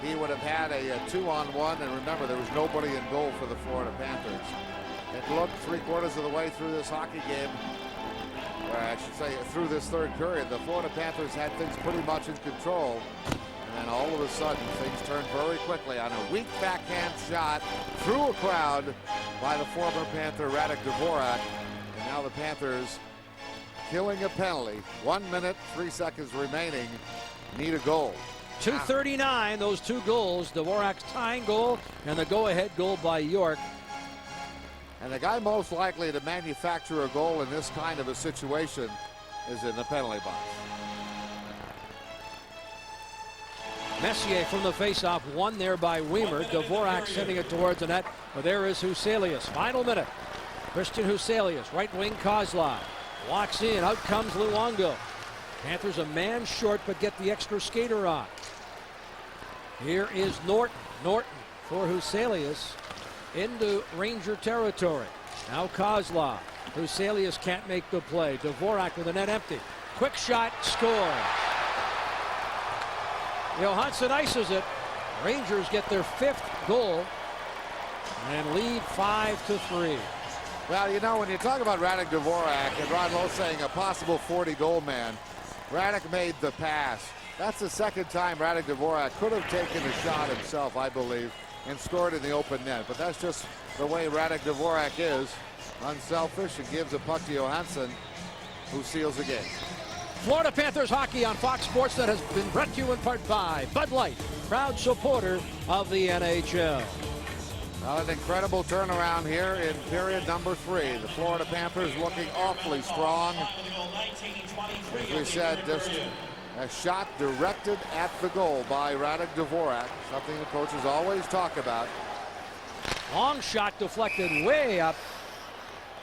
He would have had a 2-on-1, and remember, there was nobody in goal for the Florida Panthers. It looked 3/4 of the way through this hockey game, or I should say through this third period, the Florida Panthers had things pretty much in control. And then all of a sudden, things turned very quickly on a weak backhand shot through a crowd. by the former Panther Radek Dvorak. And now the Panthers killing a penalty. 1 minute, 3 seconds remaining. Need a goal. 2:39, those two goals. Dvorak's tying goal and the go-ahead goal by York. And the guy most likely to manufacture a goal in this kind of a situation is in the penalty box. Messier from the faceoff, won there by Weimer. Dvorak sending it towards the net. But there is Huselius. Final minute. Christian Huselius, right wing Kozlov. Walks in, out comes Luongo. Panthers a man short, but get the extra skater on. Here is Norton. Norton for Huselius into Ranger territory. Now Kozlov. Huselius can't make the play. Dvorak with the net empty. Quick shot, score. Johansson ices it. Rangers get their 5th goal and lead 5-3. Well, you know, when you talk about Radek Dvorak and Ron Lowe saying a possible 40-goal man, Radek made the pass. That's the second time Radek Dvorak could have taken a shot himself, I believe, and scored in the open net. But that's just the way Radek Dvorak is. Unselfish and gives a puck to Johansson, who seals the game. Florida Panthers hockey on Fox Sports that has been brought to you in part by Bud Light, proud supporter of the NHL. Well, an incredible turnaround here in period number 3. The Florida Panthers looking awfully strong. As we said, just a shot directed at the goal by Radek Dvorak, something the coaches always talk about. Long shot deflected way up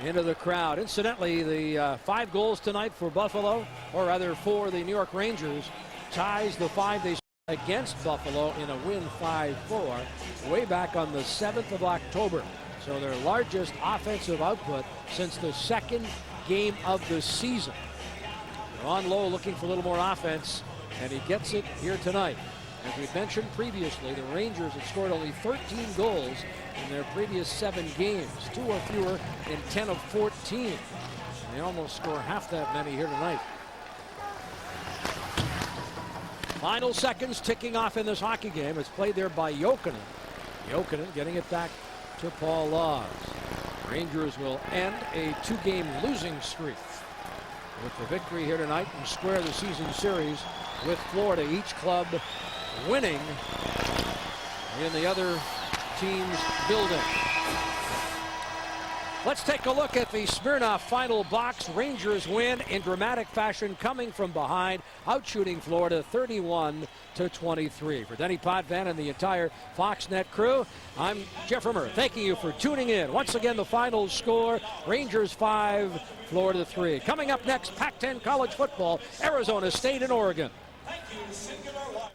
into the crowd. Incidentally, the 5 goals tonight for Buffalo, or rather for the New York Rangers, ties the 5 they against Buffalo in a win 5-4 way back on the 7th of October. So their largest offensive output since the 2nd game of the season. Ron Lowe looking for a little more offense, and he gets it here tonight. As we mentioned previously, the Rangers had scored only 13 goals in their previous 7 games, 2 or fewer in 10 of 14. They almost score half that many here tonight. Final seconds ticking off in this hockey game. It's played there by Jokinen. Jokinen getting it back to Paul Laus. Rangers will end a 2-game losing streak with the victory here tonight and square the season series with Florida. Each club winning in the other team's building. Let's take a look at the Smirnoff final box. Rangers win in dramatic fashion, coming from behind, outshooting Florida 31-23. For Denny Potvin and the entire Foxnet crew, I'm Jeff Rimmer, thanking you for tuning in. Once again, the final score, Rangers 5, Florida 3. Coming up next, Pac-10 college football, Arizona State and Oregon. Thank you, Singular Water.